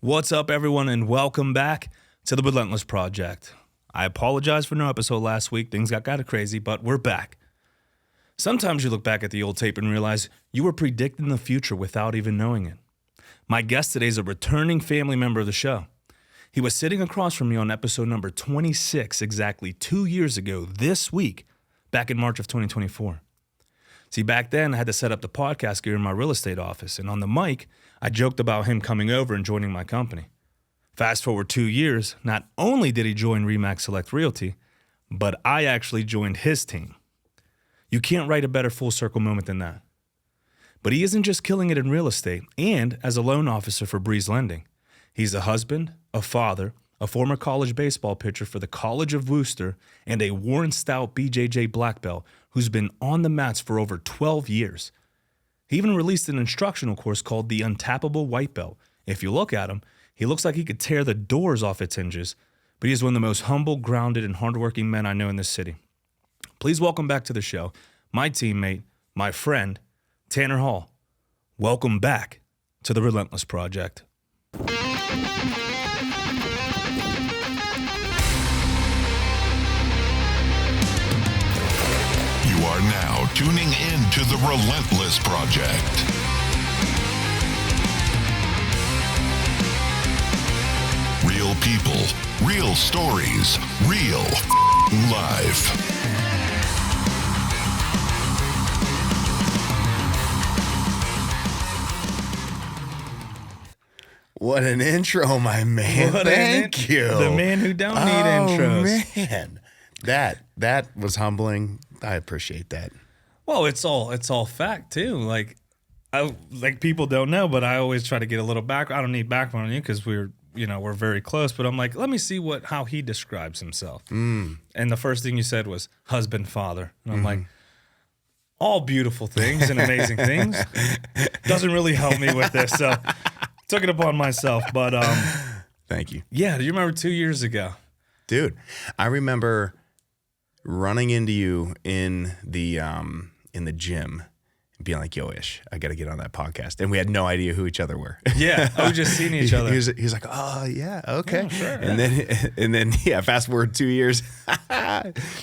What's up, everyone, and welcome back to the Relentless Project. I apologize for no episode last week. Things got kind of crazy, but we're back. Sometimes you look back at the old tape and realize you were predicting the future without even knowing it. My guest today is a returning family member of the show. He was sitting across from me on episode number 26 exactly 2 years ago this week, back in March of 2024. See, back then, I had to set up the podcast gear in my real estate office, and on the mic, I joked about him coming over and joining my company. Fast forward 2 years, not only did he join RE/MAX Select Realty, but I actually joined his team. You can't write a better full circle moment than that. But he isn't just killing it in real estate and as a loan officer for Breeze Lending. He's a husband, a father, a former college baseball pitcher for the College of Worcester, and a Warren Stout BJJ Black Belt who's been on the mats for over 12 years. He even released an instructional course called the Untappable White Belt. If you look at him, he looks like he could tear the doors off its hinges, but he is one of the most humble, grounded, and hardworking men I know in this city. Please welcome back to the show my teammate, my friend, Tanner Hall. Welcome back to the Relentless Project. You are now tuning in to the Relentless Project. Real people, real stories, real life. What an intro, my man. Thank you. The man who don't need intros. Man. That was humbling. I appreciate that. Well, it's all fact too. Like people don't know, but I always try to get a little back. I don't need background on you because we're very close. But I'm like, let me see how he describes himself. And the first thing you said was husband, father, and I'm like, all beautiful things and amazing things. Doesn't really help me with this, so took it upon myself. But thank you. Yeah, do you remember 2 years ago, dude? I remember running into you in the gym and being like, yo, Ish, I got to get on that podcast. And we had no idea who each other were. Yeah, I was just seeing each other. He was like, oh, yeah, okay. Yeah, sure, and then, fast forward 2 years.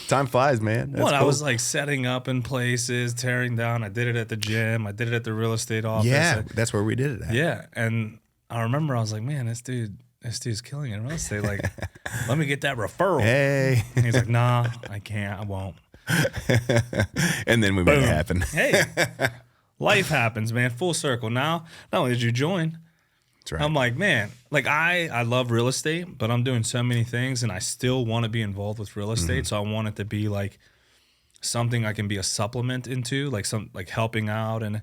Time flies, man. That's cool. I was like setting up in places, tearing down. I did it at the gym. I did it at the real estate office. Yeah, that's where we did it at. Yeah, and I remember I was like, man, this dude's killing it in real estate. Like, let me get that referral. Hey. And he's like, nah, I can't. I won't. And then we made it happen. Hey, life happens, man. Full circle. Now, not only did you join, that's right. I'm like, man, like I love real estate, but I'm doing so many things and I still want to be involved with real estate. So I want it to be like something I can be a supplement into, like helping out. And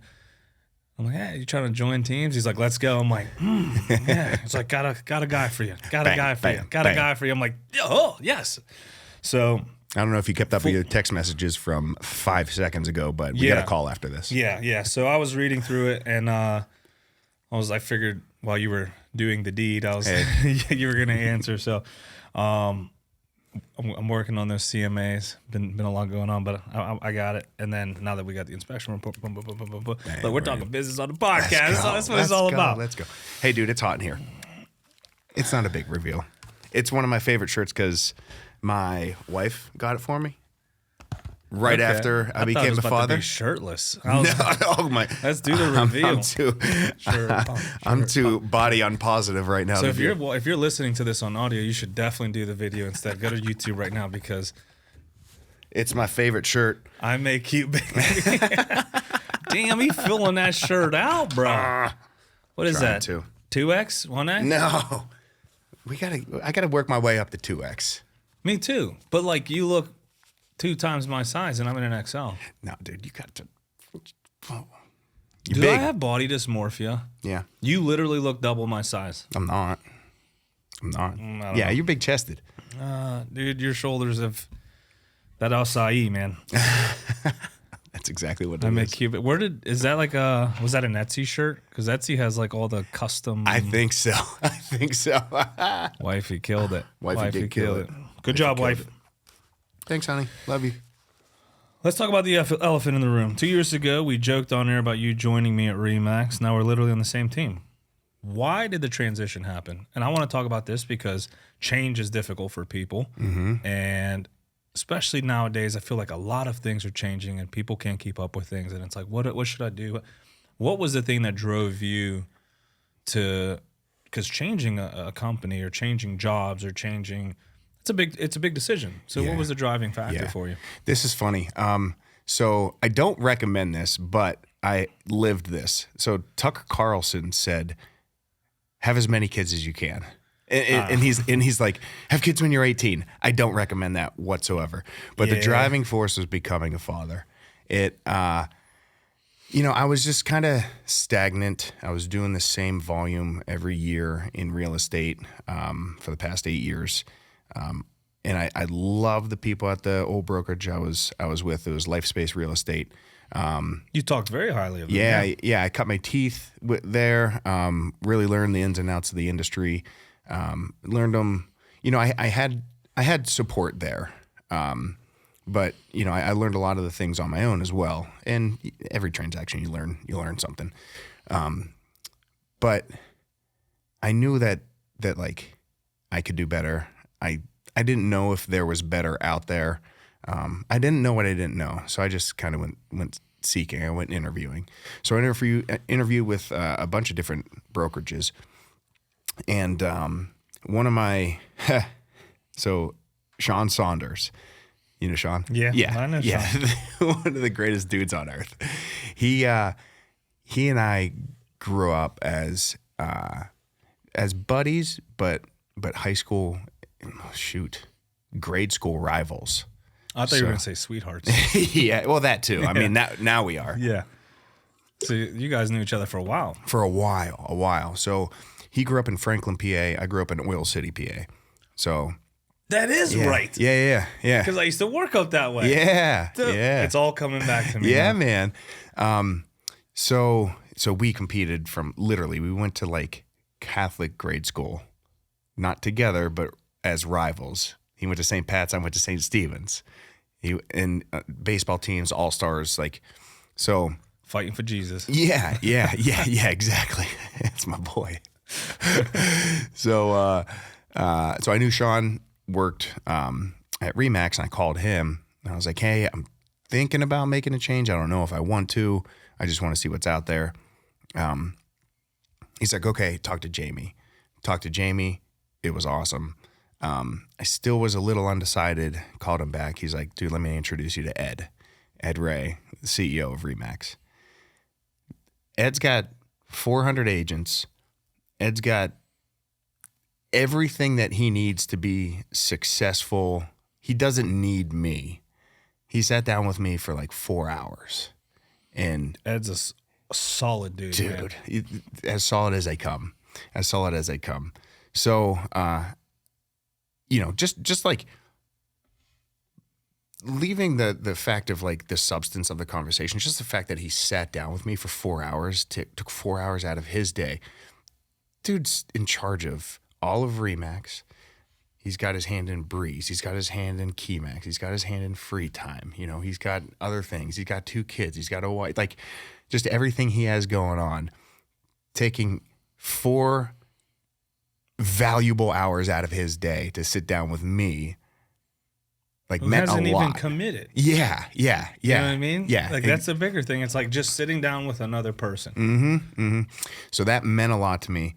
I'm like, hey, you trying to join teams? He's like, let's go. I'm like, yeah. It's like, got a guy for you. Got a guy for you. Got a guy for you. I'm like, oh, yes. So I don't know if you kept up with your text messages from 5 seconds ago, but we got a call after this. Yeah. So I was reading through it, and I figured while you were doing the deed, you were gonna answer. So I'm working on those CMAs. Been a lot going on, but I got it. And then now that we got the inspection report, look, we're talking business on the podcast. That's what it's all about. Let's go. Hey, dude, it's hot in here. It's not a big reveal. It's one of my favorite shirts because my wife got it for me right after I became a father. To be shirtless. Oh my! Let's do the reveal. I'm too body unpositive right now. So if you're listening to this on audio, you should definitely do the video instead. Go to YouTube right now because it's my favorite shirt. I make you baby. Damn, he filling that shirt out, bro. What is that? 2X? 1X? No, I gotta work my way up to 2X. Me too, but like you look 2 times my size, and I'm in an XL. No, dude, you got to. Do big. I have body dysmorphia? Yeah, you literally look double my size. I'm not. Yeah, you're big chested. Dude, your shoulders have that acai, man. That's exactly what it is. I make Cuban. Was that an Etsy shirt? Because Etsy has like all the custom. I think so. Wifey killed it. Wifey killed it. Good job, wife. Thanks, honey. Love you. Let's talk about the elephant in the room. 2 years ago, we joked on air about you joining me at RE/MAX. Now we're literally on the same team. Why did the transition happen? And I want to talk about this because change is difficult for people. And especially nowadays, I feel like a lot of things are changing and people can't keep up with things. And it's like, what should I do? What was the thing that drove you to, because changing a company or changing jobs or changing, it's a big decision. So what was the driving factor for you? This is funny. So I don't recommend this, but I lived this. So Tucker Carlson said, have as many kids as you can. And he's like, have kids when you're 18. I don't recommend that whatsoever. But the driving force was becoming a father. I was just kind of stagnant. I was doing the same volume every year in real estate for the past 8 years. And I love the people at the old brokerage I was with. It was Life Space Real Estate. You talked very highly of them. Yeah. I cut my teeth there. Really learned the ins and outs of the industry. Learned them. I had support there. But I learned a lot of the things on my own as well. And every transaction you learn something. But I knew that like I could do better. I didn't know if there was better out there. I didn't know what I didn't know. So I just kind of went seeking. I went interviewing. So I interviewed with a bunch of different brokerages. And one of my, so Sean Saunders, you know Sean? Yeah, I know Sean. One of the greatest dudes on earth. He and I grew up as buddies, but high school, grade school rivals. I thought you were going to say sweethearts. Yeah, well, that too. I mean, now we are. Yeah. So you guys knew each other for a while. For a while. So he grew up in Franklin, PA. I grew up in Oil City, PA. So that is right. Yeah. Because I used to work out that way. Yeah. It's all coming back to me. Yeah, man. So we competed we went to like Catholic grade school, not together, but as rivals. He went to St. Pat's, I went to St. Stephen's. Baseball teams, all-stars, so. Fighting for Jesus. Yeah, exactly. That's my boy. So I knew Sean worked at RE/MAX, and I called him, and I was like, hey, I'm thinking about making a change. I don't know if I want to. I just want to see what's out there. He's like, okay, talk to Jamie. It was awesome. I still was a little undecided, called him back. He's like, dude, let me introduce you to Ed Ray, the CEO of RE/MAX. Ed's got 400 agents. Ed's got everything that he needs to be successful. He doesn't need me. He sat down with me for like 4 hours. And Ed's a solid dude. Dude, as solid as they come. So, just like leaving the fact of like the substance of the conversation, just the fact that he sat down with me for 4 hours, took 4 hours out of his day. Dude's in charge of all of RE/MAX. He's got his hand in Breeze. He's got his hand in KeyMax. He's got his hand in Free Time. He's got other things. He's got 2 kids. He's got a wife. Like, just everything he has going on, taking 4 valuable hours out of his day to sit down with me, like, meant a lot. Hasn't even committed. Yeah. You know what I mean? Yeah. Like, that's a bigger thing. It's like just sitting down with another person. Mm-hmm. So that meant a lot to me.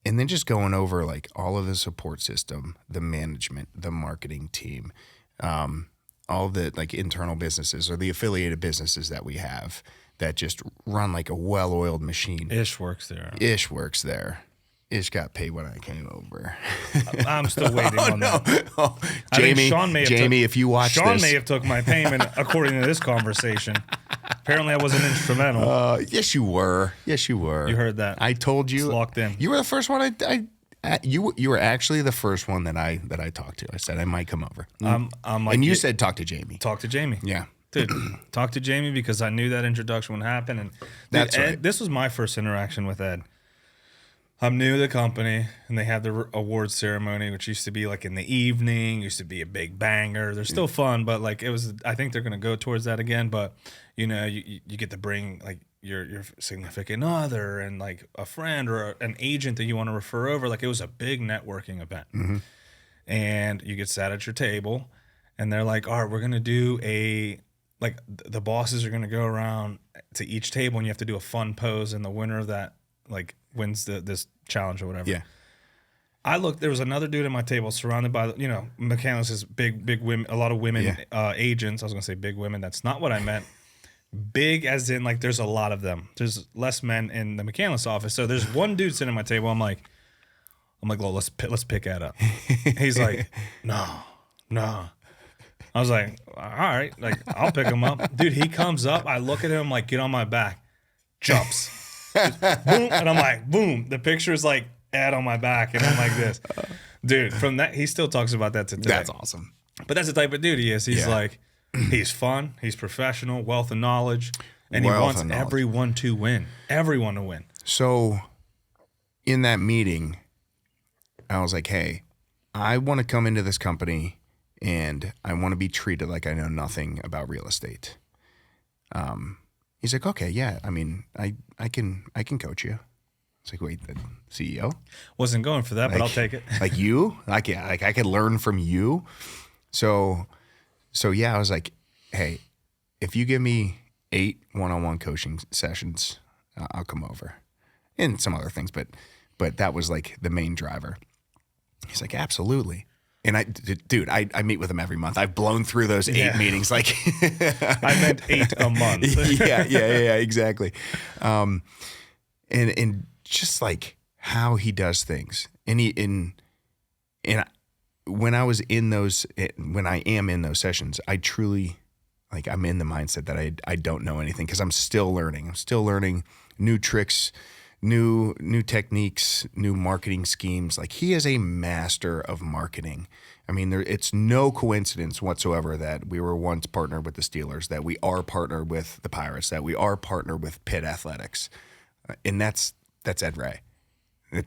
And then just going over like all of the support system, the management, the marketing team, all the like internal businesses or the affiliated businesses that we have that just run like a well-oiled machine. Ish works there. Ish got paid when I came over. I'm still waiting on that. Oh, Jamie, if you watch Sean this. may have took my payment according to this conversation. Apparently I wasn't instrumental. Yes, you were. You heard that. I told you. It's locked in. You were the first one you were actually the first one that I talked to. I said I might come over. I'm like, and you said talk to Jamie. Talk to Jamie. Yeah. Dude, talk to Jamie because I knew that introduction would happen. And that's Ed, right. This was my first interaction with Ed. I'm new to the company, and they have the awards ceremony, which used to be like in the evening, used to be a big banger. They're still fun, but like it was, I think they're going to go towards that again. But, you get to bring, like, your significant other and like a friend or an agent that you want to refer over. Like it was a big networking event. And you get sat at your table and they're like, all right, we're going to do the bosses are going to go around to each table and you have to do a fun pose, and the winner of that like wins this challenge or whatever. Yeah. I looked, there was another dude at my table surrounded by, McCandless is big women, a lot of women agents. I was going to say big women. That's not what I meant. Big as in like there's a lot of them. There's less men in the McCandless office. So there's one dude sitting at my table. I'm like, well, let's pick that up. He's like, no. I was like, all right, like I'll pick him up. Dude, he comes up. I look at him like, get on my back. Jumps. Just boom. And I'm like, boom. The picture is like Ed on my back. And I'm like this. Dude, from that, he still talks about that today. That's awesome. But that's the type of dude he is. He's like, he's fun. He's professional, wealth of knowledge. And he wants everyone to win. Everyone to win. So in that meeting, I was like, hey, I want to come into this company and I want to be treated like I know nothing about real estate. He's like, okay, yeah. I mean, I can coach you. It's like, wait, the CEO? Wasn't going for that, but I'll take it. Like you? I could learn from you. So yeah, I was like, hey, if you give me 8 one-on-one coaching sessions, I'll come over. And some other things, but that was like the main driver. He's like, absolutely. And I meet with him every month. I've blown through those 8 meetings. Like I meant 8 a month. yeah, exactly. And just like how he does things. And when I am in those sessions, I truly, like, I'm in the mindset that I don't know anything because I'm still learning. I'm still learning new tricks, new techniques, new marketing schemes. Like, he is a master of marketing. I mean, it's no coincidence whatsoever that we were once partnered with the Steelers, that we are partnered with the Pirates, that we are partnered with Pitt Athletics. And that's Ed Ray.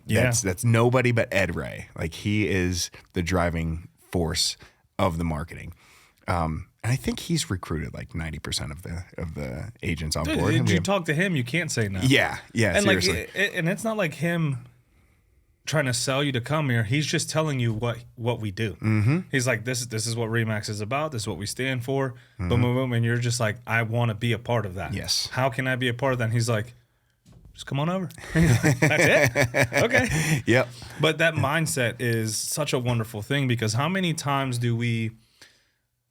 That's nobody but Ed Ray. Like, he is the driving force of the marketing. And I think he's recruited like 90% of the agents on board. Did you talk to him? You can't say no. Yeah, and seriously. And it's not like him trying to sell you to come here. He's just telling you what we do. Mm-hmm. He's like, this is what RE/MAX is about. This is what we stand for. Mm-hmm. Boom, boom, boom. And you're just like, I want to be a part of that. Yes. How can I be a part of that? And he's like, just come on over. That's it? Okay. Yep. But that mindset is such a wonderful thing, because how many times do we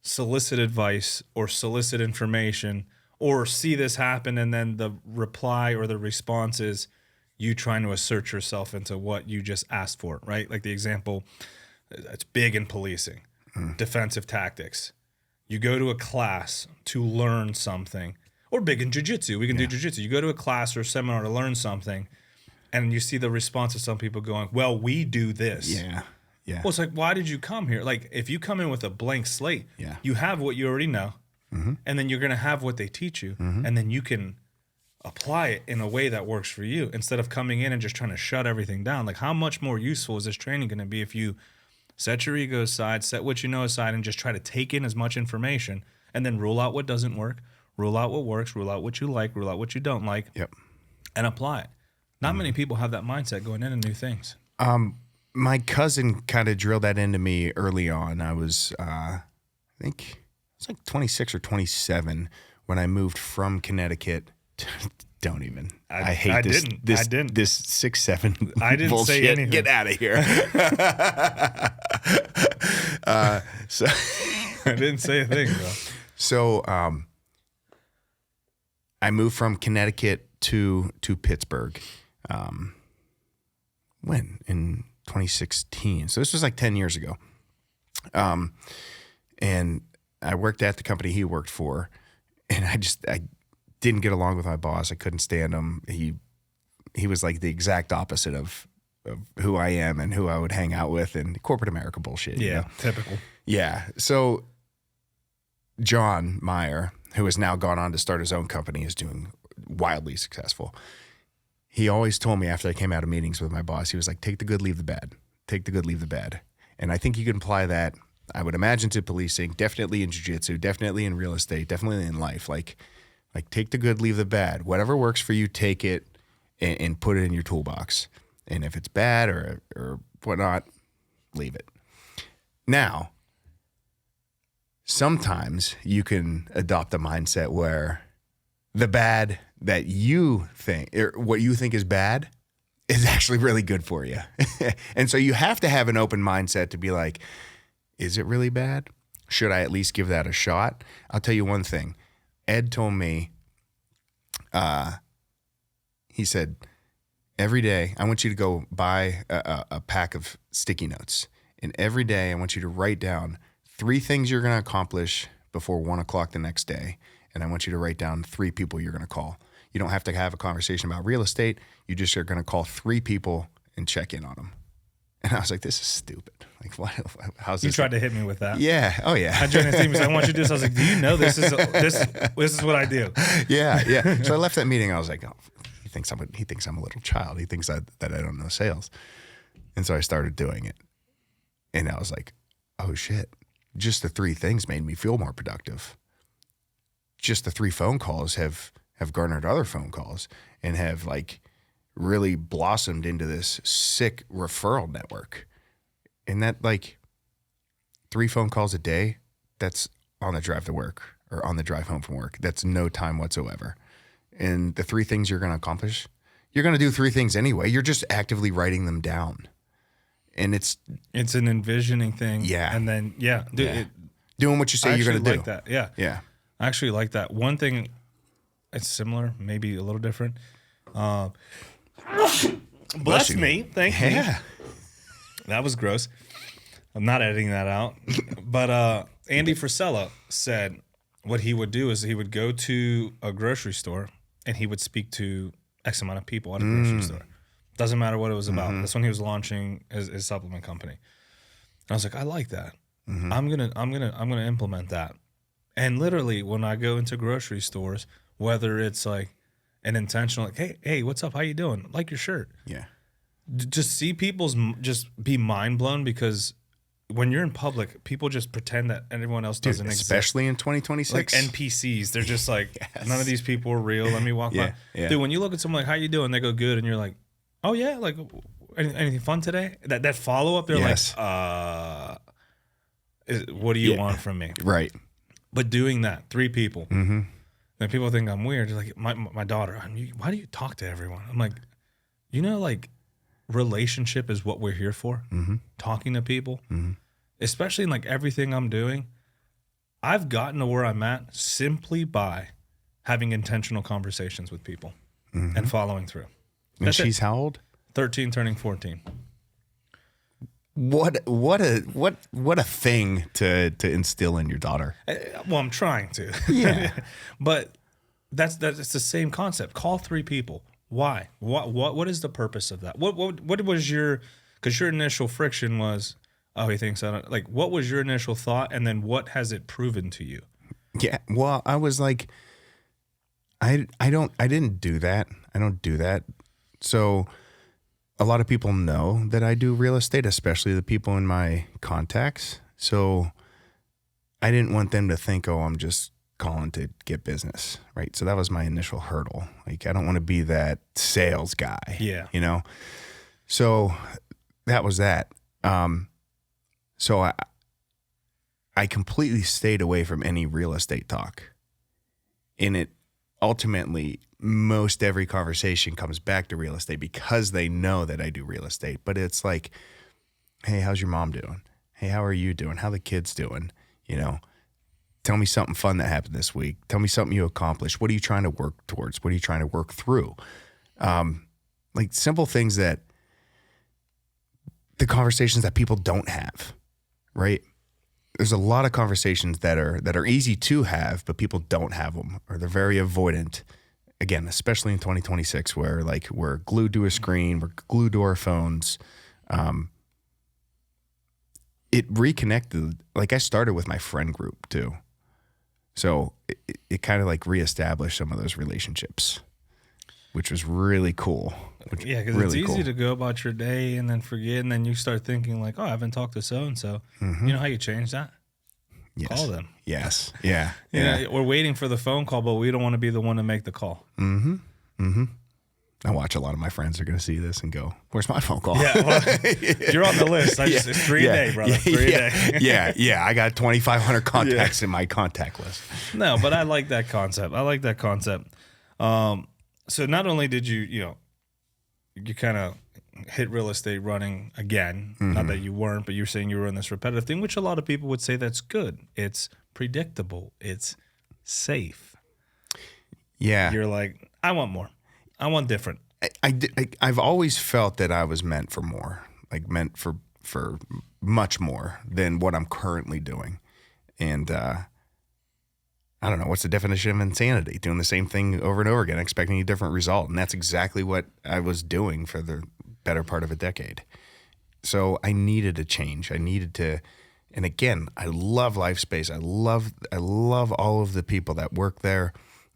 solicit advice or solicit information or see this happen, and then the reply or the response is you trying to assert yourself into what you just asked for, right? Like the example, it's big in policing, defensive tactics. You go to a class to learn something, or big in jiu-jitsu. We can do jiu-jitsu. You go to a class or a seminar to learn something, and you see the response of some people going, well, we do this. Yeah. Yeah. Well, it's like, why did you come here? Like, if you come in with a blank slate, you have what you already know, and then you're going to have what they teach you, and then you can apply it in a way that works for you, instead of coming in and just trying to shut everything down. Like, how much more useful is this training going to be if you set your ego aside, set what you know aside, and just try to take in as much information, and then rule out what doesn't work, rule out what works, rule out what you like, rule out what you don't like, and apply it. Not many people have that mindset going into new things. My cousin kind of drilled that into me early on. I was, I think it was like 26 or 27 when I moved from Connecticut. Don't even. I hate this. I didn't. This 6'7" I didn't bullshit. say anything. Get out of here. So I didn't say a thing, bro. So I moved from Connecticut to Pittsburgh. When? In 2016. So this was like 10 years ago. And I worked at the company he worked for, and I didn't get along with my boss. I couldn't stand him. He was like the exact opposite of who I am and who I would hang out with, and corporate America bullshit. Yeah, you know? typical. Yeah. So John Meyer, who has now gone on to start his own company, is doing wildly successful. He always told me after I came out of meetings with my boss, he was like, take the good, leave the bad. Take the good, leave the bad. And I think you can apply that, I would imagine, to policing, definitely in jiu-jitsu, definitely in real estate, definitely in life. Like, Like, take the good, leave the bad. Whatever works for you, take it and put it in your toolbox. And if it's bad or whatnot, leave it. Now, sometimes you can adopt a mindset where the bad that you think, or what you think is bad, is actually really good for you. And so you have to have an open mindset to be like, is it really bad? Should I at least give that a shot? I'll tell you one thing. Ed told me, he said, every day I want you to go buy a pack of sticky notes. And every day I want you to write down 3 things you're going to accomplish before 1 o'clock the next day. And I want you to write down 3 people you're going to call. You don't have to have a conversation about real estate. You just are going to call 3 people and check in on them. And I was like, this is stupid. Like, what? How's this? You tried to hit me with that. Yeah. Oh, yeah. I joined the team. I want you to do this. I was like, do you know this is what I do? Yeah. So I left that meeting. I was like, oh, he thinks I'm a little child. He thinks that I don't know sales. And so I started doing it. And I was like, oh shit. Just the 3 things made me feel more productive. Just the 3 phone calls have garnered other phone calls and have like really blossomed into this sick referral network. And that, like, 3 phone calls a day, that's on the drive to work or on the drive home from work. That's no time whatsoever. And the 3 things you're going to accomplish, you're going to do 3 things anyway. You're just actively writing them down. And it's an envisioning thing. Yeah. And then, doing what you say you're going to do. I like that. Yeah. Yeah. I actually like that. One thing, it's similar, maybe a little different. Bless me. Thank you. Yeah. That was gross. I'm not editing that out. But Andy Frisella said what he would do is he would go to a grocery store and he would speak to X amount of people at a grocery store. Doesn't matter what it was about. That's when he was launching his supplement company. And I was like, I like that. I'm gonna implement that. And literally, when I go into grocery stores, whether it's like an intentional, like, hey, what's up? How you doing? Like your shirt. Yeah. Just see people's just be mind blown, because when you're in public, people just pretend that everyone else doesn't exist. Especially in 2026. Like NPCs, they're just like, none of these people are real. Let me walk by. Yeah. Dude, when you look at someone like, how you doing? They go good, and you're like, oh yeah, like anything fun today? That follow up, they're like, what do you want from me? Right. But doing that, 3 people, then people think I'm weird. They're like, my daughter, why do you talk to everyone? I'm like, like, relationship is what we're here for. Talking to people, especially in like everything I'm doing. I've gotten to where I'm at simply by having intentional conversations with people and following through. And she's how old? 13, turning 14. What a thing to instill in your daughter. Well, I'm trying to. Yeah. But that's the same concept. Call 3 people. Why? What is the purpose of that? What was your, because your initial friction was, oh, he thinks I don't, like, what was your initial thought, and then what has it proven to you? Yeah. Well, I was like, I didn't do that. I don't do that. So a lot of people know that I do real estate, especially the people in my contacts. So I didn't want them to think, oh, I'm just calling to get business, right? So that was my initial hurdle. Like, I don't want to be that sales guy. Yeah. So that was that. So I completely stayed away from any real estate talk. And it ultimately, most every conversation comes back to real estate because they know that I do real estate. But it's like, hey, how's your mom doing? Hey, how are you doing? How the kids doing? Tell me something fun that happened this week. Tell me something you accomplished. What are you trying to work towards? What are you trying to work through? Like simple things that the conversations that people don't have, right? There's a lot of conversations that are easy to have, but people don't have them, or they're very avoidant. Again, especially in 2026, where like we're glued to a screen, we're glued to our phones. It reconnected. Like, I started with my friend group too. So it kind of like reestablished some of those relationships, which was really cool. Yeah, because really it's easy to go about your day and then forget, and then you start thinking like, oh, I haven't talked to so-and-so. You know how you change that? Yes. Call them. Yes. Yeah. Yeah. We're waiting for the phone call, but we don't want to be the one to make the call. I watch a lot of my friends are going to see this and go, "Where's my phone call?" Yeah, well, you're on the list. It's 3 a day, brother. 3 a day. Yeah. I got 2,500 contacts in my contact list. No, but I like that concept. So not only did you kind of hit real estate running again, not that you weren't, but you're saying you were in this repetitive thing, which a lot of people would say that's good. It's predictable. It's safe. Yeah. You're like, I want more. I want different. I've always felt that I was meant for more, like meant for much more than what I'm currently doing. And I don't know, what's the definition of insanity? Doing the same thing over and over again, expecting a different result. And that's exactly what I was doing for the better part of a decade. So I needed a change. I needed to, and again, I love LifeSpace. I love all of the people that work there.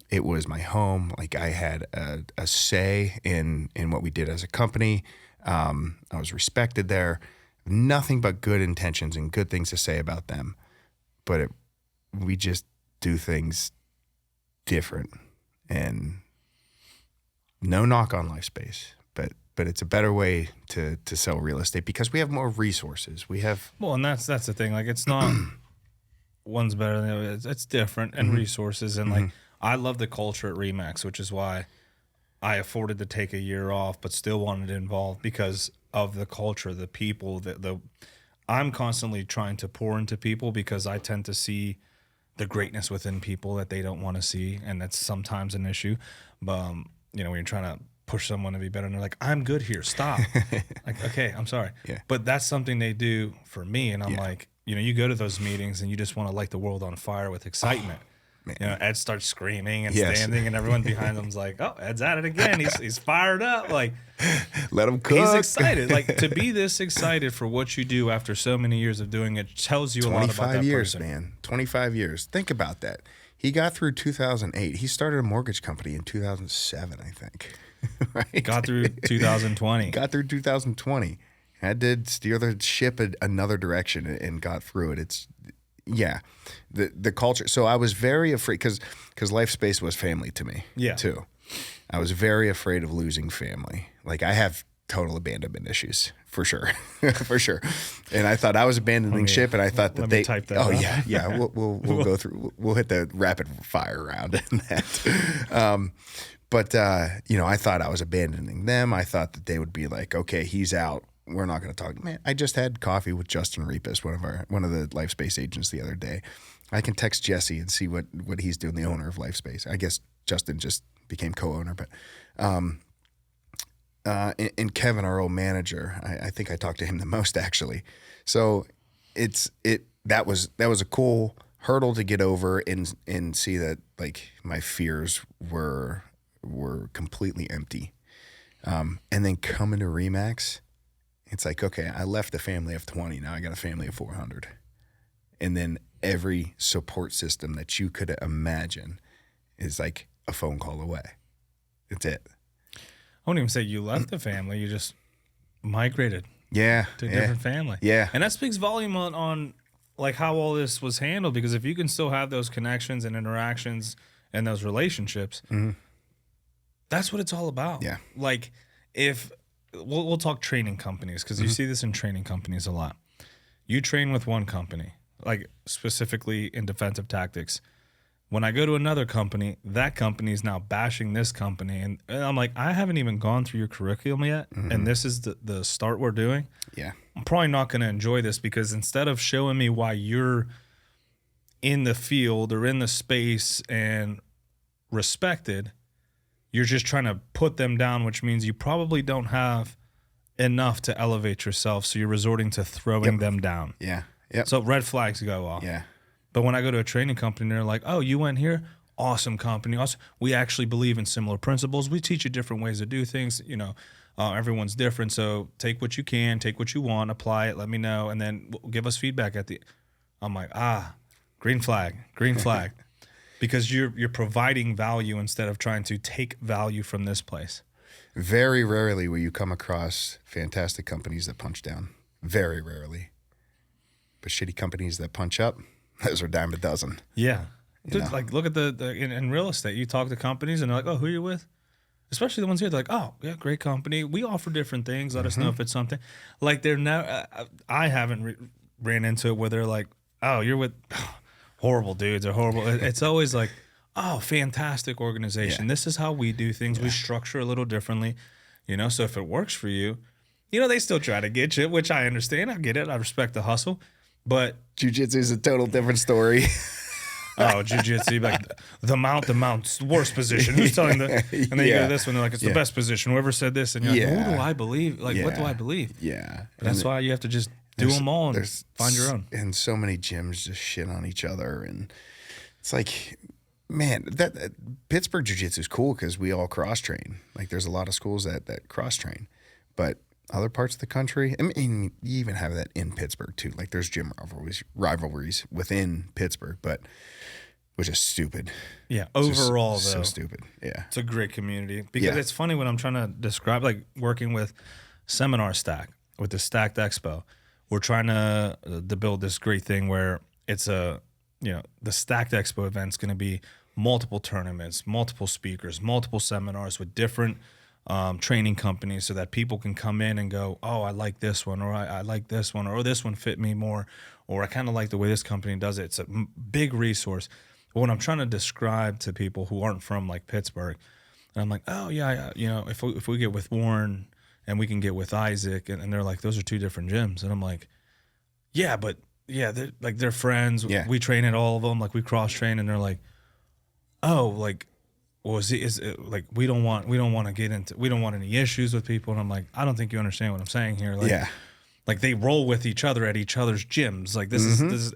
It was my home. Like I had a say in what we did as a company. I was respected there. Nothing but good intentions and good things to say about them. But we just do things different. And no knock on LifeSpace, but it's a better way to sell real estate because we have more resources. We have and that's the thing. Like it's not one's better than the other. It's different and resources and like. I love the culture at RE/MAX, which is why I afforded to take a year off, but still wanted to involve because of the culture, the people. I'm constantly trying to pour into people because I tend to see the greatness within people that they don't want to see, and that's sometimes an issue. But when you're trying to push someone to be better, and they're like, "I'm good here, stop." Like, okay, I'm sorry, but that's something they do for me, and I'm like, you go to those meetings and you just want to light the world on fire with excitement. Ed starts screaming and standing, and everyone behind him's like, "Oh, Ed's at it again. He's fired up. Like, let him cook." He's excited. Like to be this excited for what you do after so many years of doing it tells you a lot about that 25 years, person. man. 25 years. Think about that. He got through 2008. He started a mortgage company in 2007, I think. Right? Got through 2020. Got through 2020. Had to steer the ship another direction and got through it. The culture. So I was very afraid because LifeSpace was family to me too. I was very afraid of losing family. Like I have total abandonment issues for sure, for sure. And I thought I was abandoning ship, and I thought that they. Type that oh up. yeah. We'll go through. We'll hit the rapid fire round in that. But I thought I was abandoning them. I thought that they would be like, okay, he's out. We're not going to talk. Man, I just had coffee with Justin Repus, one of the LifeSpace agents the other day. I can text Jesse and see what he's doing, the owner of LifeSpace. I guess Justin just became co-owner, but and Kevin, our old manager, I think I talked to him the most actually. So that was a cool hurdle to get over and see that like my fears were completely empty. And then coming to RE/MAX, it's like, okay, I left a family of 20. Now I got a family of 400. And then every support system that you could imagine is like a phone call away. It's it. I wouldn't even say you left the family. You just migrated to a different family. Yeah. And that speaks volume on like how all this was handled, because if you can still have those connections and interactions and those relationships, that's what it's all about. Yeah. Like if we'll talk training companies, because you see this in training companies a lot. You train with one company, like specifically in defensive tactics. When I go to another company, that company is now bashing this company. And I'm like, I haven't even gone through your curriculum yet. And this is the start we're doing. Yeah. I'm probably not going to enjoy this, because instead of showing me why you're in the field or in the space and respected, you're just trying to put them down, which means you probably don't have enough to elevate yourself. So you're resorting to throwing them down. Yeah. Yep. So red flags go off. Yeah. But when I go to a training company, they're like, "Oh, you went here? Awesome company. Awesome. We actually believe in similar principles. We teach you different ways to do things. Everyone's different. So take what you can, take what you want, apply it, let me know, and then give us feedback at the." I'm like, green flag. Because you're providing value instead of trying to take value from this place. Very rarely will you come across fantastic companies that punch down. Very rarely. But shitty companies that punch up, Those are dime a dozen. Yeah. Dude, know? like look at in real estate, you talk to companies and they're like, oh, who are you with? Especially the ones here, they're like, oh, yeah, great company. We offer different things. Let us know if it's something. Like they're now, I haven't ran into it where they're like, oh, you're with horrible dudes or horrible. It's always like, oh, fantastic organization. This is how we do things. We structure a little differently, so if it works for you, they still try to get you, which I understand. I get it. I respect the hustle. But Jiu-jitsu is a total different story. oh, jiu-jitsu, like the mount's worst position. Who's telling the? And then you go to this one, they're like, it's the best position. Whoever said this, and you're like, who do I believe? Like, what do I believe? Yeah, That's why you have to just do them all and find your own. And so many gyms just shit on each other, and it's like, man, that Pittsburgh Jiu-Jitsu is cool because we all cross train. Like, there's a lot of schools that cross train, but other parts of the country, I mean, you even have that in Pittsburgh too. Like, there's gym rivalries within Pittsburgh, but which is stupid. Yeah, overall, though. So stupid. Yeah. It's a great community. Because it's funny when I'm trying to describe, like, working with Seminar Stack, with the Stacked Expo, we're trying to build this great thing where it's the Stacked Expo event's going to be multiple tournaments, multiple speakers, multiple seminars with different training companies so that people can come in and go, oh, I like this one, or I like this one, or this one fit me more, or I kind of like the way this company does it. It's a big resource. But when I'm trying to describe to people who aren't from like Pittsburgh, and I'm like, oh yeah, if we get with Warren and we can get with Isaac, and they're like, those are two different gyms, and I'm like, yeah, but yeah, they're friends. Yeah. We train at all of them, like we cross train, and they're like, oh, like, well, like we don't want any issues with people, and I'm like, I don't think you understand what I'm saying here. Like, like they roll with each other at each other's gyms. Like this is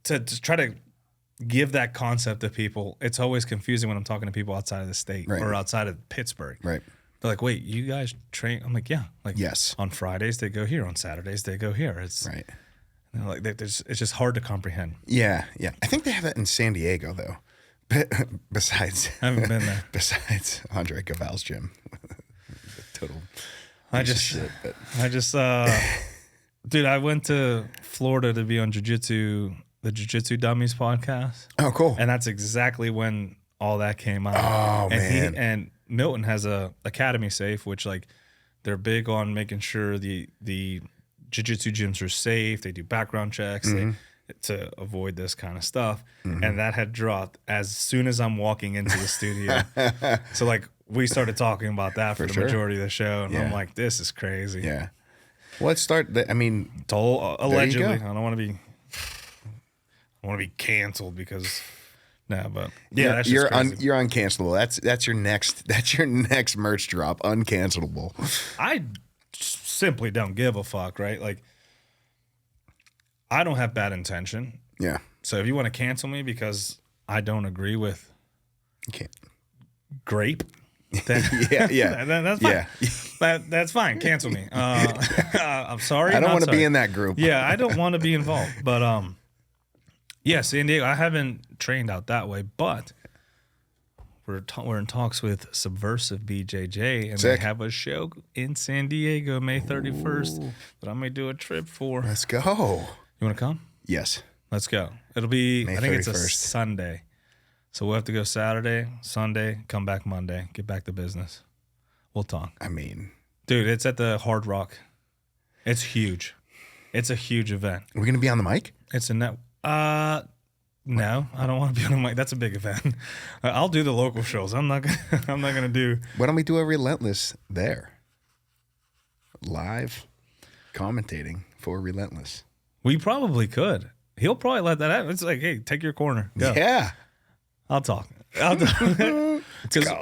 to try to give that concept to people. It's always confusing when I'm talking to people outside of the state or outside of Pittsburgh. Right. They're like, wait, you guys train? I'm like, yeah. Like, yes. On Fridays they go here. On Saturdays they go here. It's right. Like it's just hard to comprehend. Yeah, yeah. I think they have that in San Diego though. Besides, I haven't been there. Besides Andre Gaval's gym, total. Dude, I went to Florida to be on the Jiu-Jitsu Dummies podcast. Oh, cool! And that's exactly when all that came out. Oh, man! And Milton has a Academy Safe, which like they're big on making sure the Jiu-Jitsu gyms are safe. They do background checks. To avoid this kind of stuff. And that had dropped as soon as I'm walking into the studio. So like we started talking about that for the majority of the show. And I'm like, this is crazy. Yeah. Well, let's start. Allegedly. I don't want to be canceled because but yeah, that's you're uncancelable. That's your next merch drop. Uncancelable. I simply don't give a fuck, right? Like, I don't have bad intention. Yeah. So if you want to cancel me because I don't agree with grape, then that's fine. Yeah. That's fine. Cancel me. I'm sorry. I don't want to be in that group. Yeah, I don't want to be involved. But San Diego, I haven't trained out that way, but we're in talks with Subversive BJJ, and they have a show in San Diego May 31st that I may do a trip for. Let's go. You want to come? Yes. Let's go. It'll be, May I think 31st. it's a Sunday. So we'll have to go Saturday, Sunday, come back Monday, get back to business. We'll talk. I mean, dude, it's at the Hard Rock. It's huge. It's a huge event. Are we going to be on the mic? It's a net. No, I don't want to be on the mic. That's a big event. I'll do the local shows. I'm not gonna do. Why don't we do a Relentless there? Live commentating for Relentless. We probably could. He'll probably let that happen. It's like, hey, take your corner. Go. Yeah. I'll talk. Because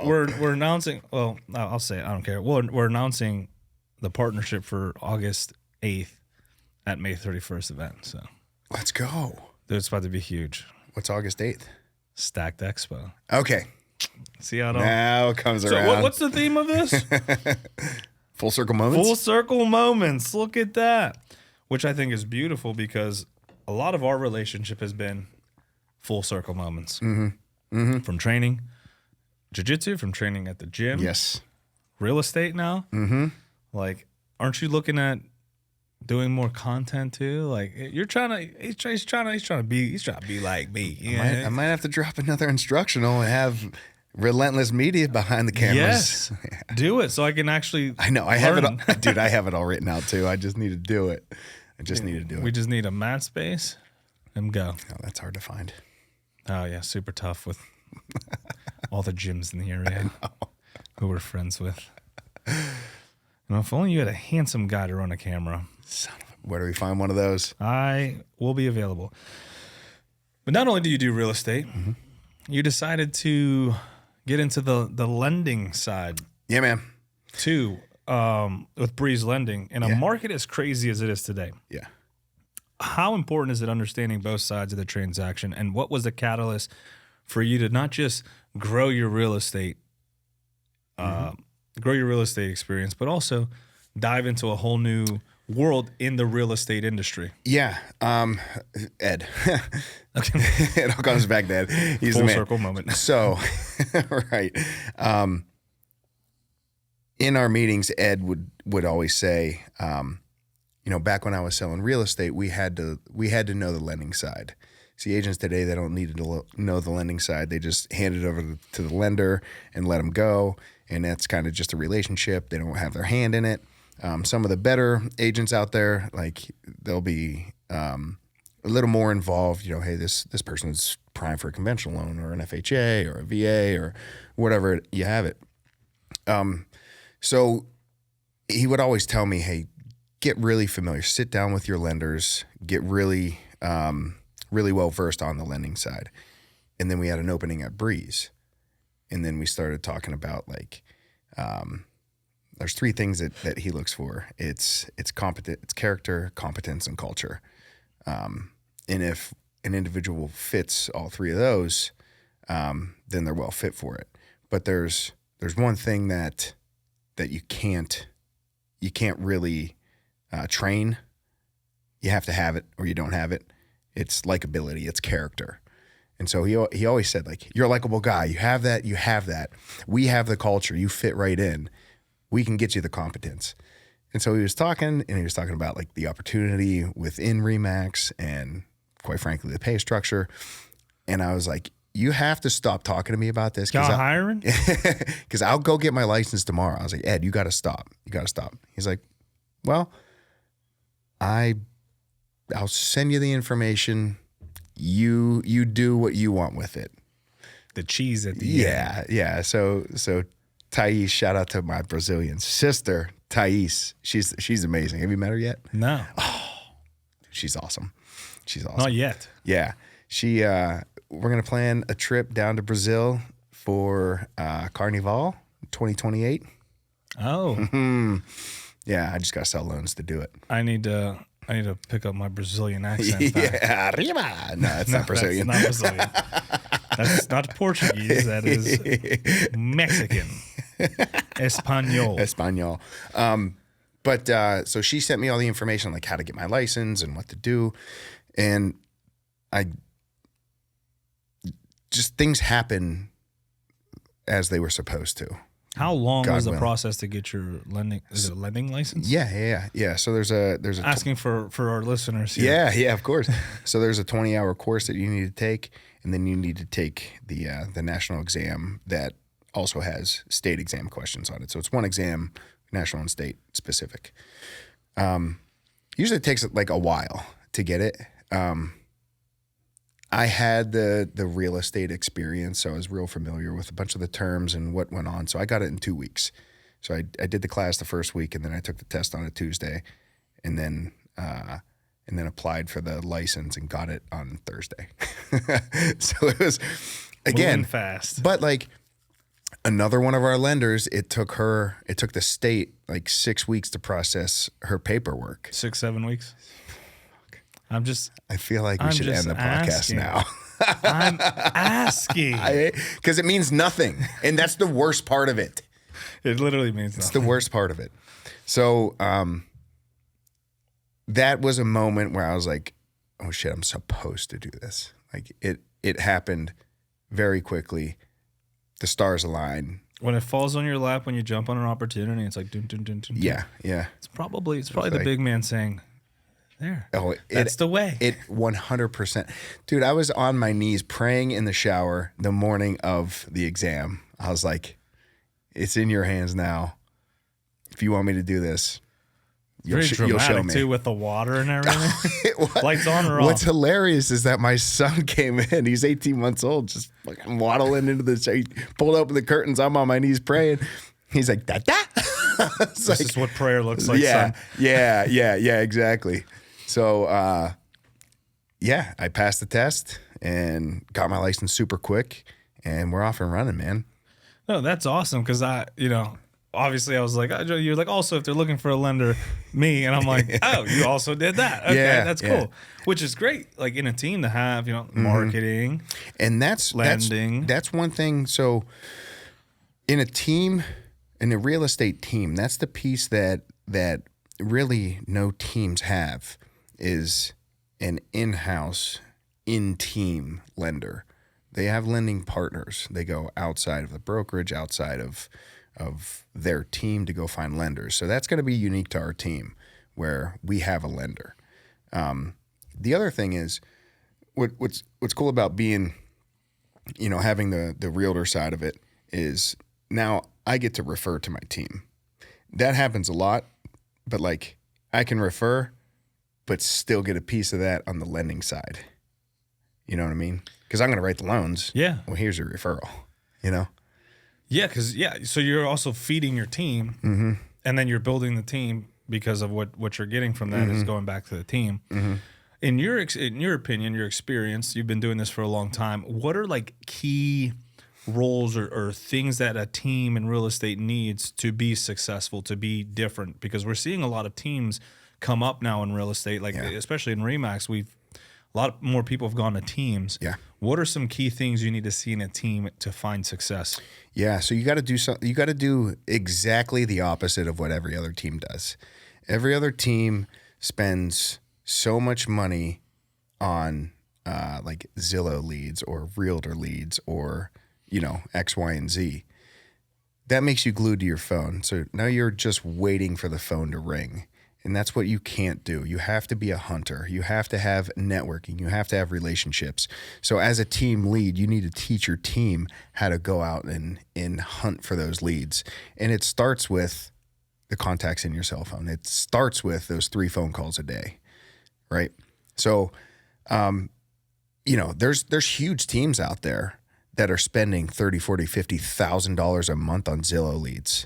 we're announcing. Well, I'll say it. I don't care. We're announcing the partnership for August 8th at May 31st event. So let's go. Dude, it's about to be huge. What's August 8th? Stacked Expo. Okay. See how it all now it comes around. So what's the theme of this? Full circle moments. Full circle moments. Look at that. Which I think is beautiful because a lot of our relationship has been full circle moments. From training jiu-jitsu, from training at the gym. Yes. Real estate now. Like, aren't you looking at doing more content too? Like he's trying to be like me. I might have to drop another instructional and have Relentless Media behind the cameras. Yes, do it so I can actually. I know. I have it, dude. I have it all written out too. I just need to do it. We just need a mat space and go. Oh, that's hard to find. Oh yeah, super tough with all the gyms in the area who we're friends with. If only you had a handsome guy to run a camera. Son of a, where do we find one of those? I will be available. But not only do you do real estate, you decided to get into the lending side. Yeah, man. Too, with Breeze Lending in a market as crazy as it is today. Yeah. How important is it understanding both sides of the transaction, and what was the catalyst for you to not just grow your real estate, experience, but also dive into a whole new world in the real estate industry? Yeah. Ed. Okay. It all comes back to Ed. He's Full the man. circle moment. So, right. In our meetings, Ed would always say, back when I was selling real estate, we had to know the lending side. See, agents today, they don't need to know the lending side. They just hand it over to the lender and let them go. And that's kind of just a relationship. They don't have their hand in it. Some of the better agents out there, like they'll be a little more involved. Hey, this person's prime for a conventional loan or an FHA or a VA or whatever you have it. So he would always tell me, hey, get really familiar, sit down with your lenders, get really well versed on the lending side. And then we had an opening at Breeze. And then we started talking about there's three things that he looks for. It's character, competence, and culture. And if an individual fits all three of those, then they're well fit for it. But there's one thing that you can't really train. You have to have it or you don't have it. It's likability. It's character. And so he always said, you're a likable guy. You have that. You have that. We have the culture. You fit right in. We can get you the competence. And so he was talking about the opportunity within RE/MAX and quite frankly, the pay structure. And I was like, you have to stop talking to me about this. Y'all hiring? Because I'll go get my license tomorrow. I was like, Ed, you got to stop. You got to stop. He's like, well, I'll send you the information. You do what you want with it. The cheese at the end. Yeah. So Thais, shout out to my Brazilian sister, Thais. She's amazing. Have you met her yet? No. Oh, she's awesome. Not yet. Yeah. We're gonna plan a trip down to Brazil for Carnival 2028. Oh. Yeah, I just gotta sell loans to do it. I need to pick up my Brazilian accent back. Yeah, arriba. No, it's not Brazilian. That's not Brazilian. That's not Portuguese. That is Mexican. Espanol. But so she sent me all the information, like how to get my license and what to do. And things happen as they were supposed to. How long God was the willing. process to get your lending? Is it a lending license? Yeah. So there's a asking for our listeners here. Yeah, of course. So there's a 20-hour course that you need to take, and then you need to take the national exam that also has state exam questions on it. So it's one exam, national and state specific. Usually it takes a while to get it. I had the real estate experience, so I was real familiar with a bunch of the terms and what went on. So I got it in 2 weeks. So I did the class the first week, and then I took the test on a Tuesday, and then applied for the license and got it on Thursday. So it was again moving fast. But another one of our lenders, it took the state 6 weeks to process her paperwork. 6-7 weeks. I feel like we should end the podcast now. I'm asking. Because it means nothing. And that's the worst part of it. It literally means nothing. It's the worst part of it. So that was a moment where I was like, oh shit, I'm supposed to do this. It happened very quickly. The stars align. When it falls on your lap, when you jump on an opportunity, it's like dun, dun, dun, dun, dun. Yeah. It's probably the big man saying, There. Oh, That's the way. It 100%. Dude, I was on my knees praying in the shower the morning of the exam. I was like, it's in your hands now. If you want me to do this, you'll show me. Too, with the water and everything. Lights on or off? What's hilarious is that my son came in. He's 18 months old, just fucking waddling into the. He pulled open the curtains. I'm on my knees praying. He's like, da. This is what prayer looks like, yeah, son. Yeah, exactly. So, I passed the test and got my license super quick, and we're off and running, man. No, that's awesome because obviously I was like, you're like, also if they're looking for a lender, me, and I'm like, oh, you also did that. Okay, that's cool. Which is great, like in a team to have, marketing, and that's lending. That's one thing. So, in a team, in a real estate team, that's the piece that really no teams have is an in-house, in-team lender. They have lending partners. They go outside of the brokerage, outside of their team to go find lenders. So that's going to be unique to our team where we have a lender. The other thing is what's cool about being, having the realtor side of it is now I get to refer to my team. That happens a lot, but like I can refer, but still get a piece of that on the lending side. You know what I mean? Because I'm going to write the loans. Yeah. Well, here's your referral, Yeah, because so you're also feeding your team, and then you're building the team because of what you're getting from that is going back to the team. In your opinion, your experience, you've been doing this for a long time. What are like key roles or things that a team in real estate needs to be successful, to be different? Because we're seeing a lot of teams come up now in real estate, especially in RE/MAX, a lot more people have gone to teams. Yeah. What are some key things you need to see in a team to find success? Yeah. So you got to do something. You got to do exactly the opposite of what every other team does. Every other team spends so much money on like Zillow leads or Realtor leads or, X, Y, and Z. That makes you glued to your phone. So now you're just waiting for the phone to ring. And that's what you can't do. You have to be a hunter. You have to have networking. You have to have relationships. So as a team lead, you need to teach your team how to go out and hunt for those leads. And it starts with the contacts in your cell phone. It starts with those 3 phone calls a day, right? So, there's huge teams out there that are spending $30,000, $40,000, $50,000 a month on Zillow leads.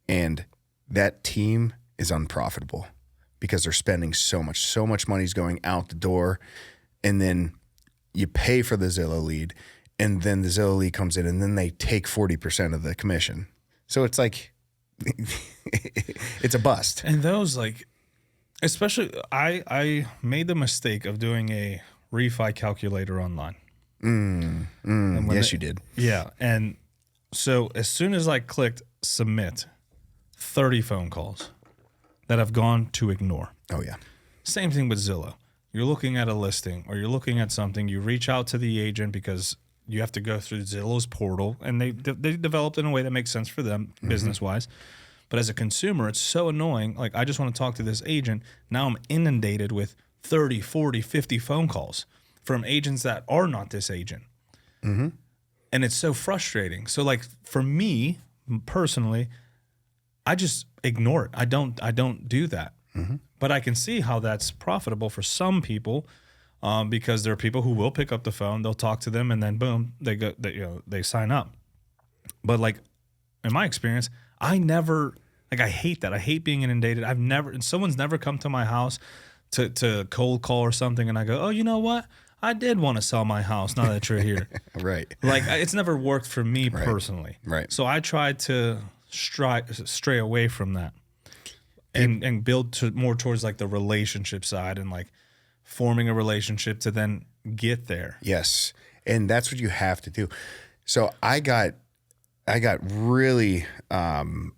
And that team is unprofitable because they're spending so much money's going out the door, and then you pay for the Zillow lead, and then the Zillow lead comes in, and then they take 40% of the commission. So it's like it's a bust. And those especially I made the mistake of doing a refi calculator online. Yes, you did. Yeah, and so as soon as I clicked submit, 30 phone calls that I've gone to ignore. Oh, yeah. Same thing with Zillow. You're looking at a listing or you're looking at something, you reach out to the agent because you have to go through Zillow's portal, and they developed in a way that makes sense for them business-wise. But as a consumer, it's so annoying. Like, I just want to talk to this agent. Now I'm inundated with 30, 40, 50 phone calls from agents that are not this agent. And it's so frustrating. So, like, for me personally, I just ignore it. I don't do that. But I can see how that's profitable for some people, because there are people who will pick up the phone, they'll talk to them, and then boom, they sign up. But like in my experience, I hate that. I hate being inundated. Someone's never come to my house to cold call or something, and I go, oh, you know what? I did want to sell my house now that you're here. Right. Like, it's never worked for me personally. Right. So I tried to stray away from that and build more towards like the relationship side and like forming a relationship to then get there. Yes. And that's what you have to do. So I got really, the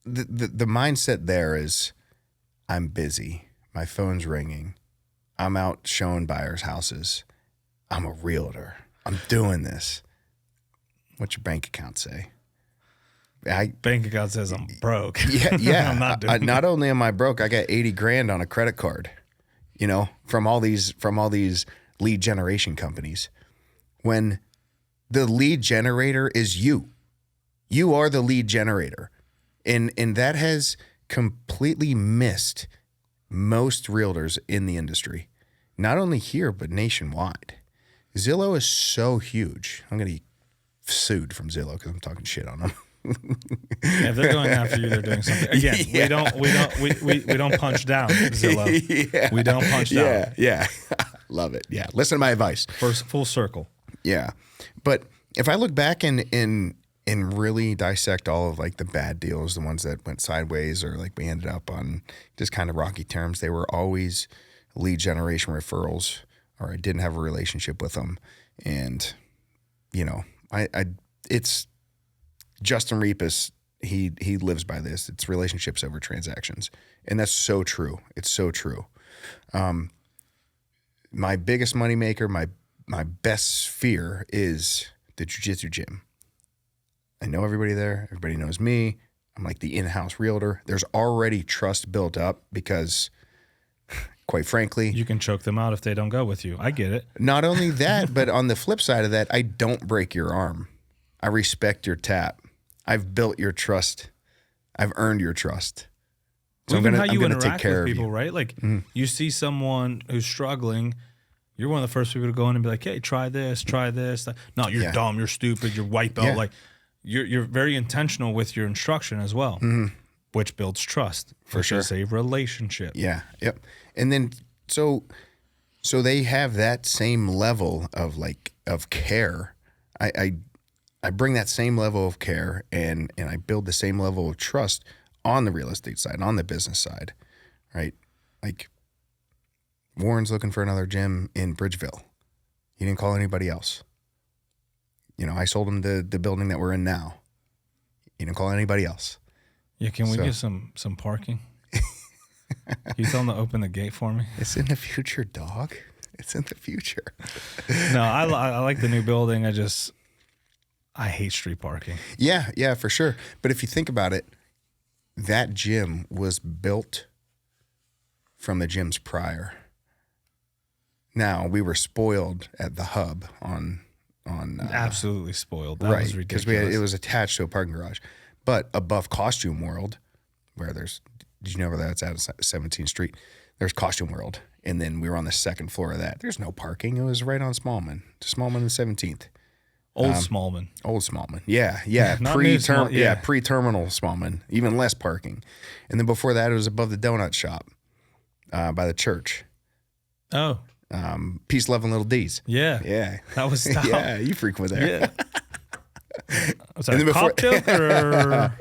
mindset there is I'm busy. My phone's ringing. I'm out showing buyers houses. I'm a realtor. I'm doing this. What's your bank account say? Bank account says I'm broke. Yeah. I'm not doing Not only am I broke, I got 80 grand on a credit card, from all these lead generation companies. When the lead generator is you are the lead generator. And that has completely missed most realtors in the industry, not only here, but nationwide. Zillow is so huge. I'm going to get sued from Zillow because I'm talking shit on them. Yeah, if they're going after you, they're doing something. Again, we don't punch down, Zillow. Yeah. We don't punch down. Yeah. Love it. Yeah. Listen to my advice. First, full circle. Yeah. But if I look back and really dissect all of like the bad deals, the ones that went sideways or like we ended up on just kind of rocky terms, they were always lead generation referrals, or I didn't have a relationship with them. And, it's Justin Reapus. He lives by this. It's relationships over transactions. And that's so true. It's so true. My biggest moneymaker, my best fear is the jiu-jitsu gym. I know everybody there. Everybody knows me. I'm like the in-house realtor. There's already trust built up because, quite frankly, You can choke them out if they don't go with you. I get it. not only that, but on the flip side of that, I don't break your arm. I respect your tap. I've built your trust. I've earned your trust. So Even how I'm you gonna interact take care with of people, you. right? Like you see someone who's struggling, you're one of the first people to go in and be like, "Hey, try this, try this." No, you're Yeah. dumb, you're stupid, you're white belt. Yeah. Like you're very intentional with your instruction as well, which builds trust For sure. Is a relationship. Yeah. Yep. And then so they have that same level of care. I bring that same level of care and I build the same level of trust on the real estate side, on the business side, right? Like Warren's looking for another gym in Bridgeville. He didn't call anybody else. I sold him the building that we're in now. He didn't call anybody else. Yeah, can we So- get some parking? Can you tell them to open the gate for me? It's in the future, dog. It's in the future. No, I like the new building. I hate street parking. Yeah, for sure. But if you think about it, that gym was built from the gyms prior. Now, we were spoiled at the hub on Absolutely spoiled. That right, was because ridiculous. it was attached to a parking garage. But above Costume World, where did you know where that's at? 17th Street. There's Costume World. And then we were on the second floor of that. There's no parking. It was right on Smallman and 17th. Old Smallman. Old Smallman. Yeah. Not new Pre-terminal Smallman. Even less parking. And then before that, it was above the donut shop by the church. Oh, Peace, Love, and Little D's. yeah. Yeah. That was stop. Yeah, you freak with there. Yeah. Was that And a then cop joke or?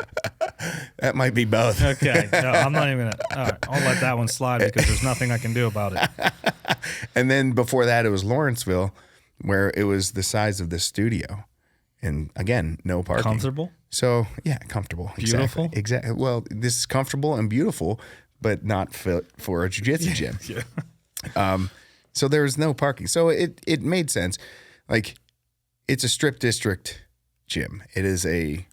That might be both. Okay. No, I'm not even gonna. All right. I'll let that one slide because there's nothing I can do about it. And then before that, it was Lawrenceville, where it was the size of this studio. And again, no parking. Comfortable? So, yeah, comfortable. Beautiful? Exactly. Well, this is comfortable and beautiful, but not fit for a jiu-jitsu gym. Yeah. So there was no parking. So it made sense. Like, it's a strip district gym. It is The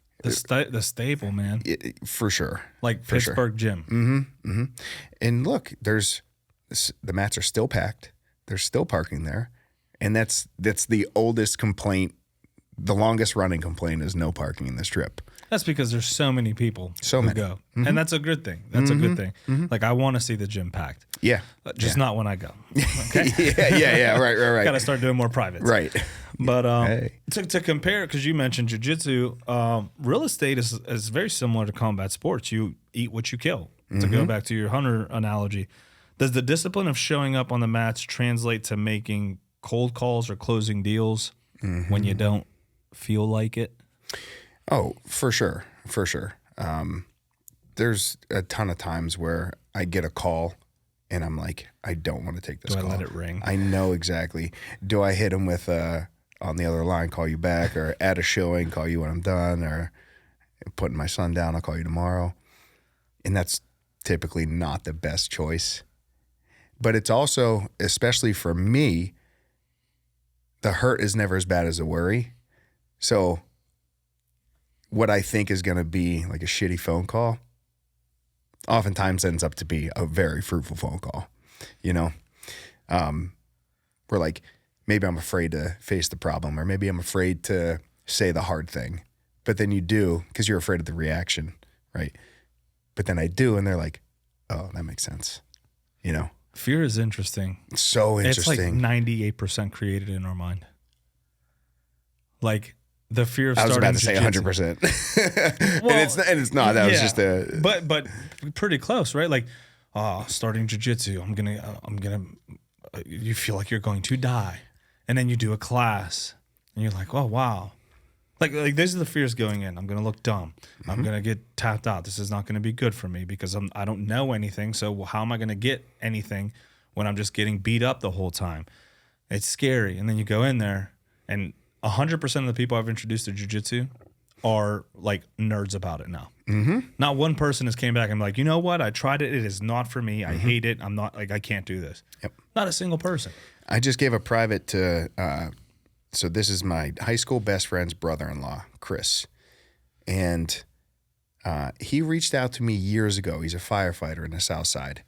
stable, man. for sure. Like For sure. Pittsburgh gym. And look, the mats are still packed. There's still parking there. And that's the oldest complaint. The longest running complaint is no parking in the strip. That's because there's so many people So who many. go. And that's a good thing. That's a good thing. Like, I want to see the gym packed. Yeah. Just not when I go. Okay? yeah. Right. Got to start doing more privates. Right. But Hey. to compare, because you mentioned jiu-jitsu, real estate is very similar to combat sports. You eat what you kill. To go back to your hunter analogy, does the discipline of showing up on the mats translate to making cold calls or closing deals when you don't feel like it? Oh, for sure. There's a ton of times where I get a call and I'm like, I don't want to take this Do I call. let it ring? I know exactly. Do I hit him with on the other line, call you back, or add a showing, call you when I'm done, or putting my son down, I'll call you tomorrow? And that's typically not the best choice. But it's also, especially for me, the hurt is never as bad as the worry. So what I think is going to be like a shitty phone call oftentimes ends up to be a very fruitful phone call, you know? Where like, maybe I'm afraid to face the problem, or maybe I'm afraid to say the hard thing, but then you do because you're afraid of the reaction, right? But then I do, and they're like, oh, that makes sense, you know? Fear is interesting. So interesting. It's like 98% created in our mind. Like the fear of I was starting about to say jiu-jitsu. 100%. Well, and it's not. That was just a. But pretty close, right? Like, starting jiu-jitsu, I'm gonna. You feel like you're going to die, and then you do a class, and you're like, oh wow, like these are the fears going in. I'm gonna look dumb. Mm-hmm. I'm gonna get tapped out. This is not gonna be good for me because I don't know anything. So how am I gonna get anything when I'm just getting beat up the whole time? It's scary. And then you go in there, and 100% of the people I've introduced to jiu-jitsu are like nerds about it now. Mm-hmm. Not one person has came back and like, you know what? I tried it. It is not for me. I hate it. I'm not like, I can't do this. Yep. Not a single person. I just gave a private to, so this is my high school best friend's brother-in-law, Chris. And he reached out to me years ago. He's a firefighter in the South Side.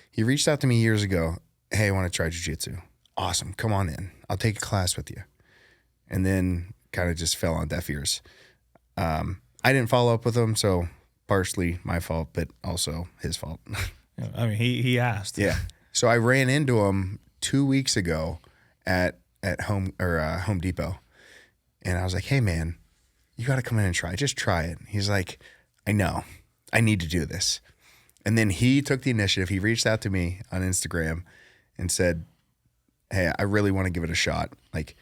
He reached out to me years ago. Hey, I want to try jiu-jitsu. Awesome. Come on in. I'll take a class with you. And then kind of just fell on deaf ears. I didn't follow up with him, so partially my fault, but also his fault. I mean, he asked. Yeah. So I ran into him 2 weeks ago at Home Depot, and I was like, "Hey, man, you got to come in and try. Just try it." He's like, "I know. I need to do this." And then he took the initiative. He reached out to me on Instagram and said, "Hey, I really want to give it a shot. Like,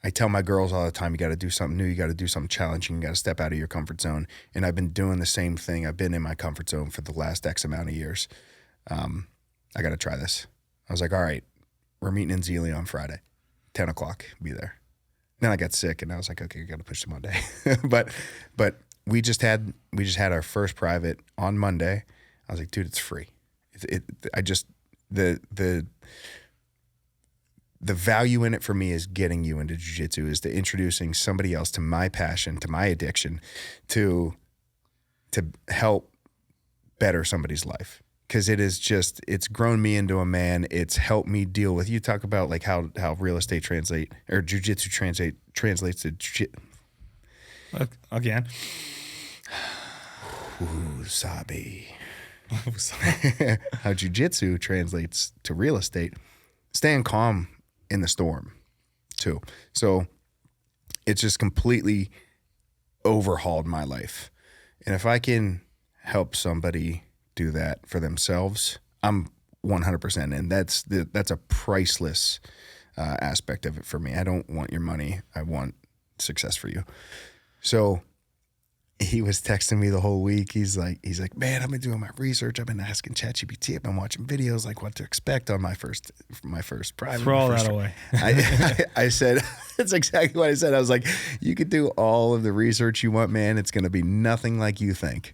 I tell my girls all the time, you got to do something new. You got to do something challenging. You got to step out of your comfort zone." And I've been doing the same thing. I've been in my comfort zone for the last X amount of years. I got to try this. I was like, all right, we're meeting in Zealand on Friday, 10 o'clock, be there. Then I got sick and I was like, okay, I got to push to Monday. but we just had our first private on Monday. I was like, dude, it's free. The value in it for me is getting you into jiu-jitsu, is to introducing somebody else to my passion, to my addiction, to help better somebody's life. Because it's grown me into a man. It's helped me deal with, you talk about like how real estate or jiu-jitsu translates to Again. Sabi. How jiu-jitsu translates to real estate. Staying calm in the storm too. So it's just completely overhauled my life. And if I can help somebody do that for themselves, I'm 100%. And that's a priceless aspect of it for me. I don't want your money. I want success for you. So he was texting me the whole week. He's like, man, I've been doing my research. I've been asking ChatGPT. I've been watching videos like what to expect on my first private. Throw all that away. I said, that's exactly what I said. I was like, you could do all of the research you want, man. It's going to be nothing like you think.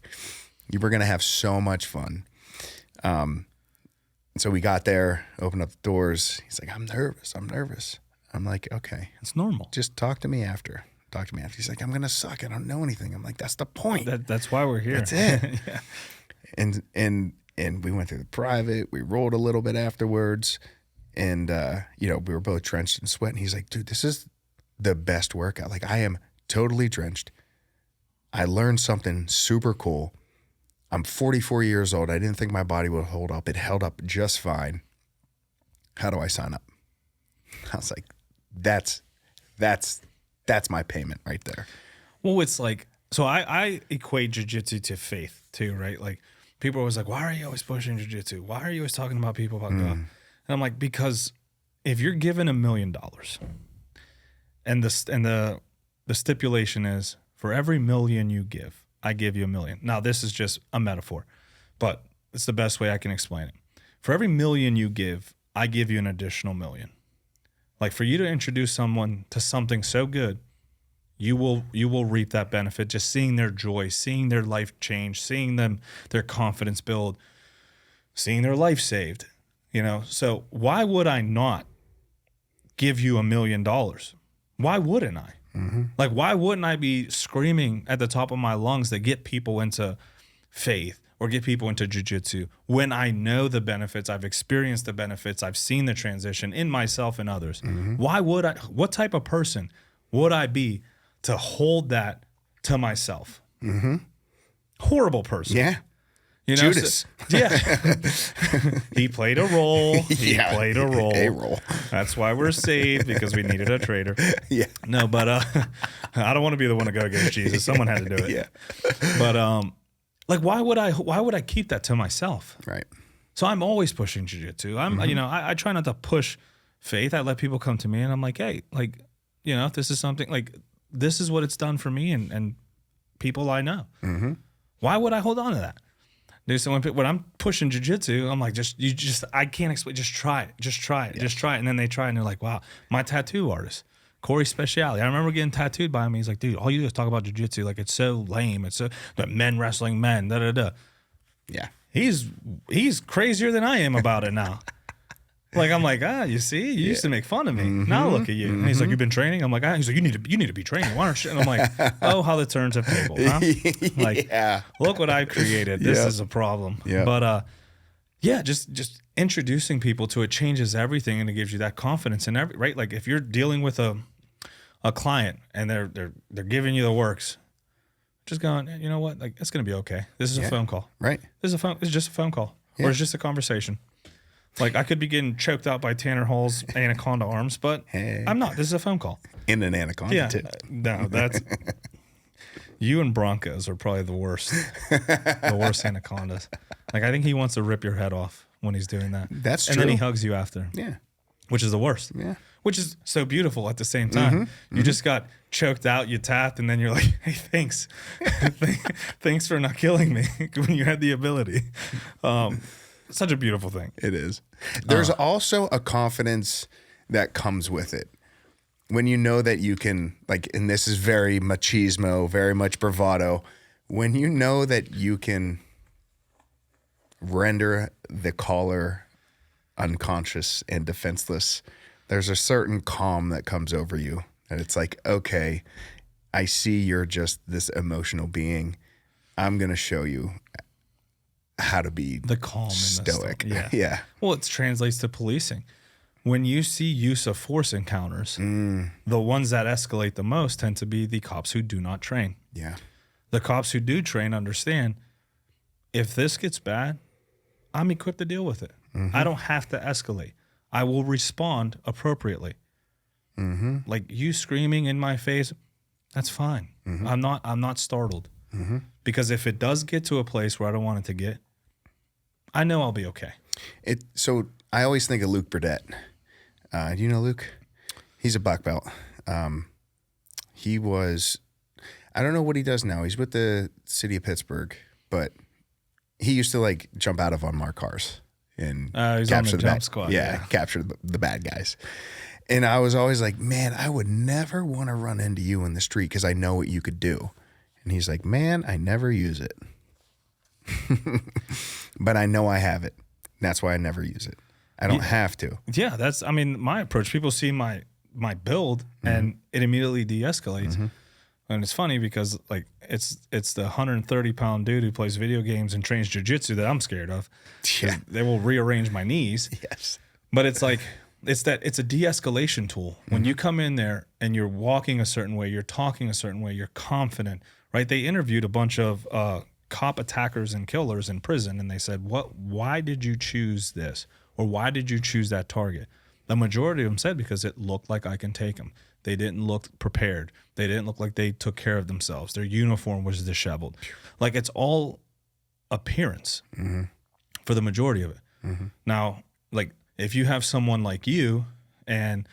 You were going to have so much fun. So we got there, opened up the doors. He's like, I'm nervous. I'm like, okay. It's normal. Just talk to me after. He's like, I'm going to suck. I don't know anything. I'm like, that's the point. That's why we're here. That's it. Yeah. And we went through the private. We rolled a little bit afterwards. And, we were both drenched in sweat. And he's like, dude, this is the best workout. Like, I am totally drenched. I learned something super cool. I'm 44 years old. I didn't think my body would hold up. It held up just fine. How do I sign up? I was like, that's my payment right there. Well, it's like, so I equate jiu-jitsu to faith too, right? Like people are always like, why are you always pushing jiu-jitsu? Why are you always talking about people about God? And I'm like, because if you're given $1 million and the stipulation is for every million you give, I give you $1 million. Now this is just a metaphor, but it's the best way I can explain it. For every million you give, I give you an additional $1 million. Like for you to introduce someone to something so good, you will reap that benefit. Just seeing their joy, seeing their life change, seeing their confidence build, seeing their life saved. So why would I not give you $1 million? Why wouldn't I? Like, why wouldn't I be screaming at the top of my lungs to get people into faith or get people into jiu-jitsu when I know the benefits, I've experienced the benefits, I've seen the transition in myself and others? Why would I? What type of person would I be to hold that to myself? Horrible person. Yeah. You know, Judas. He played a role. He Yeah, played a role. a role. That's why we're saved, because we needed a traitor. Yeah. No, but I don't want to be the one to go against Jesus. Someone had to do it. Yeah. But like, why would I keep that to myself? Right. So I'm always pushing jiu-jitsu. I try not to push faith. I let people come to me and I'm like, hey, like, you know, if this is something, like, this is what it's done for me and people I know. Why would I hold on to that? Dude, so when I'm pushing jiu-jitsu, I'm like, I can't explain. Just try it. Just try it. Just try it. And then they try and they're like, wow, my tattoo artist, Corey Speciale. I remember getting tattooed by him. He's like, dude, all you do is talk about jiu-jitsu. Like, it's so lame. It's so men wrestling men, da-da-da. Yeah. He's crazier than I am about it now. Like, I'm like, you see, you used to make fun of me. Now look at you. And he's like, you've been training? I'm like, he's like, you need to be training. Why aren't you? And I'm like, oh, how the turns have tabled, huh? Like, look what I've created. This is a problem. Yeah. But just introducing people to it changes everything, and it gives you that confidence in right? Like, if you're dealing with a client and they're giving you the works, just going, you know what? Like, it's gonna be okay. This is a phone call. Right. It's just a phone call. Or it's just a conversation. Like, I could be getting choked out by Tanner Hall's anaconda arms, but I'm not. This is a phone call. In an anaconda, too. No, that's... You and Broncos are probably the worst. The worst anacondas. Like, I think he wants to rip your head off when he's doing that. That's true. And then he hugs you after. Yeah. Which is the worst. Yeah. Which is so beautiful at the same time. You just got choked out, you tapped, and then you're like, hey, thanks. Thanks for not killing me when you had the ability. Such a beautiful thing. It is. There's also a confidence that comes with it. When you know that you can, like, and this is very machismo, very much bravado, when you know that you can render the caller unconscious and defenseless, there's a certain calm that comes over you. And it's like, okay, I see you're just this emotional being. I'm going to show you how to be the calm stoic. Yeah. Yeah. Well, it translates to policing. When you see use of force encounters, the ones that escalate the most tend to be the cops who do not train. Yeah. The cops who do train understand, if this gets bad, I'm equipped to deal with it. I don't have to escalate. I will respond appropriately. Like, you screaming in my face, that's fine. I'm not startled. Because if it does get to a place where I don't want it to get, I know I'll be okay. So I always think of Luke Burdett. Do you know Luke? He's a black belt. He was, I don't know what he does now. He's with the city of Pittsburgh, but he used to, like, jump out of unmarked cars and he's on the jump squad. Yeah, capture the bad guys. And I was always like, man, I would never want to run into you in the street because I know what you could do. And he's like, man, I never use it. But I know I have it. That's why I never use it. I don't have to. Yeah, that's, I mean, my approach. People see my build and it immediately de-escalates. And it's funny because, like, it's the 130-pound dude who plays video games and trains jiu-jitsu that I'm scared of. Yeah. They will rearrange my knees. Yes. But it's like, it's a de-escalation tool. When you come in there and you're walking a certain way, you're talking a certain way, you're confident, right? They interviewed a bunch of cop attackers and killers in prison, and they said, why did you choose this? Or why did you choose that target? The majority of them said, because it looked like I can take them. They didn't look prepared. They didn't look like they took care of themselves. Their uniform was disheveled. Like, it's all appearance for the majority of it. Now, like, if you have someone like you and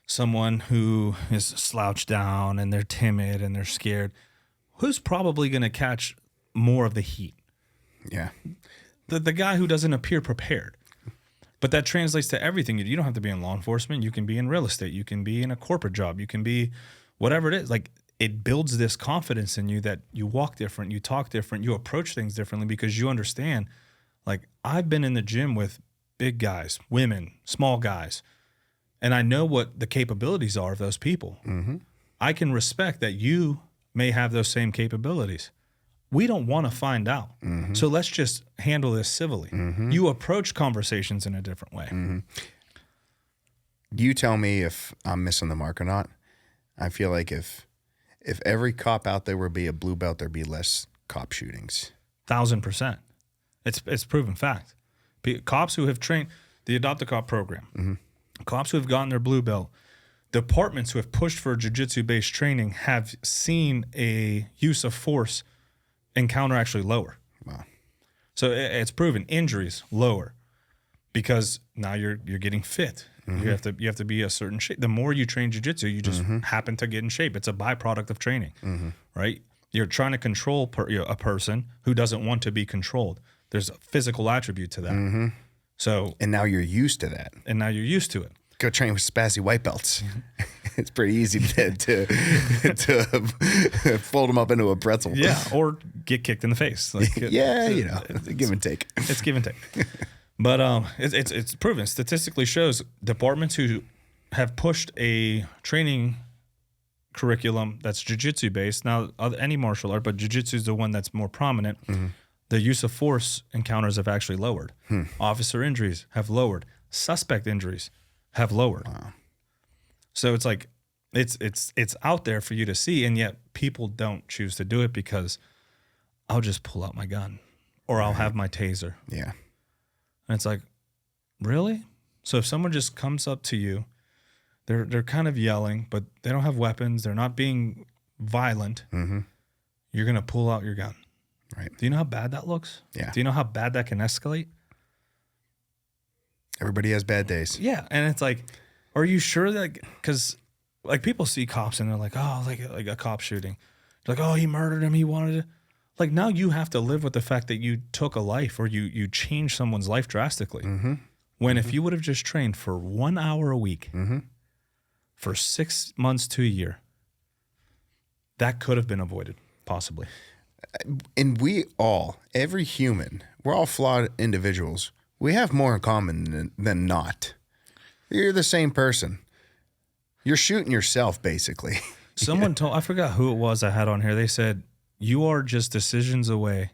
someone who is slouched down and they're timid and they're scared, who's probably going to catch more of the heat? Yeah. The guy who doesn't appear prepared. But that translates to everything. You don't have to be in law enforcement. You can be in real estate. You can be in a corporate job. You can be whatever it is. Like, it builds this confidence in you that you walk different, you talk different, you approach things differently because you understand. Like, I've been in the gym with big guys, women, small guys, and I know what the capabilities are of those people. I can respect that you may have those same capabilities. We don't want to find out. So let's just handle this civilly. You approach conversations in a different way. You tell me if I'm missing the mark or not. I feel like if every cop out there would be a blue belt, there'd be less cop shootings. 1,000%. It's proven fact. Cops who have trained the Adopt a Cop program, cops who have gotten their blue belt, departments who have pushed for jiu-jitsu based training have seen a use of force encounter actually lower. Wow. So it's proven injuries lower because now you're getting fit. You have to be a certain shape. The more you train jiu-jitsu, you just happen to get in shape. It's a byproduct of training, right? You're trying to control a person who doesn't want to be controlled. There's a physical attribute to that. So And now you're used to that. and now you're used to it. Go train with spazzy white belts. It's pretty easy to fold them up into a pretzel. Yeah, or get kicked in the face. Like, Yeah, it's a give and take. It's give and take. But it's proven. Statistically shows departments who have pushed a training curriculum that's jiu-jitsu based. Now, any martial art, but jiu-jitsu is the one that's more prominent. The use of force encounters have actually lowered. Officer injuries have lowered. Suspect injuries have lowered. Wow. So it's like it's out there for you to see, and yet people don't choose to do it because I'll just pull out my gun or I'll have my taser. Yeah. And it's like, really? So if someone just comes up to you, they're kind of yelling, but they don't have weapons, they're not being violent, you're going to pull out your gun. Right. Do you know how bad that looks? Yeah. Do you know how bad that can escalate? Everybody has bad days. Yeah. And it's like, are you sure that, because like people see cops and they're like, oh, like a cop shooting. Like, oh, he murdered him, he wanted to. Like now you have to live with the fact that you took a life or you changed someone's life drastically. When if you would have just trained for 1 hour a week for 6 months to a year, that could have been avoided, possibly. And every human, we're all flawed individuals. We have more in common than not. You're the same person. You're shooting yourself, basically. Someone told, I forgot who it was I had on here. They said, you are just decisions away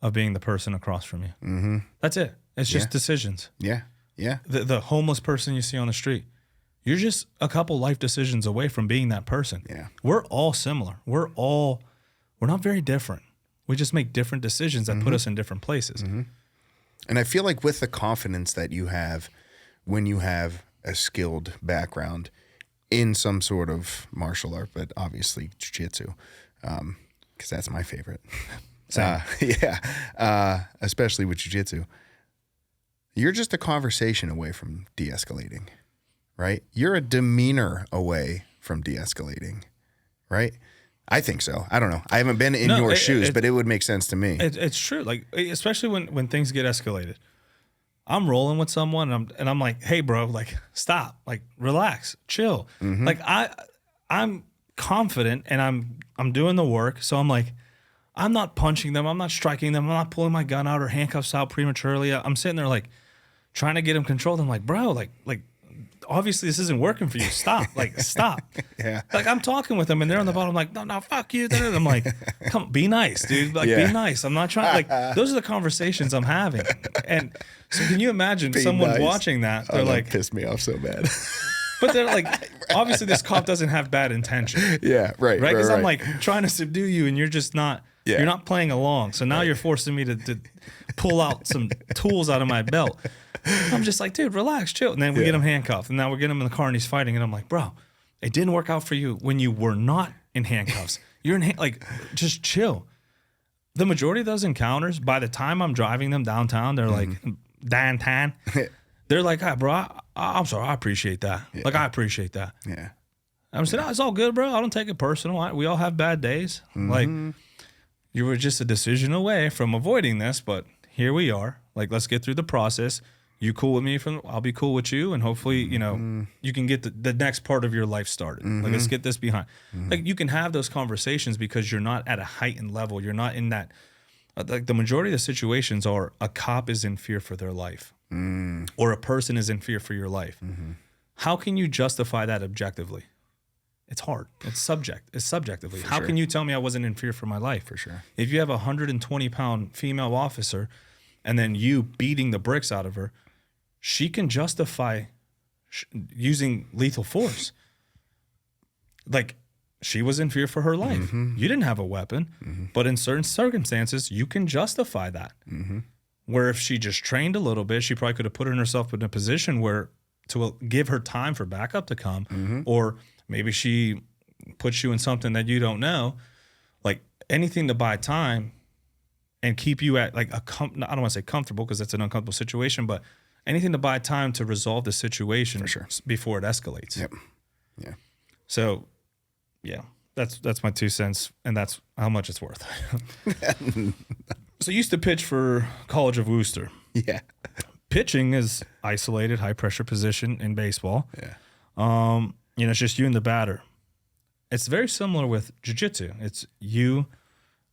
of being the person across from you. That's it. It's just decisions. Yeah. Yeah. The homeless person you see on the street, you're just a couple life decisions away from being that person. Yeah. We're all similar. We're not very different. We just make different decisions that put us in different places. And I feel like with the confidence that you have when you have a skilled background in some sort of martial art, but obviously jiu-jitsu, because that's my favorite. Especially with jiu-jitsu. You're just a conversation away from de-escalating, right? You're a demeanor away from de-escalating, right? I think so. I don't know. I haven't been in your shoes, but it would make sense to me. It's true. Like, especially when things get escalated. I'm rolling with someone and I'm like, hey, bro, like, stop, like, relax, chill. Like, I'm confident and I'm doing the work. So I'm like, I'm not punching them. I'm not striking them. I'm not pulling my gun out or handcuffs out prematurely. I'm sitting there like trying to get them controlled. I'm like, bro, like obviously this isn't working for you. Stop, like stop. Yeah. Like I'm talking with them and they're on the bottom like, no, fuck you. And I'm like, come, be nice, dude. Like be nice. I'm not trying. Like those are the conversations I'm having. And so can you imagine someone watching that? They're like, pissed me off so bad. But they're like, obviously this cop doesn't have bad intention. Yeah, right. Right? Because I'm like trying to subdue you and you're just not. Yeah. You're not playing along. So now you're forcing me to pull out some tools out of my belt. I'm just like, dude, relax, chill. And then we get him handcuffed. And now we're getting him in the car and he's fighting. And I'm like, bro, it didn't work out for you when you were not in handcuffs. You're in like, just chill. The majority of those encounters, by the time I'm driving them downtown, they're like, downtown. They're like, ah, bro, I'm sorry. I appreciate that. Yeah. Like, I appreciate that. Yeah. I'm saying, no, it's all good, bro. I don't take it personal. We all have bad days. Like, you were just a decision away from avoiding this, but here we are. Like, let's get through the process. You cool with me? I'll be cool with you, and hopefully, you know, you can get the next part of your life started. Like, let's get this behind. Like, you can have those conversations because you're not at a heightened level. You're not in that. Like, the majority of the situations are a cop is in fear for their life, or a person is in fear for your life. How can you justify that objectively? it's hard. It's subjectively. How sure. can you tell me I wasn't in fear for my life? For sure. If you have a 120-pound female officer and then you beating the bricks out of her, she can justify using lethal force. Like, she was in fear for her life. Mm-hmm. You didn't have a weapon, but in certain circumstances, you can justify that. Mm-hmm. Where if she just trained a little bit, she probably could have put herself in a position where to give her time for backup to come, or maybe she puts you in something that you don't know, like anything to buy time and keep you at like I don't want to say comfortable because that's an uncomfortable situation, but anything to buy time to resolve the situation For sure. before it escalates. Yep. Yeah. So, yeah, that's my 2 cents, and that's how much it's worth. So I used to pitch for College of Wooster. Yeah. Pitching is isolated, high pressure position in baseball. Yeah. It's just you and the batter. It's very similar with jiu-jitsu. It's you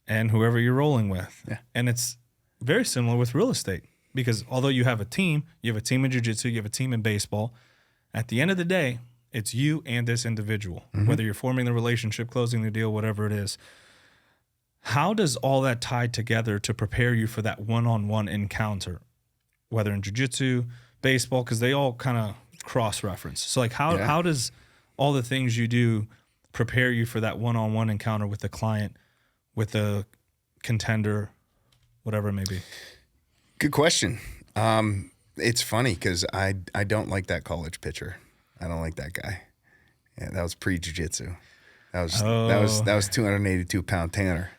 and whoever you're rolling with. Yeah. And it's very similar with real estate because although you have a team in jiu-jitsu, you have a team in baseball. At the end of the day, it's you and this individual, whether you're forming the relationship, closing the deal, whatever it is. How does all that tie together to prepare you for that one-on-one encounter, whether in jiu-jitsu, baseball, because they all kind of cross-reference. So like how does all the things you do prepare you for that one-on-one encounter with the client, with the contender, whatever it may be? Good question. It's funny because I don't like that college pitcher. I don't like that guy. Yeah, that was pre-jiu-jitsu. That was 282-pound Tanner.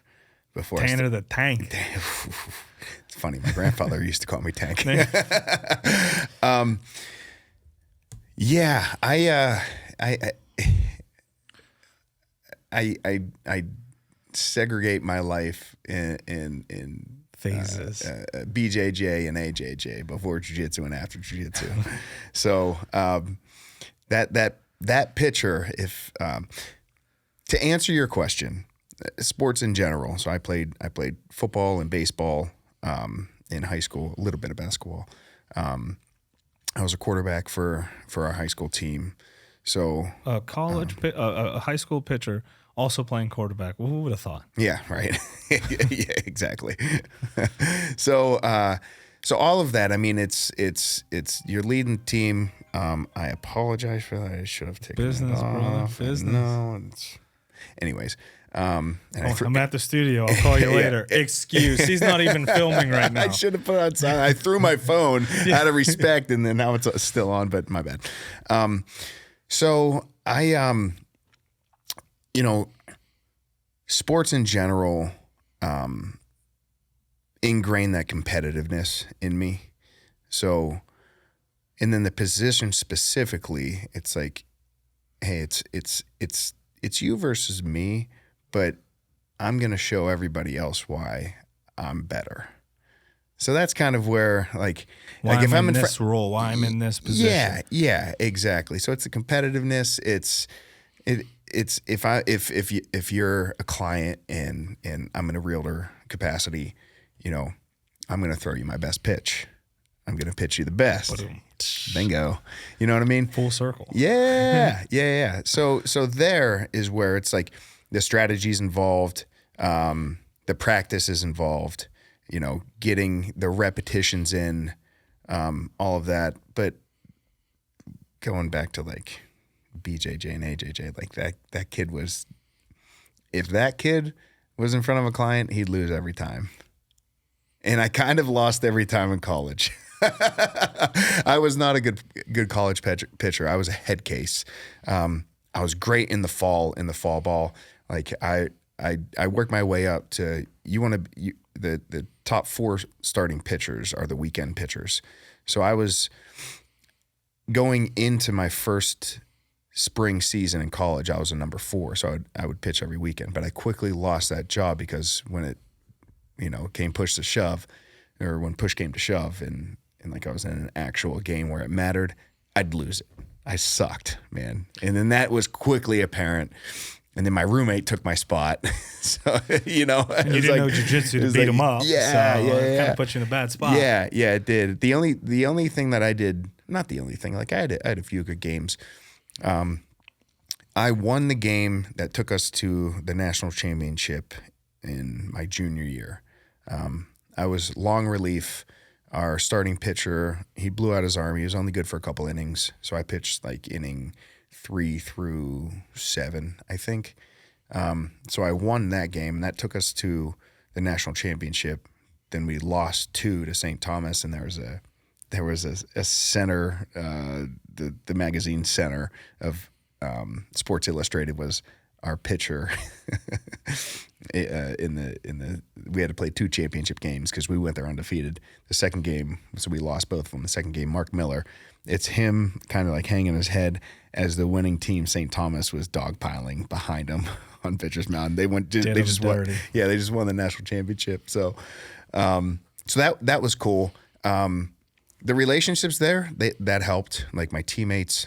Before Tanner the Tank. It's funny. My grandfather used to call me Tank. Yeah, I segregate my life in Phases. BJJ and AJJ before jiu-jitsu and after jiu-jitsu. So that pitcher, if to answer your question, sports in general. So I played football and baseball in high school, a little bit of basketball. I was a quarterback for our high school team. So A high school pitcher also playing quarterback. Who would have thought? yeah, right. Yeah, exactly. So all of that. I mean, it's your leading team. I apologize for that. I should have taken Business, it brother. off. Business. No. Anyways. And I'm at the studio. I'll call you later. Excuse. He's not even filming right now. I should have put it on silent. I threw my phone out of respect, and then now it's still on, but my bad. So I, sports in general ingrain that competitiveness in me. So, and then the position specifically, it's like, hey, it's you versus me, but I'm going to show everybody else why I'm better. So that's kind of where, why I'm in this role, why I'm in this position. Yeah, exactly. So it's the competitiveness. It's if you're a client and I'm in a realtor capacity, I'm going to throw you my best pitch. I'm going to pitch you the best. Bingo. You know what I mean? Full circle. Yeah. So there is where it's like the strategy's involved, the practice is involved, getting the repetitions in, all of that. But going back to like BJJ and AJJ, like that kid was, if that kid was in front of a client, he'd lose every time. And I kind of lost every time in college. I was not a good college pitcher. I was a head case. I was great in the fall ball. Like I worked my way up to the top 4 starting pitchers are the weekend pitchers. So I was going into my first spring season in college. I was a number 4, so I would pitch every weekend. But I quickly lost that job because when it came push to shove, or when push came to shove, and like I was in an actual game where it mattered, I'd lose it. I sucked, man. And then that was quickly apparent. And then my roommate took my spot. So, you didn't know jiu-jitsu to beat him up. Yeah. It kind of put you in a bad spot. Yeah, it did. The only thing that I did, not the only thing, like I had a few good games. I won the game that took us to the national championship in my junior year. I was long relief. Our starting pitcher, he blew out his arm. He was only good for a couple innings. So I pitched like inning 3 through 7, I think. So I won that game, and that took us to the national championship. Then we lost 2 to St. Thomas, and there was a center, the magazine center of Sports Illustrated was our pitcher. We had to play 2 championship games because we went there undefeated. The second game, so we lost both of them. The second game, Mark Miller, it's him kind of like hanging his head as the winning team, St. Thomas, was dogpiling behind him on pitcher's mound. They just won the national championship. So, that was cool. The relationships there, that helped. Like my teammates,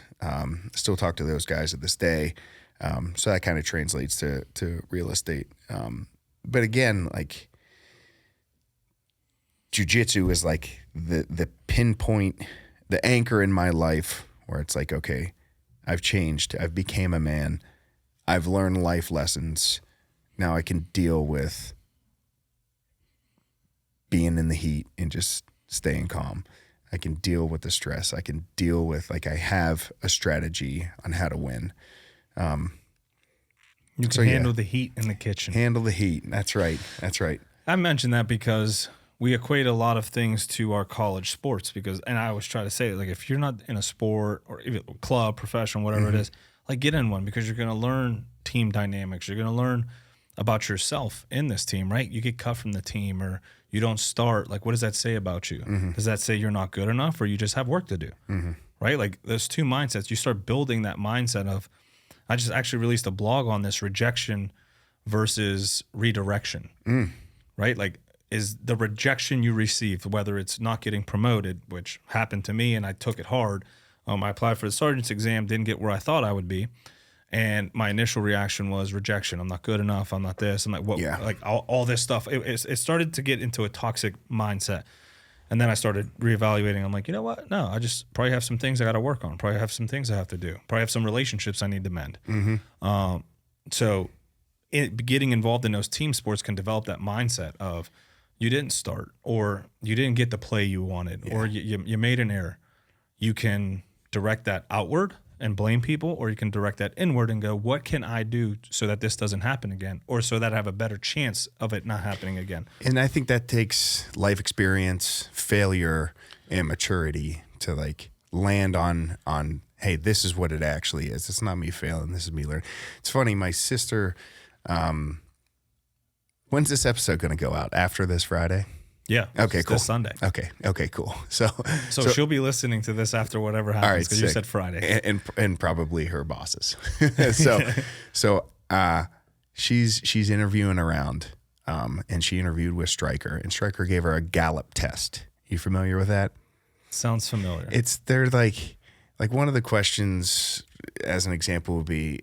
still talk to those guys to this day. So that kind of translates to real estate. But again, like jiu-jitsu is like the pinpoint, the anchor in my life where it's like, okay, I've changed. I've became a man. I've learned life lessons. Now I can deal with being in the heat and just staying calm. I can deal with the stress. I can deal with, like, I have a strategy on how to win. You can handle the heat in the kitchen. Handle the heat. That's right. That's right. I mentioned that because we equate a lot of things to our college sports and I always try to say, like, if you're not in a sport or even club, professional, whatever it is, like, get in one because you're going to learn team dynamics. You're going to learn about yourself in this team, right? You get cut from the team or you don't start. Like, what does that say about you? Does that say you're not good enough or you just have work to do, right? Like, there's 2 mindsets. You start building that mindset of, I just actually released a blog on this, rejection versus redirection, right? Like, is the rejection you received, whether it's not getting promoted, which happened to me and I took it hard. I applied for the sergeant's exam, didn't get where I thought I would be. And my initial reaction was rejection. I'm not good enough. I'm not this. I'm like, what? Yeah. Like all this stuff. It started to get into a toxic mindset. And then I started reevaluating. I'm like, you know what? No, I just probably have some things I got to work on. Probably have some things I have to do. Probably have some relationships I need to mend. So getting involved in those team sports can develop that mindset of you didn't start or you didn't get the play you wanted or you made an error. You can direct that outward and blame people, or you can direct that inward and go, what can I do so that this doesn't happen again, or so that I have a better chance of it not happening again? And I think that takes life experience, failure, and maturity to like land on, hey, this is what it actually is. It's not me failing. This is me learning. It's funny. My sister, when's this episode going to go out? After this Friday? Yeah. Okay, cool. This Sunday. Okay, cool. So she'll be listening to this after whatever happens because you said Friday. And probably her bosses. so she's interviewing around, and she interviewed with Stryker, and Stryker gave her a Gallup test. You familiar with that? Sounds familiar. They're like one of the questions, as an example, would be,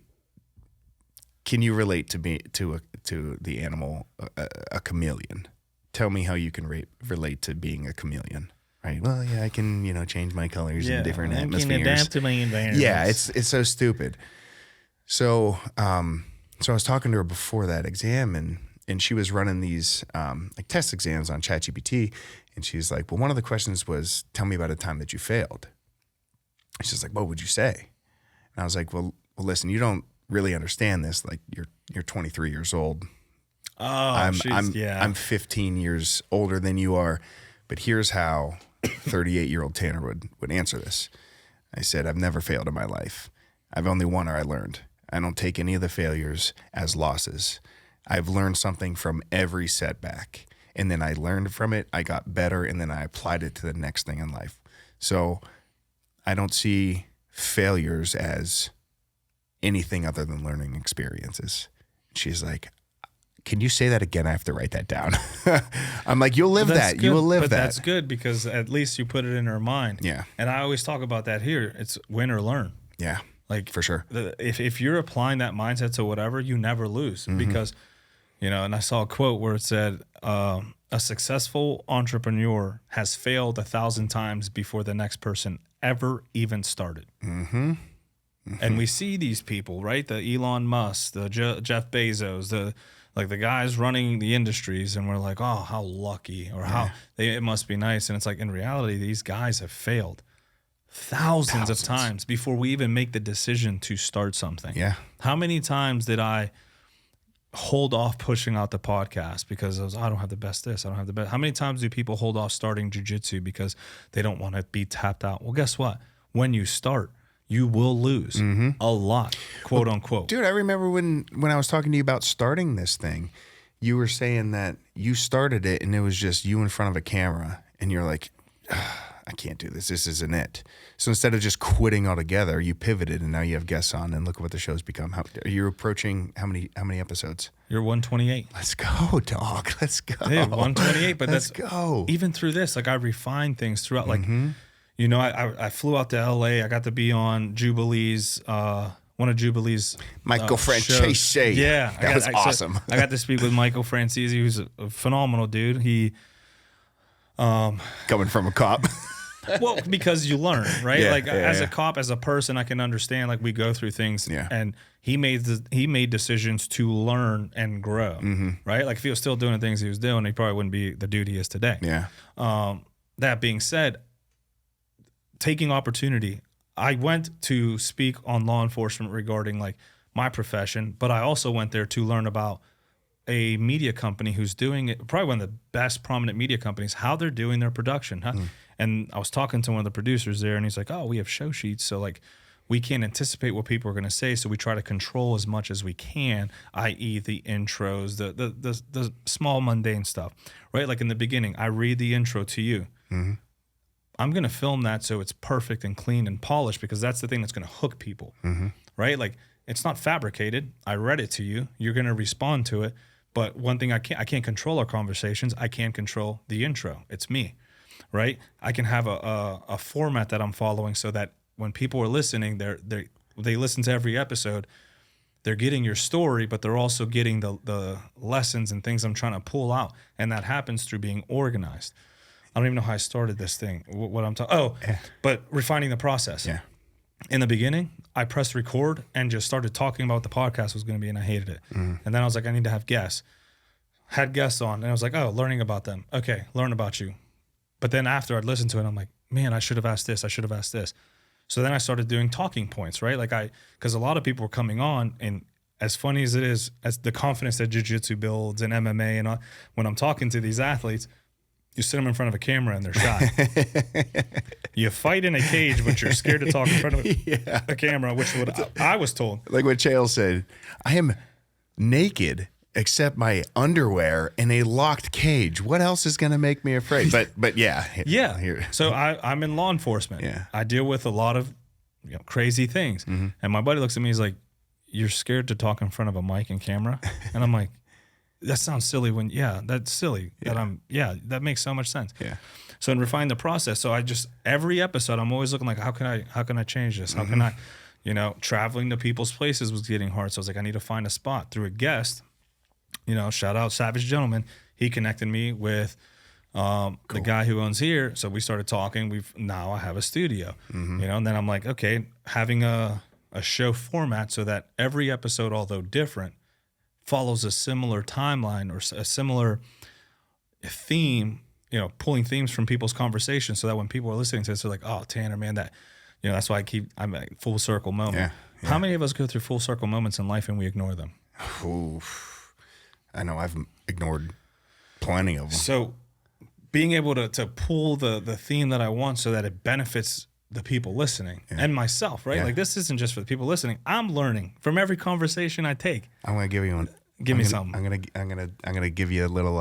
can you relate to the animal, a chameleon? Tell me how you can relate to being a chameleon, right? Well, yeah, I can, change my colors in different atmospheres. I can adapt to my environment. Yeah, it's so stupid. So I was talking to her before that exam, and she was running these like test exams on ChatGPT, and she's like, well, one of the questions was, tell me about a time that you failed. She's like, what would you say? And I was like, well, listen, you don't really understand this. Like, you're 23 years old. Oh, I'm 15 years older than you are, but here's how 38-year-old Tanner would answer this. I said, I've never failed in my life. I've only won or I learned. I don't take any of the failures as losses. I've learned something from every setback, and then I learned from it. I got better, and then I applied it to the next thing in life. So I don't see failures as anything other than learning experiences. She's like, can you say that again? I have to write that down. I'm like, you'll live that. You will live that. That's good because at least you put it in her mind. Yeah. And I always talk about that here. It's win or learn. Yeah. Like, for sure. If you're applying that mindset to whatever, you never lose because, and I saw a quote where it said, a successful entrepreneur has failed 1,000 times before the next person ever even started. And we see these people, right? The Elon Musk, the Jeff Bezos, the guys running the industries, and we're like, oh, how lucky, or it must be nice. And it's like, in reality, these guys have failed thousands of times before we even make the decision to start something. Yeah. How many times did I hold off pushing out the podcast because I don't have the best this, I don't have the best. How many times do people hold off starting jiu-jitsu because they don't want to be tapped out? Well, guess what? When you start, you will lose a lot, quote unquote. Dude, I remember when I was talking to you about starting this thing, you were saying that you started it and it was just you in front of a camera, and you're like, I can't do this. This isn't it. So instead of just quitting altogether, you pivoted, and now you have guests on, and look what the show's become. How are you approaching? How many episodes? You're 128. Let's go, dog. Let's go. Dude, 128. But Let's go. Even through this, like, I refined things throughout. Like, you know, I flew out to LA. I got to be on Jubilee's, one of Jubilee's Michael shows. Francese. Yeah, that was awesome. I got to speak with Michael Francese, who's a phenomenal dude. He coming from a cop. Well, because you learn, right? Yeah, like, as yeah. a cop, as a person, I can understand, like, we go through things, and he made decisions to learn and grow, right? Like, if he was still doing the things he was doing, he probably wouldn't be the dude he is today. Yeah. That being said, taking opportunity, I went to speak on law enforcement regarding, like, my profession, but I also went there to learn about a media company who's doing it, probably one of the best prominent media companies, how they're doing their production. And I was talking to one of the producers there, and he's like, oh, we have show sheets, so, like, we can't anticipate what people are going to say, so we try to control as much as we can, i.e. the intros, the small mundane stuff, right? Like, in the beginning, I read the intro to you. I'm going to film that so it's perfect and clean and polished, because that's the thing that's going to hook people, right? Like, it's not fabricated. I read it to you. You're going to respond to it. But one thing I can't control our conversations. I can't control the intro. It's me, right? I can have a format that I'm following so that when people are listening, they listen to every episode. They're getting your story, but they're also getting the lessons and things I'm trying to pull out. And that happens through being organized. I don't even know how I started this thing, what I'm talking. But refining the process. Yeah. In the beginning, I pressed record and just started talking about what the podcast was going to be, and I hated it. And then I was like, I need to have guests. Had guests on, and I was like, oh, learning about them. Okay, learn about you. But then after I'd listened to it, I'm like, man, I should have asked this. I should have asked this. So then I started doing talking points, right? Like, because a lot of people were coming on, and as funny as it is, as the confidence that jiu-jitsu builds and MMA, and when I'm talking to these athletes, you sit them in front of a camera and they're shy. You fight in a cage, but you're scared to talk in front of a camera, which I was told. Like what Chael said, I am naked except my underwear in a locked cage. What else is going to make me afraid? But yeah. Yeah. So I'm in law enforcement. Yeah. I deal with a lot of crazy things. And my buddy looks at me, he's like, you're scared to talk in front of a mic and camera? And I'm like, that sounds silly that's silly. That makes so much sense. Yeah. So in refine the process, so every episode I'm always looking like, how can I change this? How can I, traveling to people's places was getting hard. So I was like, I need to find a spot through a guest, shout out Savage Gentleman. He connected me with the guy who owns here. So we started talking. Now I have a studio, and then I'm like, okay, having a show format so that every episode, although different, follows a similar timeline or a similar theme, pulling themes from people's conversations, so that when people are listening to this, they're like, oh, Tanner, man, that, that's why I'm at full circle moment. Yeah. How many of us go through full circle moments in life and we ignore them? Oof. I know I've ignored plenty of them. So being able to pull the theme that I want so that it benefits the people listening and myself, right? Yeah. Like, this isn't just for the people listening. I'm learning from every conversation I take. I'm gonna give you one. Give me something. I'm gonna give you a little.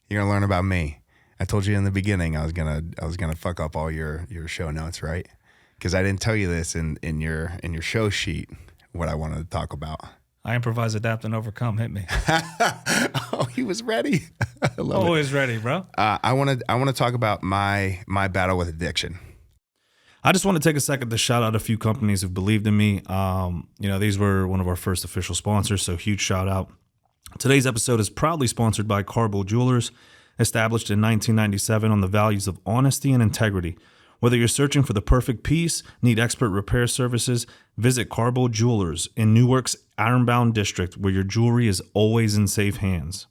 You're gonna learn about me. I told you in the beginning I was gonna fuck up all your show notes, right? Because I didn't tell you this in your show sheet what I wanted to talk about. I improvise, adapt, and overcome. Hit me. Oh, he was ready. I love it. Always ready, bro. I want to talk about my battle with addiction. I just want to take a second to shout out a few companies who've believed in me. These were one of our first official sponsors, so huge shout out. Today's episode is proudly sponsored by Carbo Jewelers, established in 1997 on the values of honesty and integrity. Whether you're searching for the perfect piece, need expert repair services, visit Carbo Jewelers in Newark's Ironbound District, where your jewelry is always in safe hands.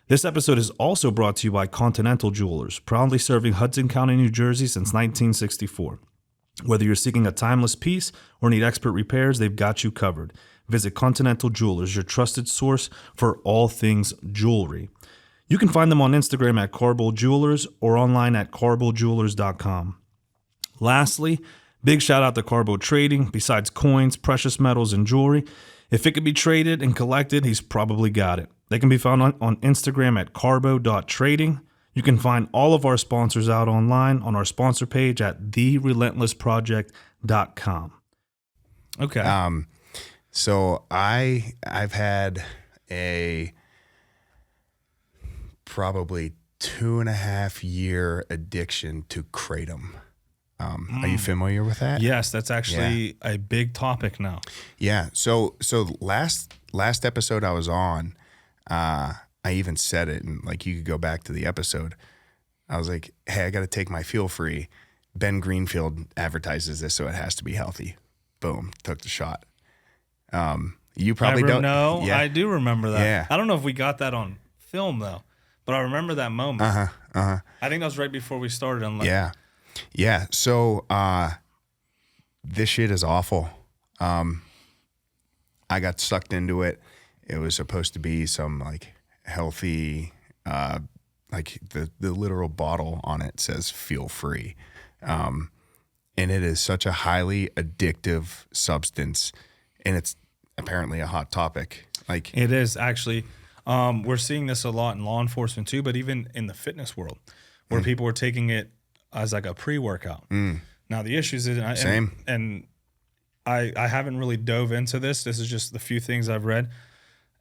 This episode is also brought to you by Continental Jewelers, proudly serving Hudson County, New Jersey since 1964. Whether you're seeking a timeless piece or need expert repairs, they've got you covered. Visit Continental Jewelers, your trusted source for all things jewelry. You can find them on Instagram at Carbo Jewelers or online at carbojewelers.com. Lastly, big shout out to Carbo Trading. Besides coins, precious metals, and jewelry, if it could be traded and collected, he's probably got it. They can be found on Instagram at carbo.trading. You can find all of our sponsors out online on our sponsor page at therelentlessproject.com. Okay. So I've had a probably 2.5 year addiction to Kratom. Are you familiar with that? Yes, that's actually a big topic now. Yeah. So last episode I was on, I even said it, and like you could go back to the episode. I was like, hey, I got to take my Feel Free. Ben Greenfield advertises this, so it has to be healthy. Boom, took the shot. You probably don't. No, yeah. I do remember that. Yeah. I don't know if we got that on film though, but I remember that moment. I think that was right before we started. Yeah. Yeah. So this shit is awful. I got sucked into it. It was supposed to be some like healthy, like the literal bottle on it says Feel Free. And it is such a highly addictive substance, and it's apparently a hot topic. Like It is actually. We're seeing this a lot in law enforcement too, but even in the fitness world, where people are taking it as like a pre-workout. Now the issues is Same. And I haven't really dove into this. This is just the few things I've read.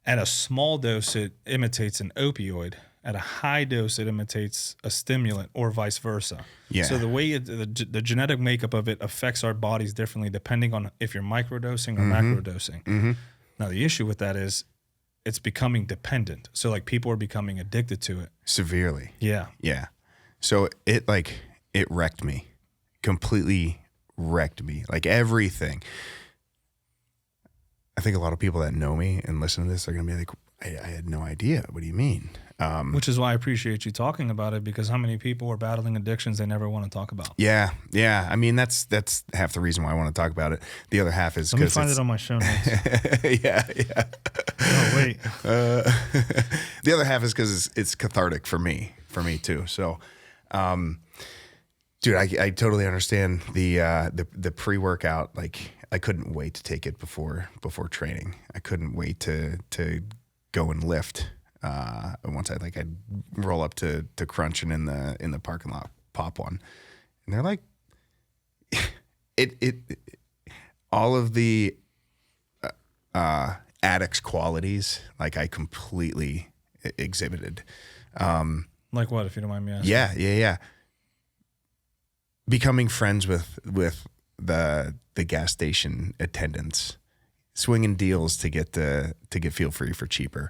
At a small dose, it imitates an opioid. At a high dose, it imitates a stimulant, or vice versa. Yeah. So the way the genetic makeup of it affects our bodies differently depending on if you're microdosing or macrodosing. Now the issue with that is it's becoming dependent. So like people are becoming addicted to it severely. Yeah. Yeah. So it wrecked me, completely wrecked me, like everything. I think a lot of people that know me and listen to this are going to be like, I had no idea. What do you mean? Which is why I appreciate you talking about it, because how many people are battling addictions they never want to talk about? Yeah. Yeah. I mean, that's half the reason why I want to talk about it. The other half is Let me find it on my show notes. Yeah. Oh, wait. The other half is because it's cathartic for me too. So, dude, I totally understand the pre-workout. Like I couldn't wait to take it before training. I couldn't wait to go and lift. Once I'd roll up to crunch and in the parking lot, pop one, and they're like, it all of the addict's qualities, like I completely exhibited. Like what, if you don't mind me asking? Yeah. Becoming friends with the gas station attendants, swinging deals to get Feel Free for cheaper,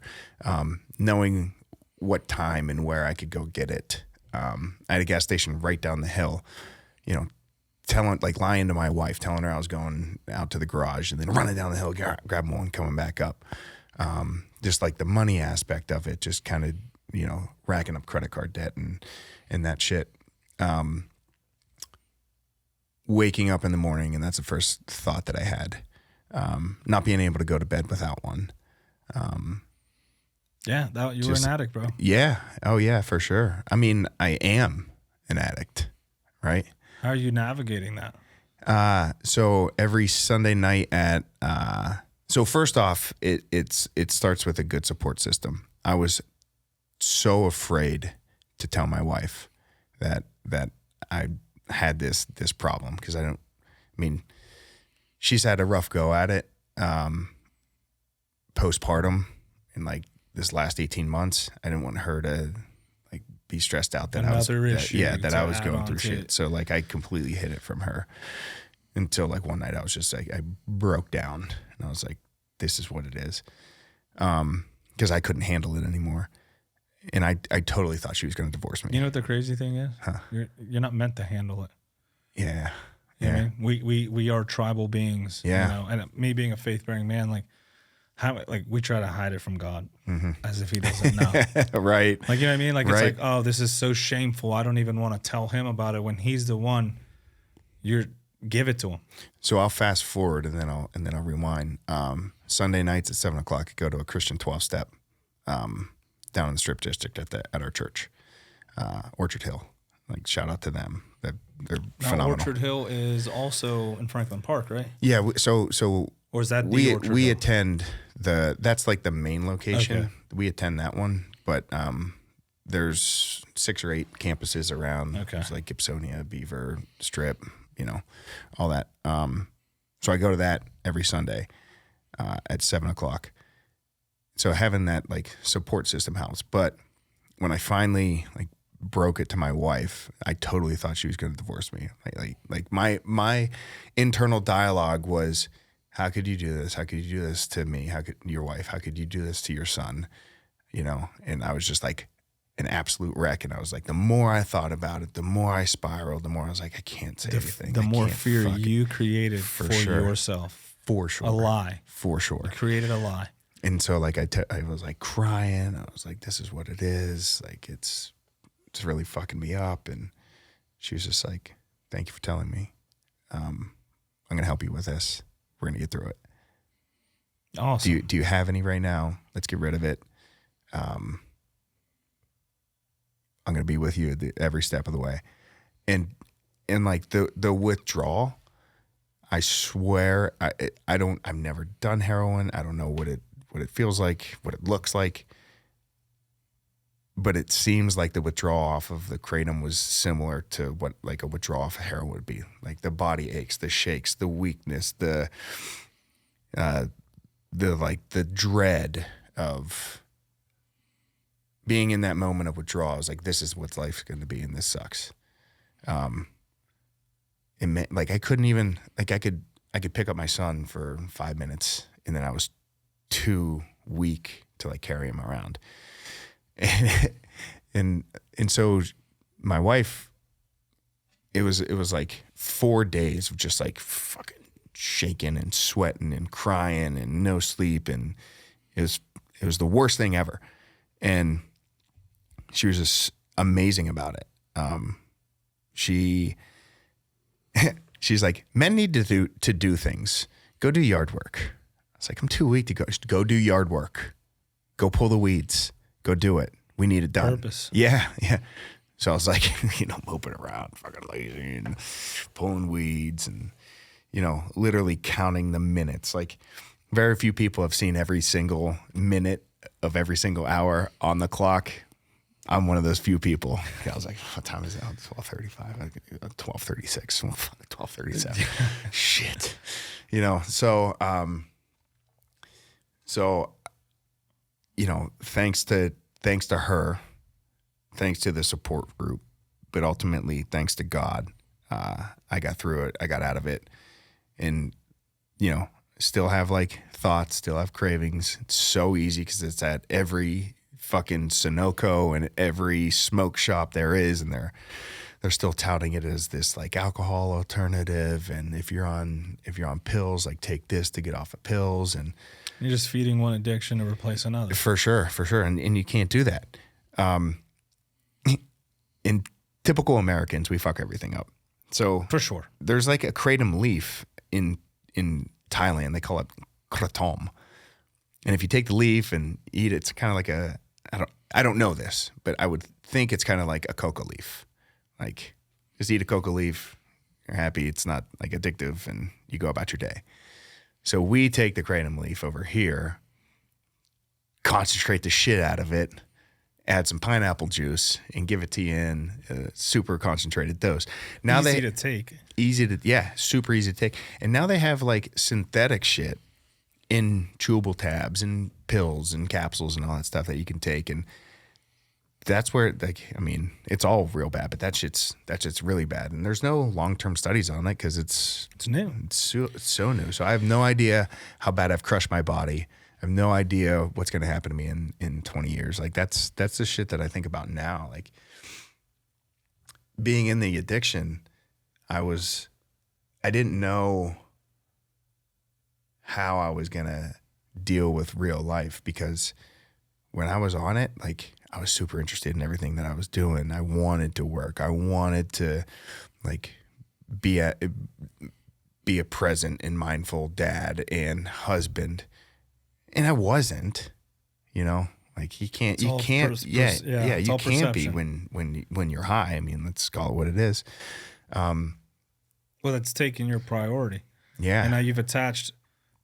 knowing what time and where I could go get it. I had a gas station right down the hill, lying to my wife, telling her I was going out to the garage and then running down the hill, grabbing one, coming back up. Just like the money aspect of it, just kind of, racking up credit card debt and that shit. Waking up in the morning, and that's the first thought that I had. Not being able to go to bed without one. Yeah, you were an addict, bro. Yeah. Oh, yeah, for sure. I mean, I am an addict, right? How are you navigating that? So every Sunday night so first off, it starts with a good support system. I was so afraid to tell my wife that I had this problem, because she's had a rough go at it postpartum in like this last 18 months. I didn't want her to like be stressed out that I was going through shit. So like I completely hid it from her until like one night I was just like, I broke down and I was like, this is what it is. Because I couldn't handle it anymore. And I totally thought she was going to divorce me. You know what the crazy thing is? Huh. You're not meant to handle it. Yeah. You know what I mean? We are tribal beings. Yeah. You know? And me being a faith-bearing man, like we try to hide it from God as if he doesn't know. Right. Like, you know what I mean? Like, it's Right. like, oh, this is so shameful. I don't even want to tell him about it when he's the one. Give it to him. So I'll fast forward and then I'll rewind. Sunday nights at 7:00, I go to a Christian 12-step down in the Strip District at our church, Orchard Hill. Like, shout out to them. They're phenomenal. Orchard Hill is also in Franklin Park, right? Yeah. Or is that we Orchard Hill? attend that's like the main location. Okay. We attend that one, but there's 6 or 8 campuses around. Okay. There's like Gibsonia, Beaver, Strip, all that. So I go to that every Sunday at 7:00. So having that like support system helps. But when I finally like broke it to my wife, I totally thought she was going to divorce me. Like my internal dialogue was, how could you do this? How could you do this to me? How could your wife? How could you do this to your son? And I was just like an absolute wreck. And I was like, the more I thought about it, the more I spiraled, the more I was like, I can't say anything. The more can't fear you it. created for yourself. For sure. A lie. For sure. You created a lie. And so like I was like crying. I was like, this is what it is. Like, it's really fucking me up. And she was just like, thank you for telling me. I'm going to help you with this. We're going to get through it. Awesome. Do you have any right now? Let's get rid of it. I'm going to be with you every step of the way. And like the withdrawal, I swear, I've never done heroin. I don't know what it feels like, what it looks like. But it seems like the withdrawal off of the Kratom was similar to what like a withdrawal off of heroin would be. Like the body aches, the shakes, the weakness, the dread of being in that moment of withdrawal. I was like, this is what life's going to be, and this sucks. It meant, like, I couldn't even, like, I could pick up my son for 5 minutes, and then I was too weak to like carry him around. And so my wife, it was like 4 days of just like fucking shaking and sweating and crying and no sleep, and it was the worst thing ever. And she was just amazing about it. She's like, men need to do things. Go do yard work. I was like, I'm too weak to go do yard work. Go pull the weeds. Go do it. We need it done. Purpose. Yeah. So I was like, moping around, fucking lazy and pulling weeds and, literally counting the minutes. Like, very few people have seen every single minute of every single hour on the clock. I'm one of those few people. I was like, what time is it? 12:35, 12:36, 12:37. Shit. So, thanks to her, thanks to the support group, but ultimately thanks to God, I got through it. I got out of it, and still have like thoughts, still have cravings. It's so easy because it's at every fucking Sunoco and every smoke shop there is, and they're still touting it as this like alcohol alternative. And if you're on pills, like take this to get off of pills, and you're just feeding one addiction to replace another. For sure. And you can't do that. In typical Americans, we fuck everything up. So for sure, there's like a kratom leaf in Thailand. They call it Kratom. And if you take the leaf and eat it, it's kind of like I don't know this, but I would think it's kind of like a coca leaf. Like, just eat a coca leaf, you're happy, it's not like addictive, and you go about your day. So we take the kratom leaf over here, concentrate the shit out of it, add some pineapple juice, and give it to you in a super concentrated dose. Now easy to take. Super easy to take. And now they have like synthetic shit in chewable tabs and pills and capsules and all that stuff that you can take. And that's where, like, I mean, it's all real bad, but that shit's really bad. And there's no long-term studies on it because it's new. It's so new. So I have no idea how bad I've crushed my body. I have no idea what's going to happen to me in 20 years. Like, that's the shit that I think about now. Like, being in the addiction, I didn't know how I was going to deal with real life, because when I was on it, like, I was super interested in everything that I was doing. I wanted to work. I wanted to, like, be a present and mindful dad and husband. And I wasn't, you know, like, you can't be when you're high. I mean, let's call it what it is. Well, that's taking your priority. Yeah. And now you've attached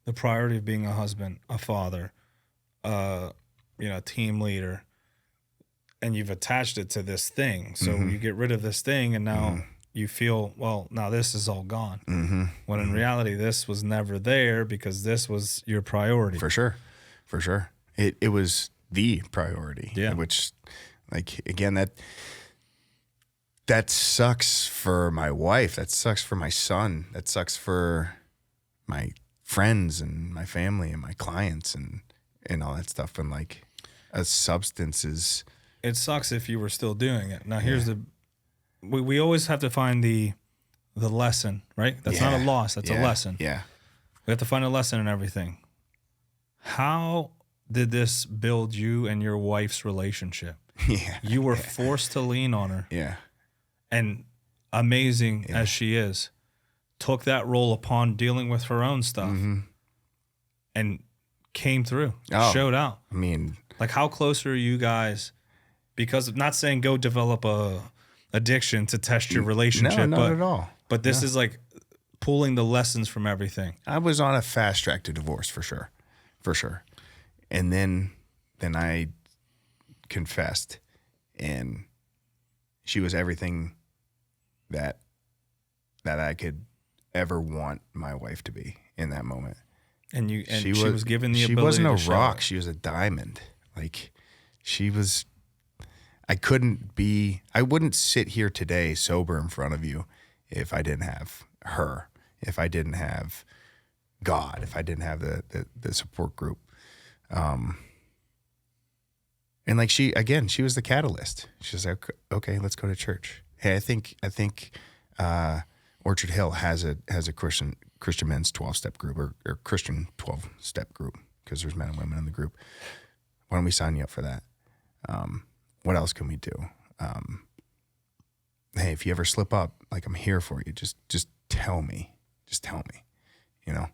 the priority of being a husband, a father, a team leader, and you've attached it to this thing. So you get rid of this thing, and now you feel, well, now this is all gone. When in reality, this was never there because this was your priority. For sure. It was the priority. Yeah. Which, like, again, that sucks for my wife. That sucks for my son. That sucks for my friends and my family and my clients and all that stuff. And, like, a substance is... It sucks if you were still doing it. Now, here's we always have to find the lesson, right? That's not a loss. That's a lesson. Yeah. We have to find a lesson in everything. How did this build you and your wife's relationship? Yeah. You were forced to lean on her. Yeah. And amazing as she is, took that role upon dealing with her own stuff and came through, showed out. I mean... Like, how close are you guys? Because I'm not saying go develop a addiction to test your relationship. No, not at all. But this is like pulling the lessons from everything. I was on a fast track to divorce for sure. And then I confessed, and she was everything that I could ever want my wife to be in that moment. And she was given the ability. She wasn't a rock. It. She was a diamond. Like, she was. I wouldn't sit here today sober in front of you if I didn't have her, if I didn't have God, if I didn't have the support group. And, like, she was the catalyst. She was like, okay, let's go to church. Hey, I think Orchard Hill has a Christian men's 12-step group or Christian 12-step group, because there's men and women in the group. Why don't we sign you up for that? What else can we do? Hey, if you ever slip up, like, I'm here for you. Just tell me. Just tell me, you know?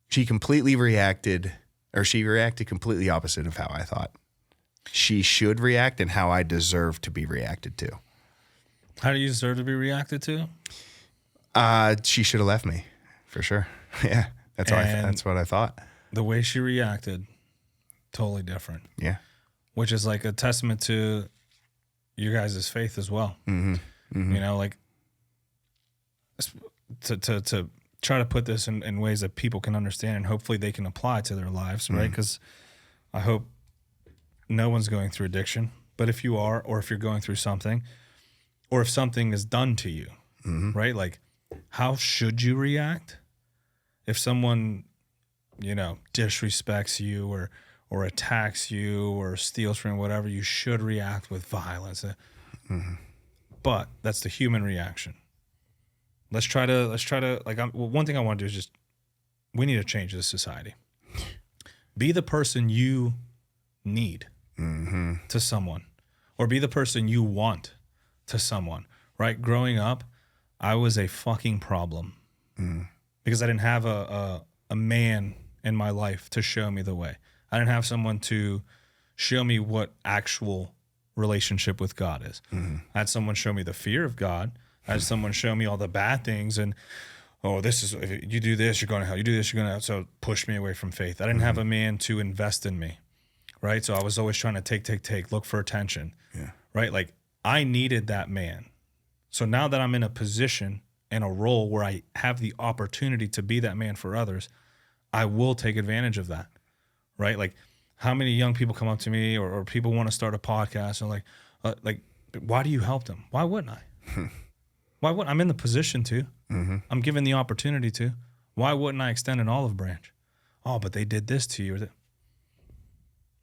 She reacted completely opposite of how I thought she should react and how I deserve to be reacted to. How do you deserve to be reacted to? She should have left me, for sure. Yeah, that's what I thought. The way she reacted, totally different. Yeah. Which is like a testament to you guys' faith as well. You know, like, to try to put this in ways that people can understand and hopefully they can apply to their lives, right? Because I hope no one's going through addiction, but if you are, or if you're going through something, or if something is done to you, right? Like, how should you react if someone, you know, disrespects you or attacks you or steals from you, whatever? You should react with violence. But that's the human reaction. Let's try to like, one thing I want to do is we need to change this society. Be the person you need to someone, or be the person you want to someone, right? Growing up, I was a fucking problem because I didn't have a man in my life to show me the way. I didn't have someone to show me what actual relationship with God is. I had someone show me the fear of God. I had someone show me all the bad things and, if you do this, you're going to hell. You do this, you're going to hell. So push me away from faith. I didn't have a man to invest in me, right? So I was always trying to take, look for attention, right? Like, I needed that man. So now that I'm in a position and a role where I have the opportunity to be that man for others, I will take advantage of that, right? Like, how many young people come up to me or people want to start a podcast and like, why do you help them? Why wouldn't I? Why wouldn't I'm in the position to? I'm given the opportunity to. Why wouldn't I extend an olive branch? Oh, but they did this to you.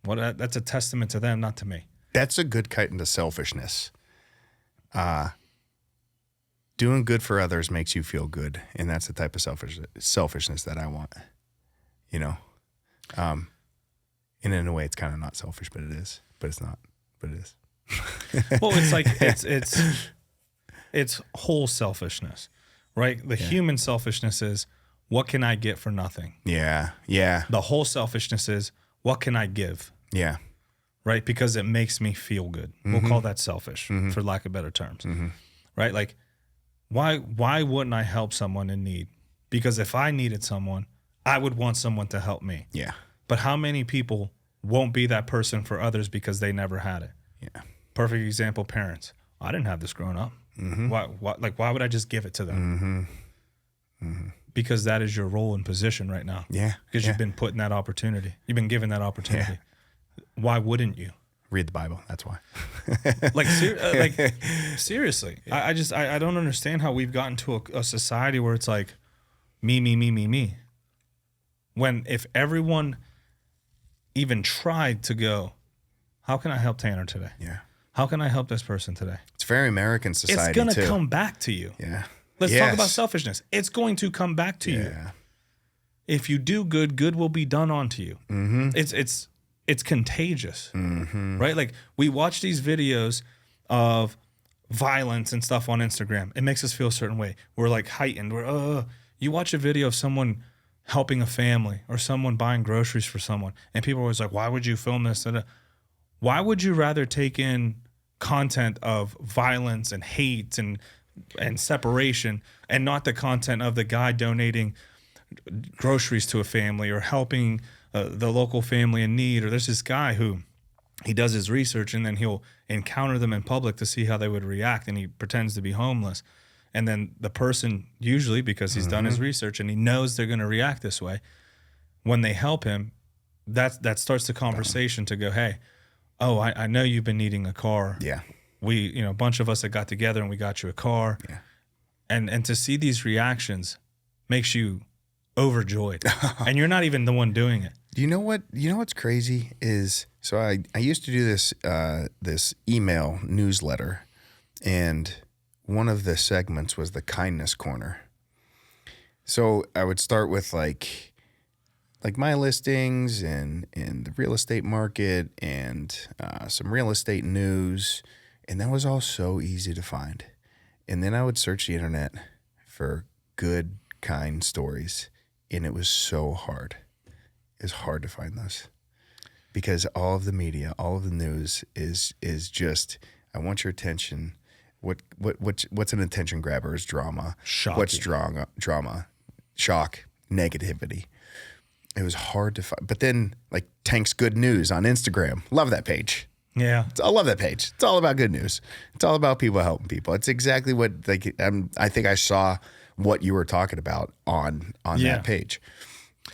That's a testament to them, not to me. That's a good kind of selfishness. doing good for others makes you feel good, and that's the type of selfishness that I want. You know, and in a way, it's kind of not selfish, but it is. But it's not. But it is. Well, it's like it's whole selfishness, right? The human selfishness is what can I get for nothing? Yeah. The whole selfishness is what can I give? Yeah. Right? Because it makes me feel good. We'll call that selfish for lack of better terms. Right? Like why wouldn't I help someone in need? Because if I needed someone, I would want someone to help me. Yeah. But how many people won't be that person for others because they never had it? Yeah. Perfect example, parents. I didn't have this growing up. Why would I just give it to them? Because that is your role and position right now. Yeah. Because you've been put in that opportunity. You've been given that opportunity. Why wouldn't you? Read the Bible. That's why. Seriously. I don't understand how we've gotten to a society where it's like me. When if everyone even tried to go, how can I help Tanner today? Yeah. How can I help this person today? It's very American society. It's going to too. come back to you. Yeah. Let's talk about selfishness. It's going to come back to you. If you do good, good will be done onto you. It's contagious, right? Like we watch these videos of violence and stuff on Instagram. It makes us feel a certain way. We're like heightened. You watch a video of someone helping a family or someone buying groceries for someone, and people are always like, why would you film this? Why would you rather take in content of violence and hate and separation and not the content of the guy donating groceries to a family or helping the local family in need? Or there's this guy who he does his research and then he'll encounter them in public to see how they would react, and he pretends to be homeless. And then the person, usually because he's done his research and he knows they're going to react this way, when they help him, that starts the conversation to go, hey, I know you've been needing a car. Yeah. We, a bunch of us that got together and we got you a car. Yeah. And to see these reactions makes you overjoyed. And you're not even the one doing it. You know what's crazy is, so I used to do this email newsletter, and one of the segments was the kindness corner. So I would start with like my listings and the real estate market and some real estate news, and that was all so easy to find. And then I would search the internet for good, kind stories, and it was so hard. It was hard to find those because all of the media, all of the news is just, I want your attention. What's an attention grabber is drama. Shocking. What's drama? Shock, negativity. It was hard to find. But then, like Tank's Good News on Instagram, love that page. Yeah, I love that page. It's all about good news. It's all about people helping people. It's exactly what I think I saw what you were talking about on that page.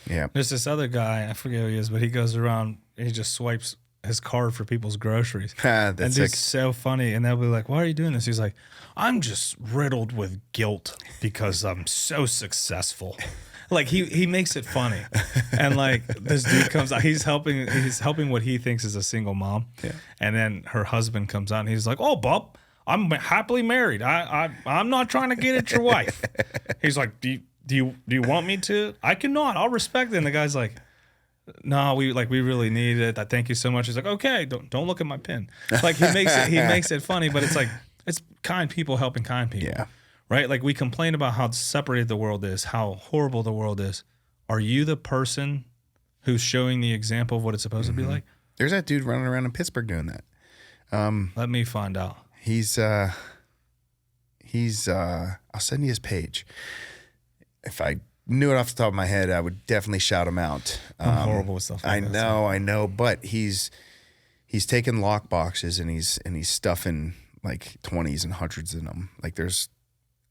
Yeah. There's this other guy, I forget who he is, but he goes around, he just swipes his card for people's groceries. That's and it's so funny. And they'll be like, why are you doing this? He's like, I'm just riddled with guilt because I'm so successful. Like he makes it funny. And like this dude comes out, he's helping what he thinks is a single mom. Yeah. And then her husband comes out and he's like, oh, Bob, I'm happily married. I'm not trying to get at your wife. He's like, do you want me to? I cannot. I'll respect it. And the guy's like, no, we really need it. I thank you so much. He's like, okay, don't look at my pin. Like he makes it funny, but it's like, it's kind people helping kind people. Yeah. Right? Like we complain about how separated the world is, how horrible the world is. Are you the person who's showing the example of what it's supposed to be like? There's that dude running around in Pittsburgh doing that. Let me find out. He's I'll send you his page. If I knew it off the top of my head, I would definitely shout him out. I'm horrible with stuff like that. I know, but he's taking lock boxes and he's stuffing like 20s and hundreds in them. Like there's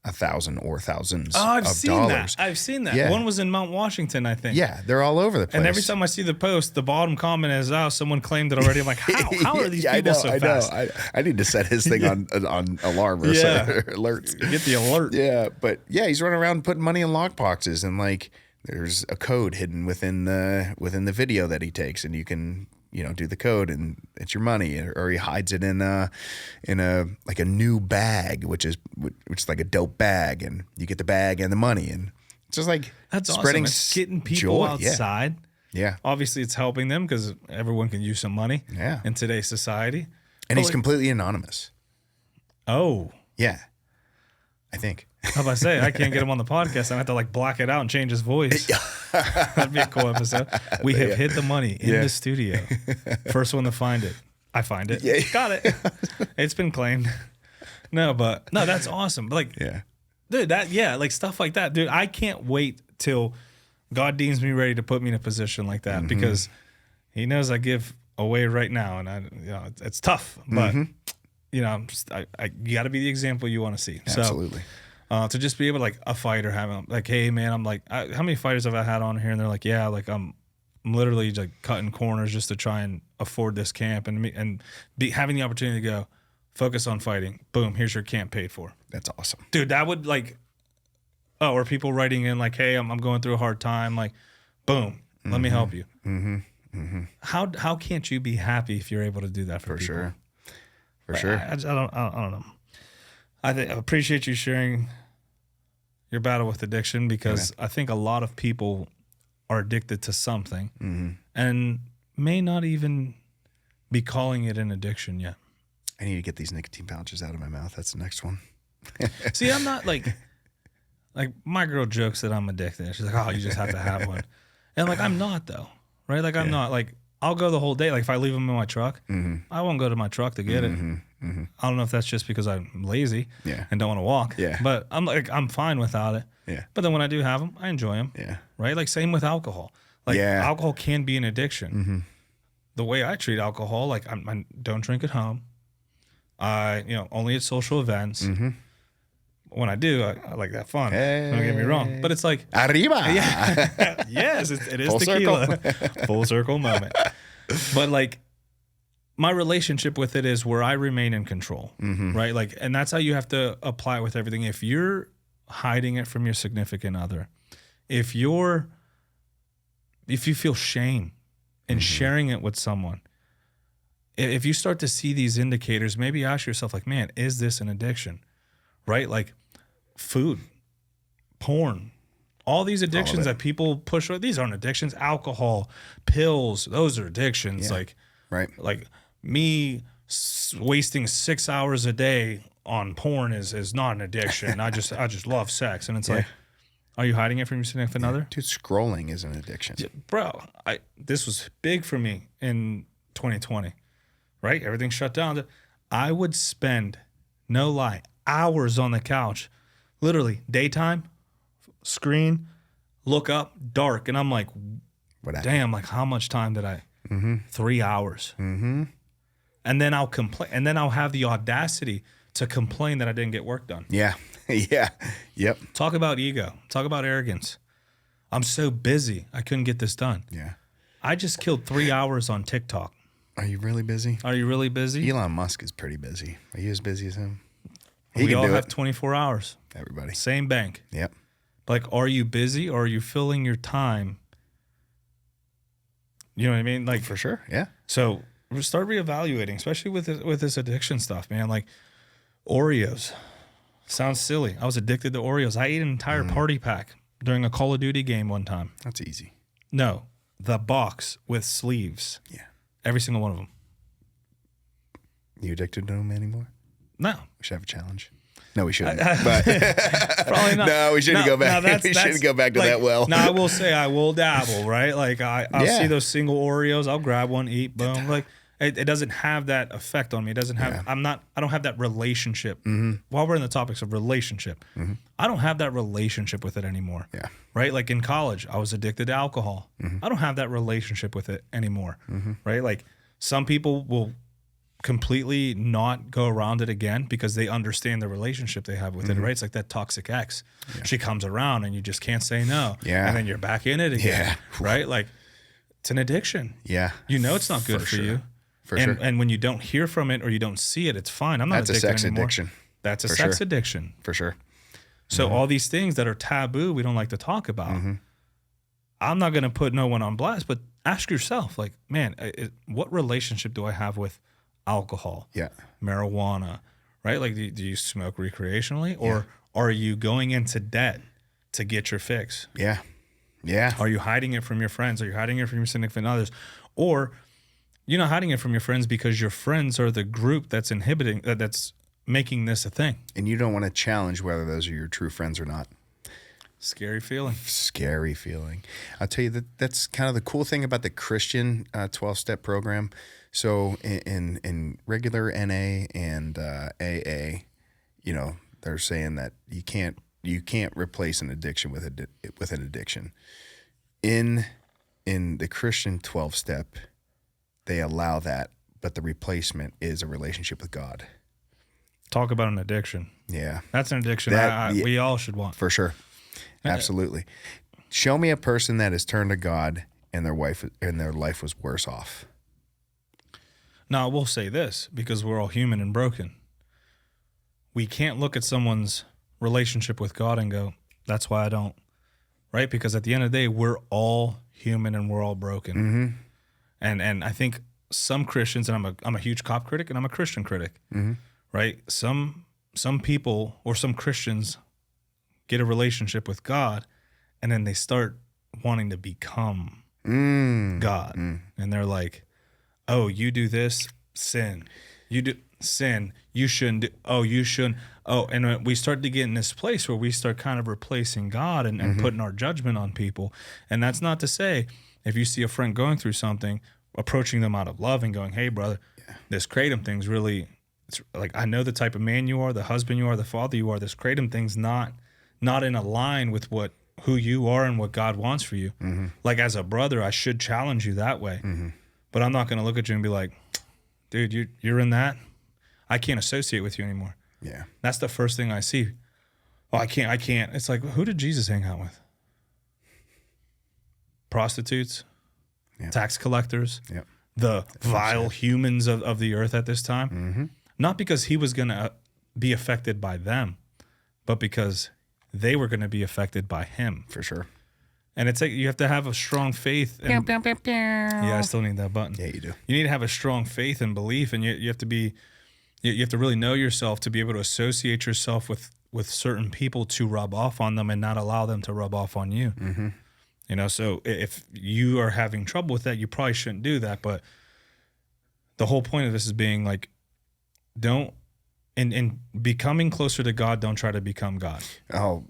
1,000 or thousands of dollars. I've seen that. Yeah. One was in Mount Washington, I think. Yeah, they're all over the place. And every time I see the post, the bottom comment is, "Oh, someone claimed it already." I'm like, "How? How are these people so fast?" I need to set his thing on alarm or alerts. Get the alert. Yeah, but yeah, he's running around putting money in lock boxes, and like there's a code hidden within the video that he takes, and you can do the code and it's your money, or he hides it in a like a new bag, which is like a dope bag, and you get the bag and the money, and it's just like That's spreading awesome. It's getting people joy. outside. Yeah. Obviously, it's helping them because everyone can use some money in today's society. And he's completely anonymous. Oh. Yeah. I think. How about I say, I can't get him on the podcast. I have to like black it out and change his voice. That'd be a cool episode. We have hid the money in the studio. First one to find it. I find it. Yeah. Got it. It's been claimed. No, that's awesome. Like, dude, like stuff like that, dude. I can't wait till God deems me ready to put me in a position like that, because He knows I give away right now, and it's tough, but you got to be the example you want to see. Absolutely. So, to just be able to, like, a fighter having like, hey man, I'm like, how many fighters have I had on here? And they're like, yeah, like I'm literally like cutting corners just to try and afford this camp, and be having the opportunity to go focus on fighting. Boom, here's your camp paid for. That's awesome, dude. That would like, or people writing in like, hey, I'm going through a hard time. Like, boom, let me help you. How can't you be happy if you're able to do that for people? Sure. For sure. I don't know. I appreciate you sharing your battle with addiction, because I think a lot of people are addicted to something and may not even be calling it an addiction yet. I need to get these nicotine pouches out of my mouth. That's the next one. See, I'm not like my girl jokes that I'm addicted. She's like, oh, you just have to have one. And like, I'm not though, right? Like I'm not like, I'll go the whole day. Like if I leave them in my truck, I won't go to my truck to get it. I don't know if that's just because I'm lazy and don't want to walk. But I'm fine without it. But then when I do have them, I enjoy them. Right? Like same with alcohol. Like alcohol can be an addiction. The way I treat alcohol, like I don't drink at home. Only at social events. When I do, I like that fun. Hey. Don't get me wrong. But it's like arriba. Yeah. Yes, it is Full tequila. circle. Full circle moment. But like my relationship with it is where I remain in control. Right? Like, and that's how you have to apply it with everything. If you're hiding it from your significant other, if you feel shame in sharing it with someone, if you start to see these indicators, maybe ask yourself, like, man, is this an addiction? Right? Like food, porn, all these addictions that people push. These aren't addictions. Alcohol, pills, those are addictions. Like me wasting 6 hours a day on porn is not an addiction. I just love sex. And it's like, are you hiding it from your significant other? Dude, scrolling is an addiction. Bro, this was big for me in 2020, right? Everything shut down. I would spend, no lie, hours on the couch, literally daytime, screen, look up, dark. And I'm like, damn, like how much time did I? 3 hours. And then I'll complain. And then I'll have the audacity to complain that I didn't get work done. Yeah. Yep. Talk about ego. Talk about arrogance. I'm so busy. I couldn't get this done. Yeah. I just killed 3 hours on TikTok. Are you really busy? Are you really busy? Elon Musk is pretty busy. Are you as busy as him? We all have 24 hours. Everybody. Same bank. Yep. Like, are you busy or are you filling your time? You know what I mean? Like, for sure. Yeah. So start reevaluating, especially with this addiction stuff, man. Like Oreos. Sounds silly. I was addicted to Oreos. I ate an entire party pack during a Call of Duty game one time. That's easy. No, the box with sleeves. Yeah. Every single one of them. You addicted to them anymore? No. We should have a challenge. No, we shouldn't. But probably not. No, we shouldn't go back. We shouldn't go back to like, that well. No, I will say I will dabble, right? Like I'll see those single Oreos. I'll grab one, eat, boom. Like it doesn't have that effect on me. It doesn't have. I don't have that relationship. While we're in the topics of relationship, I don't have that relationship with it anymore. Yeah. Right. Like in college, I was addicted to alcohol. I don't have that relationship with it anymore. Right. Like some people will completely not go around it again because they understand the relationship they have with it, right? It's like that toxic ex. She comes around and you just can't say no. Yeah. And then you're back in it again. Yeah. Right? Like it's an addiction. Yeah. You know it's not good for you. For sure. And when you don't hear from it or you don't see it, it's fine. I'm not That's addicted a sex anymore. addiction. That's a sex addiction. For sure. So all these things that are taboo we don't like to talk about. I'm not going to put no one on blast, but ask yourself, like, man, what relationship do I have with alcohol, Yeah. marijuana, right? Like, do you smoke recreationally, or are you going into debt to get your fix? Yeah. Yeah. Are you hiding it from your friends? Are you hiding it from your significant others? Or you're not hiding it from your friends because your friends are the group that's inhibiting, that's making this a thing. And you don't want to challenge whether those are your true friends or not. Scary feeling. Scary feeling. I'll tell you that's kind of the cool thing about the Christian 12-step program. So in regular NA and AA, you know, they're saying that you can't replace an addiction with an addiction. In the Christian 12-step, they allow that, but the replacement is a relationship with God. Talk about an addiction. Yeah. That's an addiction we all should want. For sure. Absolutely. Show me a person that has turned to God and their life was worse off. Now, I will say this, because we're all human and broken. We can't look at someone's relationship with God and go, that's why I don't, right? Because at the end of the day, we're all human and we're all broken. Mm-hmm. And I think some Christians, and I'm a huge cop critic and I'm a Christian critic, right? Some people or some Christians get a relationship with God and then they start wanting to become God. And they're like, oh, you do this, sin. You do sin. You shouldn't do, oh, you shouldn't. Oh, and we start to get in this place where we start kind of replacing God and putting our judgment on people. And that's not to say, if you see a friend going through something, approaching them out of love and going, hey, brother, this Kratom thing's really, it's like, I know the type of man you are, the husband you are, the father you are. This Kratom thing's not in a line with who you are and what God wants for you. Like, as a brother, I should challenge you that way. But I'm not going to look at you and be like, dude, you're in that. I can't associate with you anymore. Yeah. That's the first thing I see. Oh, I can't. It's like, who did Jesus hang out with? Prostitutes, tax collectors, the vile humans of the earth at this time. Not because he was going to be affected by them, but because they were going to be affected by him. For sure. And it's like, you have to have a strong faith. And, yeah, I still need that button. Yeah, you do. You need to have a strong faith and belief, and you have to be, you have to really know yourself to be able to associate yourself with certain people to rub off on them and not allow them to rub off on you. You know, so if you are having trouble with that, you probably shouldn't do that. But the whole point of this is being like, don't, in becoming closer to God, don't try to become God. Oh,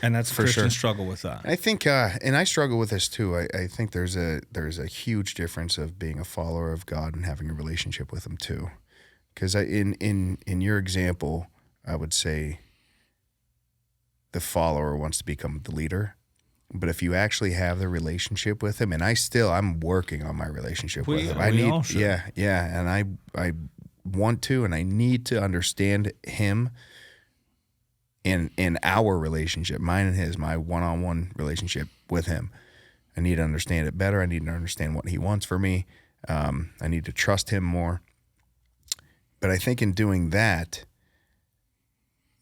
and that's for Christians sure. struggle with that. I think, and I struggle with this too. I think there's a huge difference of being a follower of God and having a relationship with Him too. Because in your example, I would say the follower wants to become the leader. But if you actually have the relationship with Him, and I'm working on my relationship with Him. And I want to, and I need to understand Him in our relationship, mine and his, my one-on-one relationship with Him. I need to understand it better. I need to understand what He wants for me. I need to trust Him more. But I think in doing that,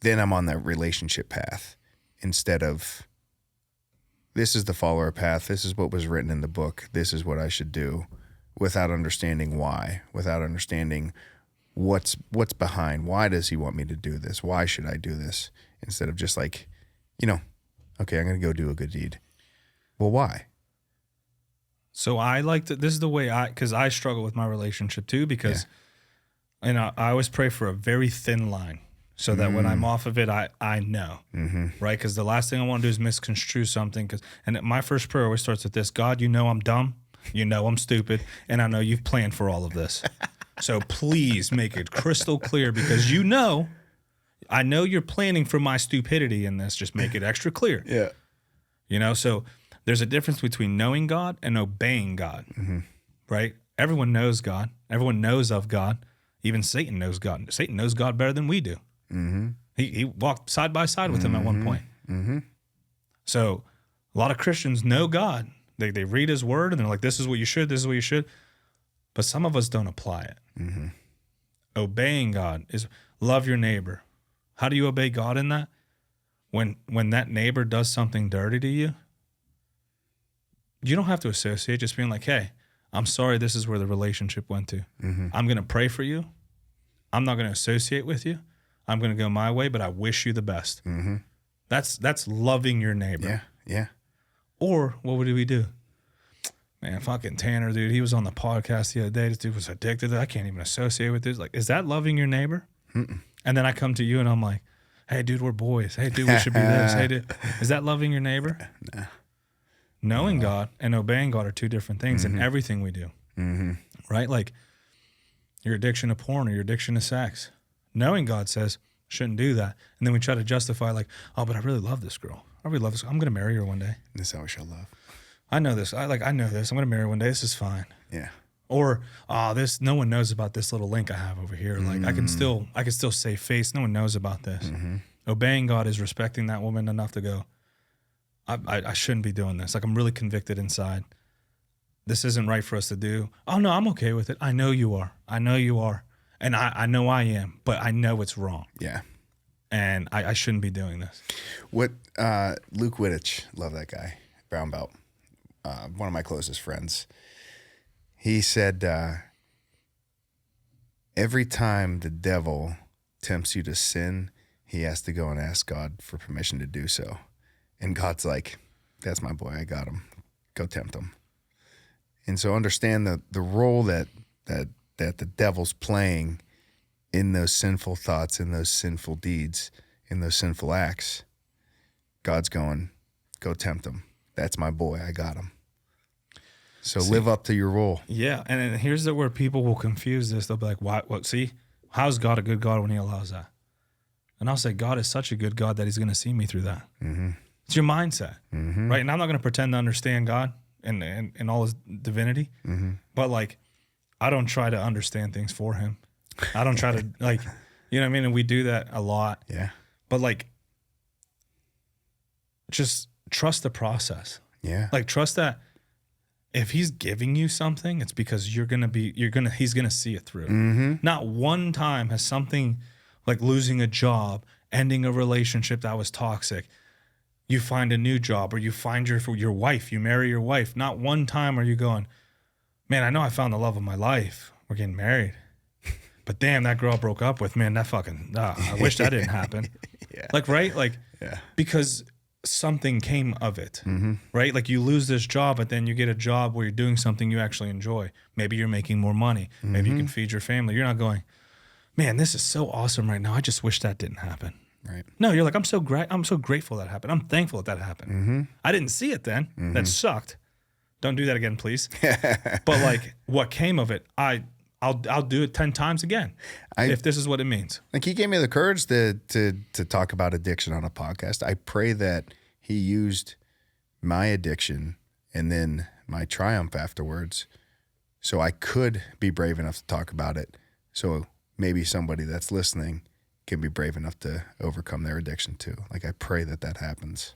then I'm on that relationship path instead of, this is the follower path. This is what was written in the book. This is what I should do, without understanding why, without understanding what's behind. Why does He want me to do this? Why should I do this? Instead of just like, okay, I'm going to go do a good deed. Well, why? So I like to, this is the way because I struggle with my relationship too, because I always pray for a very thin line so that when I'm off of it, I know, right? Because the last thing I want to do is misconstrue something. And my first prayer always starts with this: God, you know I'm dumb, you know I'm stupid, and I know you've planned for all of this. So please make it crystal clear, because I know you're planning for my stupidity in this. Just make it extra clear. Yeah. So there's a difference between knowing God and obeying God, right? Everyone knows God. Everyone knows of God. Even Satan knows God. Satan knows God better than we do. He walked side by side with Him at one point. So a lot of Christians know God. They read His word and they're like, this is what you should, this is what you should. But some of us don't apply it. Obeying God is love your neighbor. How do you obey God in that? when that neighbor does something dirty to you, you don't have to associate. Just being like, hey, I'm sorry, this is where the relationship went to. I'm going to pray for you. I'm not going to associate with you. I'm going to go my way, but I wish you the best. That's loving your neighbor. Yeah. Or what would we do? Man, fucking Tanner, dude, he was on the podcast the other day. This dude was addicted. I can't even associate with this. Like, is that loving your neighbor? And then I come to you and I'm like, hey, dude, we're boys. Hey, dude, we should be this. Hey, dude, is that loving your neighbor? Nah. Knowing God and obeying God are two different things in everything we do. Right? Like your addiction to porn or your addiction to sex. Knowing God says, shouldn't do that. And then we try to justify like, oh, but I really love this girl. I really love this. I'm going to marry her one day. This is how we show love. I know this. I know this. I'm going to marry her one day. This is fine. Yeah. Or, this, no one knows about this little link I have over here. Like I can still save face. No one knows about this. Obeying God is respecting that woman enough to go, I shouldn't be doing this. Like I'm really convicted inside. This isn't right for us to do. Oh no, I'm okay with it. I know you are. And I know I am, but I know it's wrong. Yeah. And I shouldn't be doing this. What Luke Wittich, love that guy, brown belt, one of my closest friends. He said, every time the devil tempts you to sin, he has to go and ask God for permission to do so. And God's like, that's my boy. I got him. Go tempt him. And so understand the role that the devil's playing in those sinful thoughts, in those sinful deeds, in those sinful acts. God's going, go tempt him. That's my boy. I got him. So live up to your role. Yeah. And here's where people will confuse this. They'll be like, what? See, how's God a good God when he allows that? And I'll say, God is such a good God that he's going to see me through that. It's your mindset, right? And I'm not going to pretend to understand God and all his divinity, but like, I don't try to understand things for him. I don't try to like, you know what I mean? And we do that a lot. Yeah. But like, just trust the process. Yeah. Like trust that if he's giving you something, it's because he's going to see it through. Not one time has something like losing a job, ending a relationship that was toxic, you find a new job, or you find your wife, you marry your wife. Not one time are you going, man, I know I found the love of my life. We're getting married. But damn, that girl I broke up with, man, that fucking, I wish that didn't happen. Yeah. Like, right? Like, Yeah. because something came of it, right? Like you lose this job, but then you get a job where you're doing something you actually enjoy. Maybe you're making more money. Maybe you can feed your family. You're not going, man, this is so awesome right now. I just wish that didn't happen. Right. No, you're like, I'm so grateful that happened. I'm thankful that happened. I didn't see it then. That sucked. Don't do that again, please. But like what came of it, I'll do it 10 times again if this is what it means. Like he gave me the courage to talk about addiction on a podcast. I pray that he used my addiction and then my triumph afterwards so I could be brave enough to talk about it. So maybe somebody that's listening can be brave enough to overcome their addiction too. Like I pray that happens.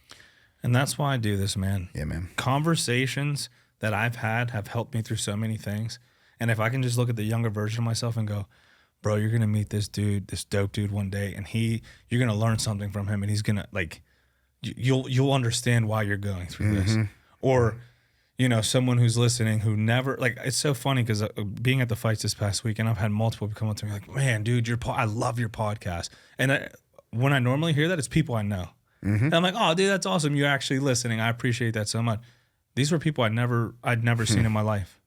And that's why I do this, man. Yeah, man. Conversations that I've had have helped me through so many things. And if I can just look at the younger version of myself and go, bro, you're going to meet this dude, this dope dude one day, and you're going to learn something from him, and he's going to like, you'll understand why you're going through this. Or, you know, someone who's listening who never, like, it's so funny because being at the fights this past week, and I've had multiple come up to me like, man, dude, I love your podcast. And when I normally hear that, it's people I know. And I'm like, oh, dude, that's awesome. You're actually listening. I appreciate that so much. These were people I'd never seen in my life.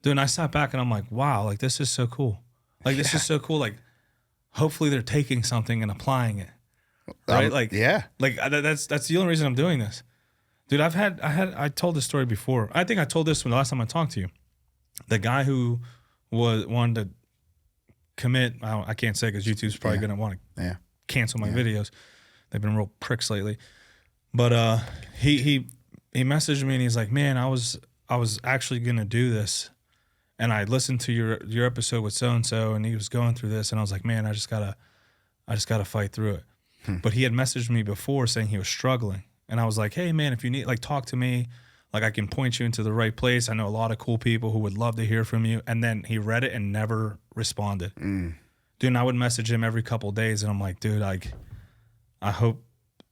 Dude, and I sat back and I'm like, wow, like this is so cool. Like this is so cool. Like hopefully they're taking something and applying it. Right? Like that's the only reason I'm doing this. Dude, I told this story before. I think I told this when the last time I talked to you. The guy who wanted to commit, I can't say because YouTube's probably gonna want to cancel my videos. They've been real pricks lately. But he messaged me and he's like, man, I was actually gonna do this. And I listened to your episode with so-and-so, and he was going through this, and I was like, man, I just gotta fight through it. But he had messaged me before saying he was struggling. And I was like, hey man, if you need, like, talk to me, like I can point you into the right place. I know a lot of cool people who would love to hear from you. And then he read it and never responded. Dude, and I would message him every couple of days, and I'm like, dude, like, I hope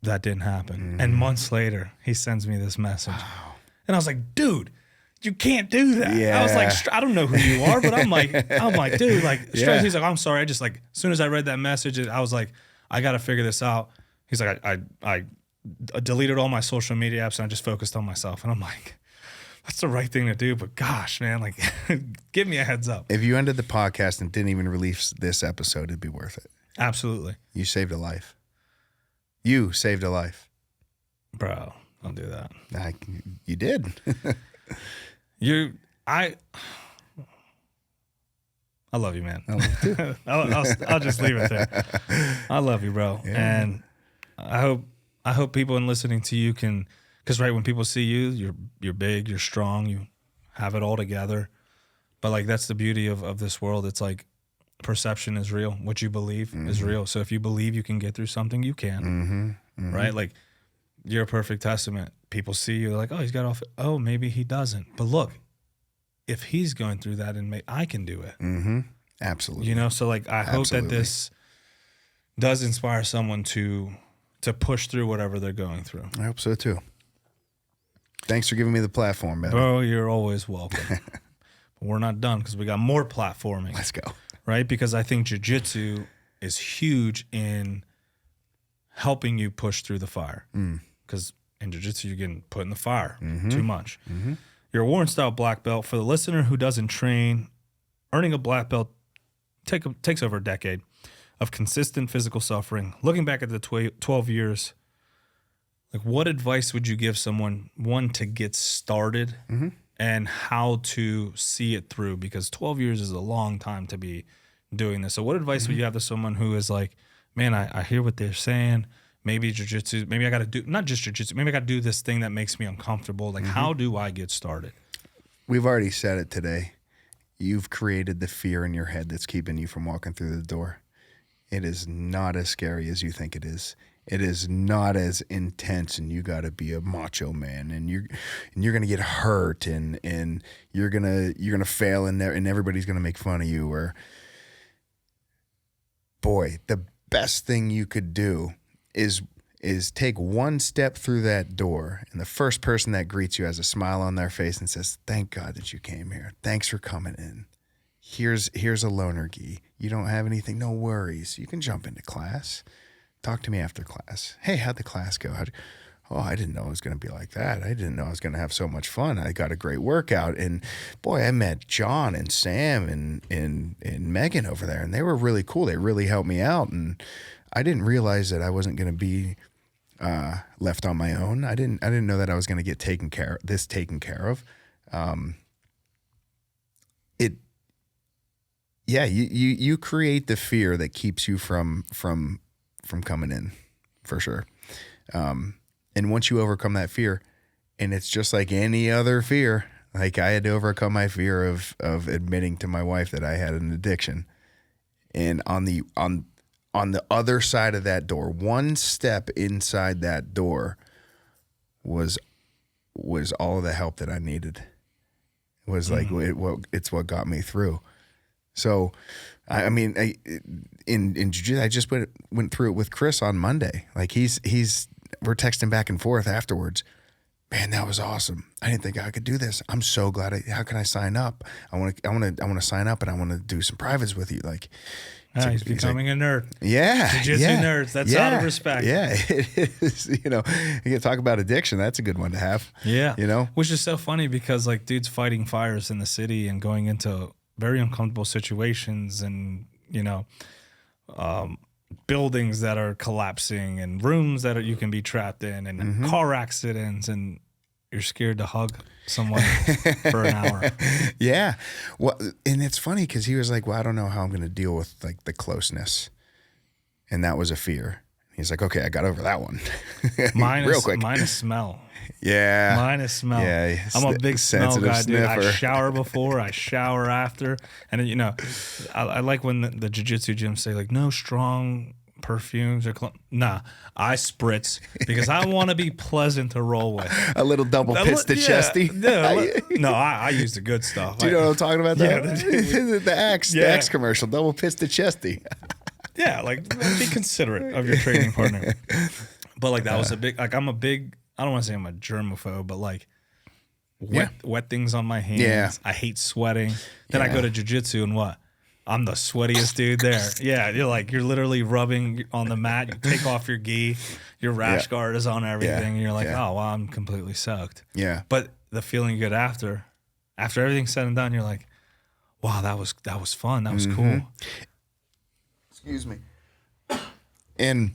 that didn't happen. And months later, he sends me this message. And I was like, dude, you can't do that. Yeah. I was like, I don't know who you are, but I'm like, dude, like, straight. He's like, I'm sorry. I just like, as soon as I read that message, I was like, I got to figure this out. He's like, I deleted all my social media apps and I just focused on myself. And I'm like, that's the right thing to do. But gosh, man, like, give me a heads up. If you ended the podcast and didn't even release this episode, it'd be worth it. Absolutely. You saved a life. You saved a life. Bro, don't do that. You did. I love you, man. I love you too. I'll just leave it there. I love you, bro. Yeah. And I hope people in listening to you can, because right when people see you, you're big, you're strong, you have it all together. But like that's the beauty of this world. It's like perception is real. What you believe is real. So if you believe you can get through something, you can. Right? Like you're a perfect testament. People see you, they're like, oh, he's got off. Oh, maybe he doesn't. But look, if he's going through that, and I can do it. Absolutely. You know, so like I hope that Absolutely. this does inspire someone to push through whatever they're going through. I hope so too. Thanks for giving me the platform, man. Bro, you're always welcome. But we're not done because we got more platforming. Let's go. Right? Because I think jiu-jitsu is huge in helping you push through the fire. Because in jiu-jitsu, you're getting put in the fire too much. You're a Warren-style black belt. For the listener who doesn't train, earning a black belt takes over a decade of consistent physical suffering. Looking back at the 12 years, like what advice would you give someone, one, to get started and how to see it through? Because 12 years is a long time to be doing this. So what advice would you have to someone who is like, man, I hear what they're saying. Maybe jiu-jitsu, maybe I got to do, not just jiu-jitsu, maybe I got to do this thing that makes me uncomfortable. Like, how do I get started? We've already said it today. You've created the fear in your head that's keeping you from walking through the door. It is not as scary as you think it is. It is not as intense, and you got to be a macho man, and you're gonna get hurt, and you're gonna fail, and everybody's gonna make fun of you. Or, boy, the best thing you could do is take one step through that door, and the first person that greets you has a smile on their face and says, "Thank God that you came here. Thanks for coming in. Here's a loaner gi. You don't have anything, no worries. You can jump into class. Talk to me after class. Hey, how'd the class go? I didn't know it was going to be like that. I didn't know I was going to have so much fun. I got a great workout. And boy, I met John and Sam and Megan over there, and they were really cool. They really helped me out. And I didn't realize that I wasn't going to be left on my own. I didn't know that I was going to get taken care of. You create the fear that keeps you from coming in, for sure. And once you overcome that fear, and it's just like any other fear, like I had to overcome my fear of admitting to my wife that I had an addiction. And on the other side of that door, one step inside that door was all of the help that I needed. It was like it's what got me through. So, I mean, in jiu-jitsu, I just went through it with Chris on Monday. Like we're texting back and forth afterwards. Man, that was awesome. I didn't think I could do this. I'm so glad. How can I sign up? I want to sign up, and I want to do some privates with you. Like, He's becoming a nerd. Yeah. Jiu-jitsu nerds. That's out of respect. Yeah. It is, you can talk about addiction. That's a good one to have. Yeah. You know? Which is so funny because like dudes fighting fires in the city and going into very uncomfortable situations and, buildings that are collapsing and rooms that you can be trapped in and car accidents, and you're scared to hug someone for an hour. Yeah. Well, and it's funny because he was like, well, I don't know how I'm going to deal with like the closeness. And that was a fear. He's like, okay, I got over that one. Real quick. Mine is smell. Yeah. Mine is smell. Yeah. I'm a big smell guy, dude. Sniffer. I shower before, I shower after. And I like when the jiu-jitsu gyms say like, no strong perfumes or nah, I spritz because I want to be pleasant to roll with. A little double pista chesty. No, I use the good stuff. Do you know what I'm talking about? Yeah, the Axe commercial, double pista chesty. Yeah, like be considerate of your training partner. But like that was a big, like I'm a big, I don't want to say I'm a germaphobe, but like wet things on my hands. Yeah. I hate sweating. Then I go to jiu-jitsu and what? I'm the sweatiest dude there. Yeah, you're literally rubbing on the mat. You take off your gi, your rash guard is on everything, and you're like, oh, well, I'm completely soaked. Yeah. But the feeling you get after everything's said and done, you're like, wow, that was fun. That was cool. Excuse me. And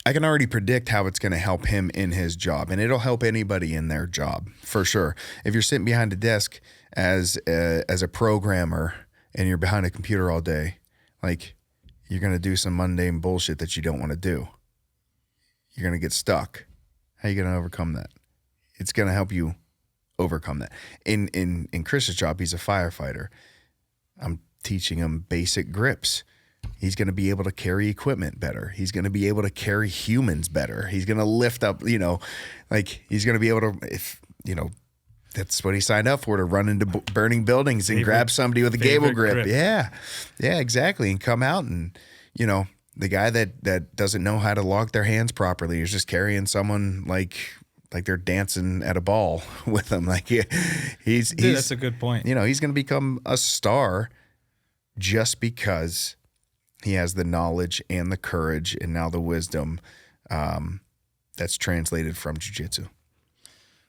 I can already predict how it's going to help him in his job, and it'll help anybody in their job for sure. If you're sitting behind a desk as a programmer and you're behind a computer all day, like you're going to do some mundane bullshit that you don't want to do. You're going to get stuck. How are you going to overcome that? It's going to help you overcome that. In Chris's job, he's a firefighter. I'm teaching him basic grips. He's going to be able to carry equipment better. He's going to be able to carry humans better. He's going to lift up, like he's going to be able to, if, that's what he signed up for, to run into burning buildings and grab somebody with a gable grip. Yeah. Yeah, exactly. And come out and, the guy that doesn't know how to lock their hands properly is just carrying someone like they're dancing at a ball with them. Like he's that's a good point. He's going to become a star just because he has the knowledge and the courage and now the wisdom that's translated from jiu-jitsu.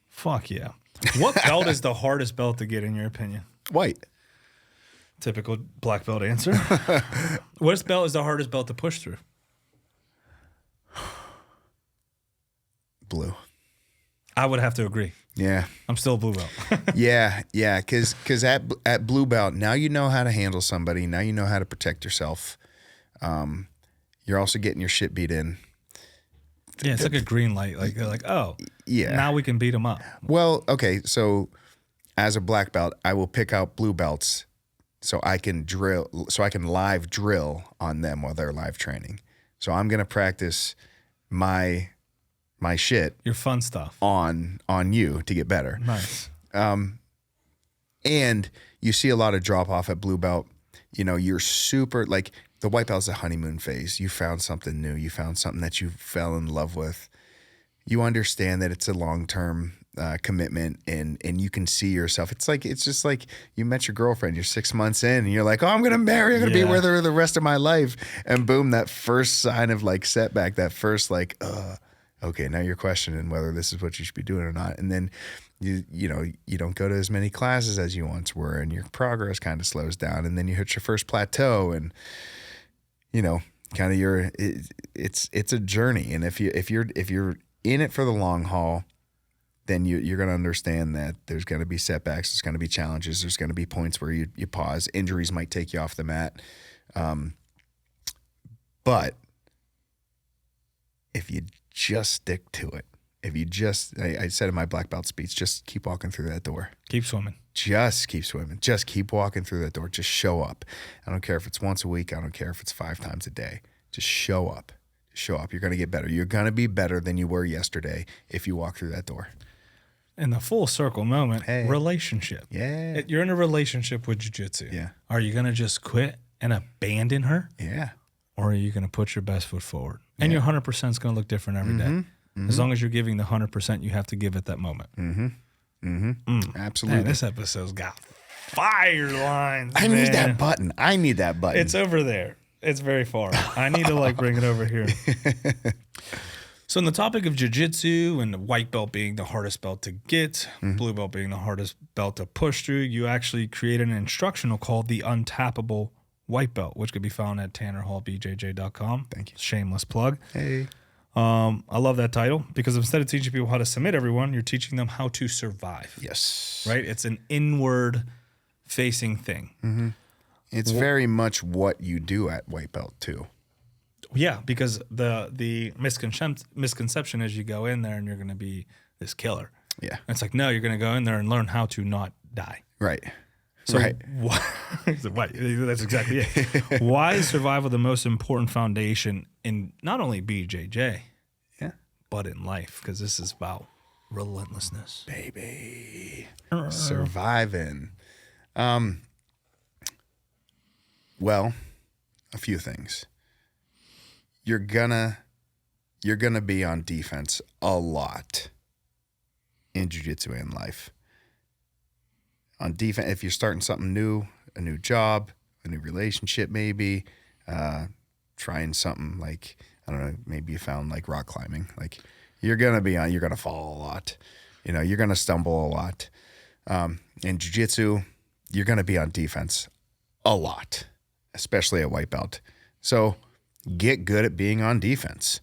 Fuck yeah. What belt is the hardest belt to get in your opinion? White. Typical black belt answer. What belt is the hardest belt to push through? Blue. I would have to agree. Yeah. I'm still a blue belt. Yeah. Because at blue belt, now you know how to handle somebody. Now you know how to protect yourself. You're also getting your shit beat in. Yeah, it's like a green light. Like they're like, oh, yeah. Now we can beat them up. Well, okay. So as a black belt, I will pick out blue belts so I can live drill on them while they're live training. So I'm gonna practice my shit, your fun stuff on you to get better. Nice. And you see a lot of drop off at blue belt. You're super, like, the white belt is a honeymoon phase. You found something new. You found something that you fell in love with. You understand that it's a long-term commitment, and you can see yourself. It's just like you met your girlfriend. You're 6 months in, and you're like, oh, I'm going to marry her. I'm going to be with her the rest of my life. And boom, that first sign of like setback, that first like, okay, now you're questioning whether this is what you should be doing or not. And then you don't go to as many classes as you once were, and your progress kind of slows down. And then you hit your first plateau, and kind of it's a journey. And if you're in it for the long haul, then you're going to understand that there's going to be setbacks. There's going to be challenges. There's going to be points where you pause. Injuries might take you off the mat. But if you just stick to it, I said in my black belt speech, just keep walking through that door. Keep swimming. Just keep swimming. Just keep walking through that door. Just show up. I don't care if it's once a week. I don't care if it's 5 times a day. Just show up. Show up. You're going to get better. You're going to be better than you were yesterday if you walk through that door. In the full circle moment, relationship. Yeah. You're in a relationship with jiu-jitsu. Yeah. Are you going to just quit and abandon her? Yeah. Or are you going to put your best foot forward? And your 100% is going to look different every day. Mm-hmm. As long as you're giving the 100% you have to give at that moment. Absolutely. Man, this episode's got fire lines. I need that button. It's over there. It's very far. I need to bring it over here. So, in the topic of jiu-jitsu and the white belt being the hardest belt to get, blue belt being the hardest belt to push through, you actually created an instructional called the Untappable White Belt, which could be found at tannerhallbjj.com. Thank you. Shameless plug. Hey. I love that title because instead of teaching people how to submit everyone, you're teaching them how to survive. Yes. Right? It's an inward-facing thing. Mm-hmm. It's very much what you do at white belt too. Yeah, because the misconception is you go in there and you're going to be this killer. Yeah. And it's like, no, you're going to go in there and learn how to not die. Right. So right. That's exactly it. Why is survival the most important foundation in not only BJJ, but in life? Because this is about relentlessness. Baby. Surviving. Well, a few things. You're gonna you're going to be on defense a lot in jiu-jitsu and life. On defense, if you're starting something new, a new job, a new relationship, maybe trying something like, I don't know, maybe you found like rock climbing. Like you're going to fall a lot. You're going to stumble a lot. In jiu-jitsu, you're going to be on defense a lot, especially at white belt. So get good at being on defense.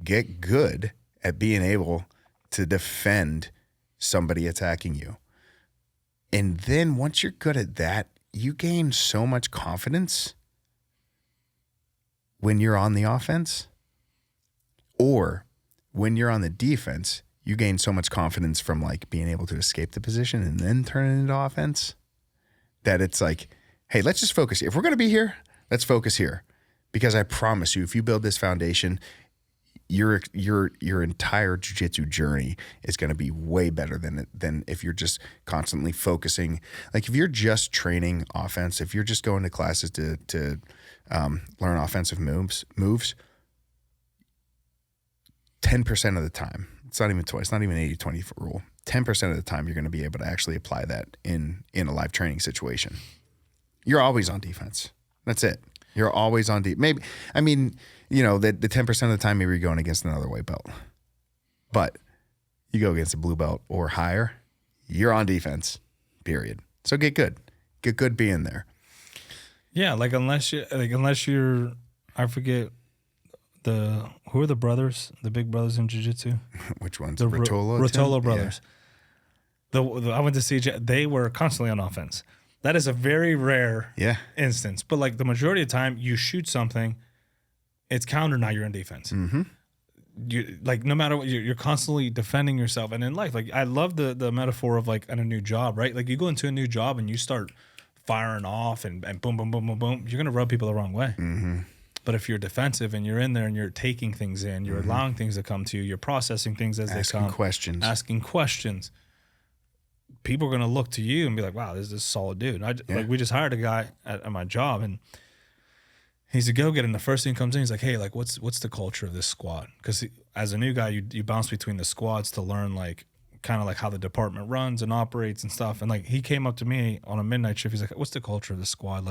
Get good at being able to defend somebody attacking you. And then once you're good at that, you gain so much confidence when you're on the offense, or when you're on the defense, you gain so much confidence from like being able to escape the position and then turn it into offense, that it's like, hey, let's just focus. If we're going to be here, let's focus here. Because I promise you, if you build this foundation, your entire jiu-jitsu journey is going to be way better than if you're just constantly focusing. Like if you're just training offense, if you're just going to classes to learn offensive moves, 10% of the time, it's not even 80-20 rule. 10% of the time, you're going to be able to actually apply that in a live training situation. You're always on defense. That's it. You're always on defense. Maybe, I mean, the 10% of the time, maybe you're going against another white belt. But you go against a blue belt or higher, you're on defense, period. So get good. Get good being there. Yeah, unless you're, I forget who are the brothers, the big brothers in jiu-jitsu? Which ones? The Rotolo brothers. Yeah. I went to CJ. They were constantly on offense. That is a very rare instance. But the majority of the time, you shoot something, it's counter. Now you're in defense. Mm-hmm. You no matter what, you're constantly defending yourself. And in life, I love the metaphor of in a new job, right? You go into a new job and you start firing off and boom, boom, boom, boom, boom. You're gonna rub people the wrong way. Mm-hmm. But if you're defensive and you're in there and you're taking things in, you're allowing things to come to you, you're processing things as they come, asking questions. People are going to look to you and be like, wow, this is a solid dude. We just hired a guy at my job, and he's a go-getter. And the first thing comes in, he's like, hey, what's the culture of this squad? Because as a new guy, you bounce between the squads to learn kind of how the department runs and operates and stuff. And he came up to me on a midnight shift. He's like, what's the culture of the squad?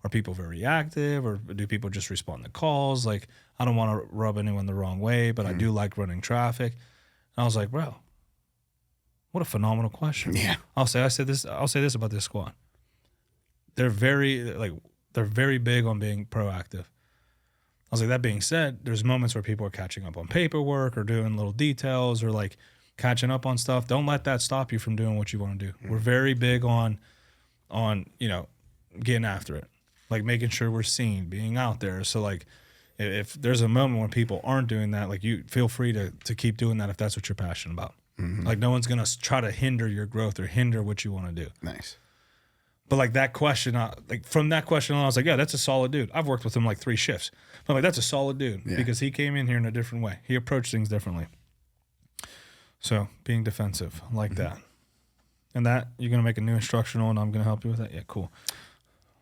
Are people very active, or do people just respond to calls? I don't want to rub anyone the wrong way, but I do like running traffic. And I was like, bro, what a phenomenal question. Yeah. I'll say this about this squad. They're very big on being proactive. I was like, that being said, there's moments where people are catching up on paperwork or doing little details or catching up on stuff. Don't let that stop you from doing what you want to do. We're very big on getting after it. Making sure we're seen, being out there. So if there's a moment when people aren't doing that, you feel free to keep doing that if that's what you're passionate about. Mm-hmm. No one's gonna try to hinder your growth or hinder what you want to do. Nice. But that question, from that question on, I was like, yeah, that's a solid dude. I've worked with him 3 shifts. But that's a solid dude because he came in here in a different way. He approached things differently. So being defensive, that. And that you're gonna make a new instructional, and I'm gonna help you with that. Yeah, cool.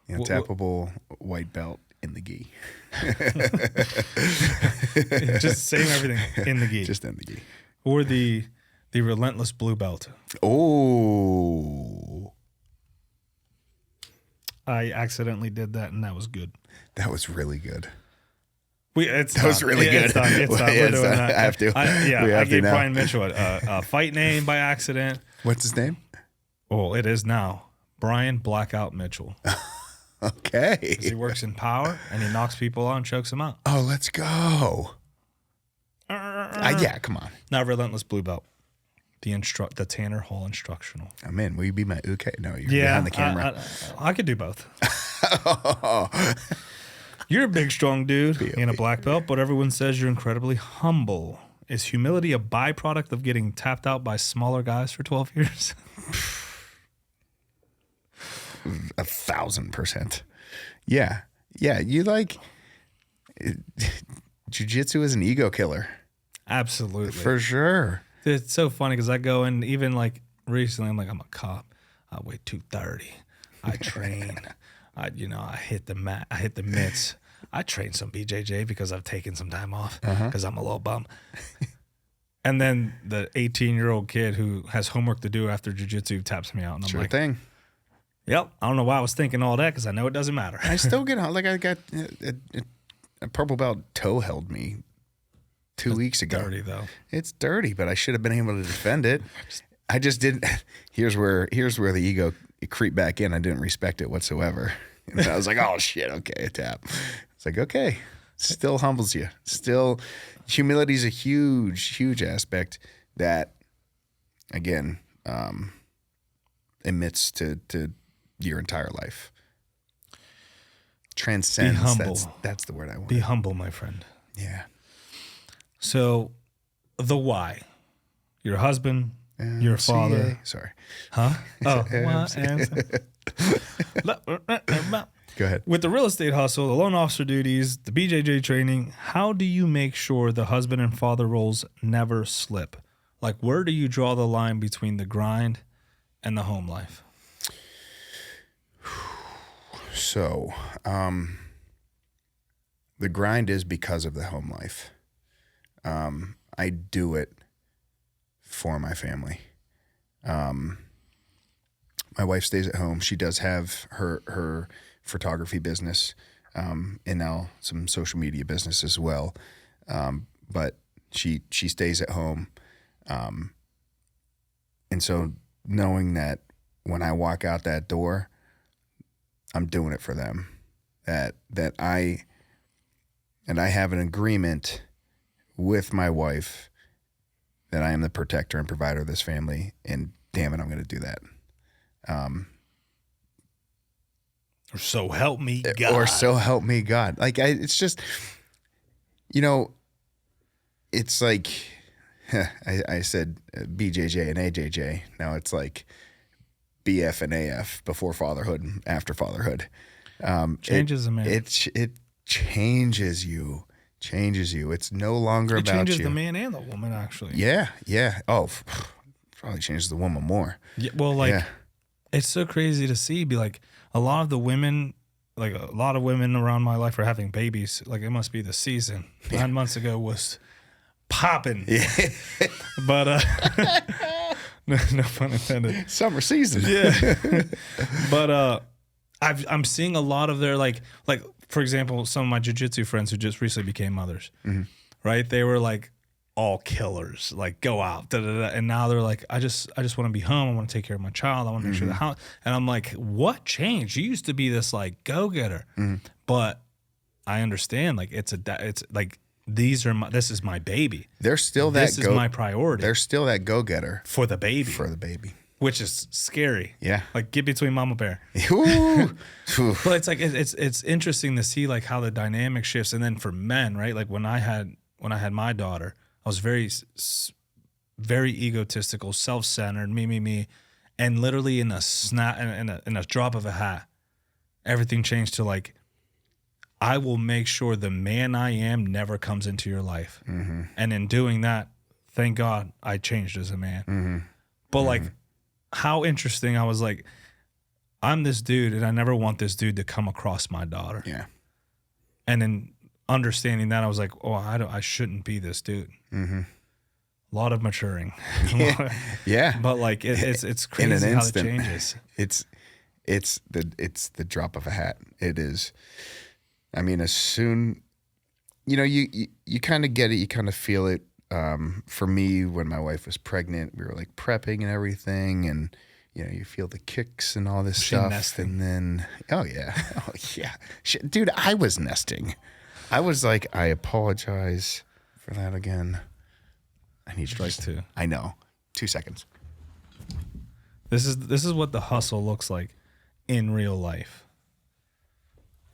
Untappable White Belt in the gi. Just same everything in the gi. Just in the gi. Or the Relentless blue belt. Oh. I accidentally did that, and that was good. That was really good. That was really good. It's done. We're doing that. I have to. I gave Brian Mitchell a fight name by accident. What's his name? Oh, it is now Brian Blackout Mitchell. Okay. He works in power, and he knocks people out and chokes them out. Oh, let's go. Yeah, come on. Now Relentless blue belt. The Tanner Hall instructional. I'm in. Will you be my UK? No, you're behind the camera. I could do both. You're a big, strong dude in a black belt, but everyone says you're incredibly humble. Is humility a byproduct of getting tapped out by smaller guys for 12 years? 1,000%. Yeah. You jiu-jitsu is an ego killer. Absolutely. For sure. It's so funny because I go in, even recently, I'm a cop. I weigh 230. I train. I hit the mat. I hit the mitts. I train some BJJ because I've taken some time off Uh-huh. because I'm a little bum. And then the 18-year-old kid who has homework to do after jiu-jitsu taps me out. And I'm Sure like, thing. yep, I don't know why I was thinking all that because I know it doesn't matter. I still get on. Like I got a purple belt toe held me 2 weeks ago. Dirty, though. It's dirty, but I should have been able to defend it. I just didn't. Here's where the ego creeped back in. I didn't respect it whatsoever. And I was like, oh shit, okay, a tap. It's like, okay, still humbles you. Still, humility is a huge aspect that, again, emits to your entire life. Transcends. Be humble. That's the word I want. Be humble, my friend. Yeah. So, the why. You're a husband. You're a father. Sorry. Huh? Oh, Go ahead. With the real estate hustle, the loan officer duties, the BJJ training, how do you make sure the husband and father roles never slip? Like, where do you draw the line between the grind and the home life? So, the grind is because of the home life. I do it for my family. My wife stays at home. She does have her photography business, and now some social media business as well. But she stays at home. And so knowing that when I walk out that door, I'm doing it for them, that I have an agreement with my wife that I am the protector and provider of this family, and damn it, I'm going to do that. Or so help me God. Or so help me God. Like it's just, it's like, I said BJJ and AJJ. Now it's like BF and AF, before fatherhood and after fatherhood. Changes a man. It changes you. It's no longer It about changes you. the man and the woman, actually. Yeah. Oh, probably changes the woman more. Yeah, well, like, Yeah. it's so crazy to see. Be like, a lot of women around my life are having babies. Like, it must be the season. 9 months ago was popping. Yeah. But no pun intended. Summer season. Yeah. But I'm seeing a lot of their like for example, some of my jiu-jitsu friends who just recently became mothers. Mm-hmm. Right? They were like all killers, like go out, and now they're like, I just want to be home. I want to take care of my child. I want to make sure the house. And I'm like, what changed? You used to be this like go-getter, but I understand. Like it's like this is my baby. They're still This is my priority. They're still that go-getter for the baby, which is scary. Yeah. Like get between mama bear. Ooh. But it's like it's interesting to see like how the dynamic shifts. And then for men, right? Like when I had my daughter, I was very egotistical, self-centered, me, and literally in a snap, in a drop of a hat, everything changed to like, I will make sure the man I am never comes into your life. Mm-hmm. And in doing that, thank God I changed as a man. Mm-hmm. But like, how interesting! I was like, I'm this dude, and I never want this dude to come across my daughter. Yeah. And then understanding that, I was like, oh, I shouldn't be this dude. Mm-hmm. A lot of maturing. Yeah. But like it's crazy in an how instant, it changes. It's the drop of a hat. It is. I mean, as soon, you kind of get it, you kind of feel it. For me, when my wife was pregnant, we were like prepping and everything, and you feel the kicks and all this stuff, nesting. and then oh yeah, shit, dude, I was nesting. I was like, I apologize for that again. I need you to. I know. 2 seconds. This is what the hustle looks like in real life.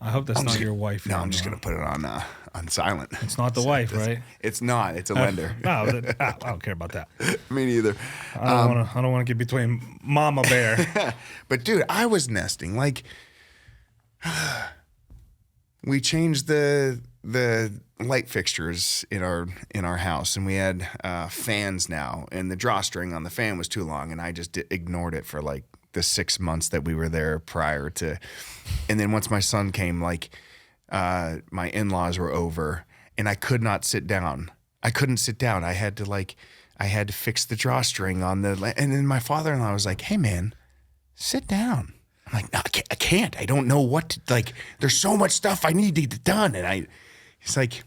I hope that's not your wife. No, I'm just gonna put it on silent. It's not the wife, right? It's not. It's a lender. No, I don't care about that. Me neither. I don't want to get between mama bear. But dude, I was nesting. Like, we changed the light fixtures in our house, and we had fans now, and the drawstring on the fan was too long, and I just ignored it for like the 6 months that we were there prior to. And then once my son came, like, my in-laws were over, and I could not sit down. I couldn't sit down. I had to fix the drawstring on the, and then my father-in-law was like, "Hey man, sit down." I'm like, "No, I can't. I don't know what to, like, there's so much stuff I need to get done." And he's like,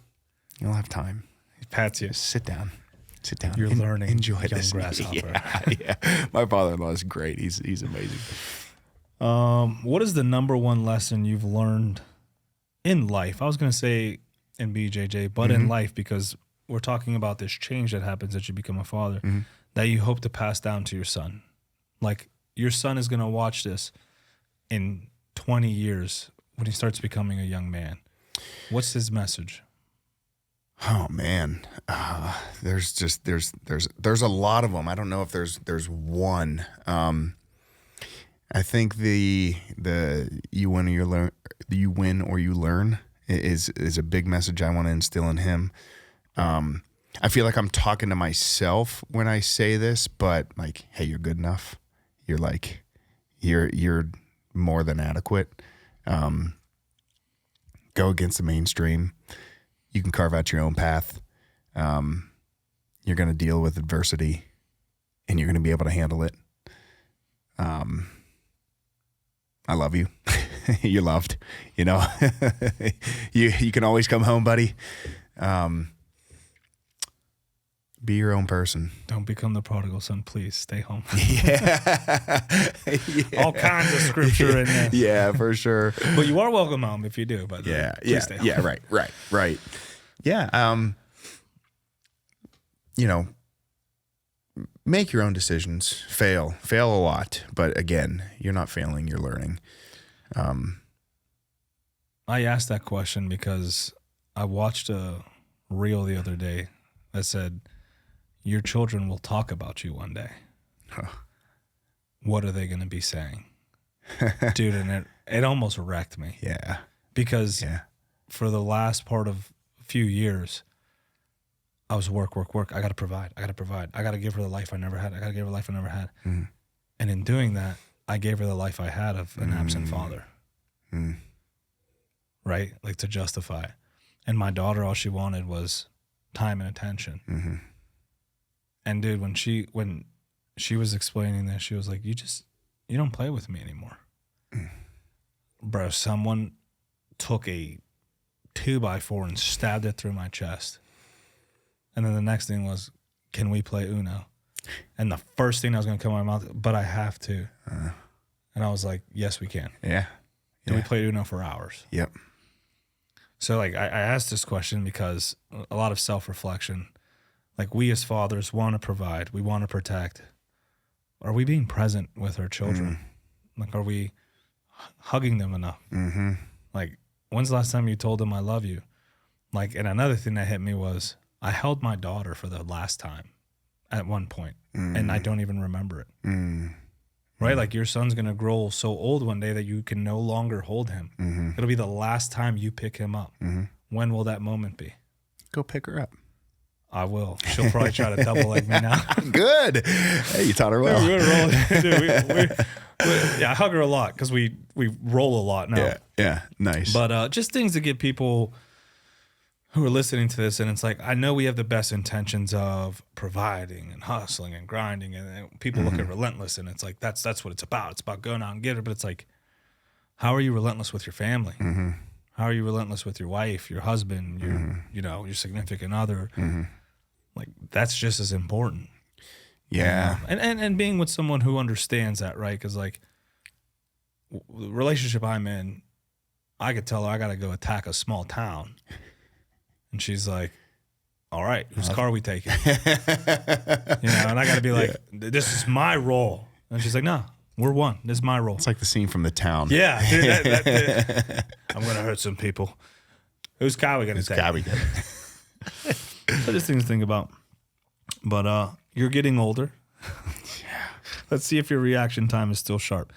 "You'll have time." He pats you. Sit down. You're learning. Enjoy young this. grasshopper. Yeah. My father-in-law is great. He's amazing. What is the number one lesson you've learned in life? I was going to say in BJJ, but in life, because we're talking about this change that happens as you become a father that you hope to pass down to your son. Like, your son is going to watch this in 20 years when he starts becoming a young man. What's his message? Oh man, there's a lot of them. I don't know if there's one. I think the you win or you learn is a big message I want to instill in him. I feel like I'm talking to myself when I say this, but like, hey, you're good enough. You're like, you're more than adequate. Go against the mainstream. You can carve out your own path. You're going to deal with adversity, and you're going to be able to handle it. I love you. You're loved. You know, you can always come home, buddy. Be your own person. Don't become the prodigal son. Please stay home. Yeah. All kinds of scripture in there. Yeah, for sure. But you are welcome home if you do. But please stay home. Yeah, right. Yeah. Make your own decisions. Fail a lot, but again, you're not failing. You're learning. I asked that question because I watched a reel the other day that said, your children will talk about you one day. Huh. What are they going to be saying? Dude, and it almost wrecked me. Yeah. Because for the last part of a few years, I was work. I got to provide. I got to give her the life I never had. Mm-hmm. And in doing that, I gave her the life I had of an absent father. Mm. Right? Like, to justify it. And my daughter, all she wanted was time and attention. Mm-hmm. And dude, when she was explaining this, she was like, you don't play with me anymore. Mm. Bro, someone took a 2x4 and stabbed it through my chest. And then the next thing was, can we play Uno? And the first thing that was going to come out of my mouth, but I have to. And I was like, yes, we can. Yeah. And we played Uno for hours. Yep. So like, I asked this question because a lot of self-reflection. Like, we as fathers want to provide, we want to protect. Are we being present with our children? Like, are we hugging them enough? Mm-hmm. Like, when's the last time you told them I love you? Like, and another thing that hit me was I held my daughter for the last time at one point, and I don't even remember it. Right? Like, your son's going to grow so old one day that you can no longer hold him. Mm-hmm. It'll be the last time you pick him up. Mm-hmm. When will that moment be? Go pick her up. I will. She'll probably try to double leg me now. Good. Hey, you taught her well. I hug her a lot because we roll a lot now. Yeah, nice. But just things to give people who are listening to this, and it's like, I know we have the best intentions of providing and hustling and grinding, and people look at Relentless, and it's like, that's what it's about. It's about going out and getting it, but it's like, how are you relentless with your family? Mm-hmm. How are you relentless with your wife, your husband, your significant other? Mm-hmm. Like, that's just as important. Yeah. And being with someone who understands that, right? Because, like, the relationship I'm in, I could tell her I got to go attack a small town. And she's like, all right, whose car are we taking? And I got to be like, this is my role. And she's like, no, we're one. This is my role. It's like the scene from The Town. Yeah. Dude, I'm going to hurt some people. Whose car are we going to take? So just things to think about. But you're getting older. Yeah. Let's see if your reaction time is still sharp.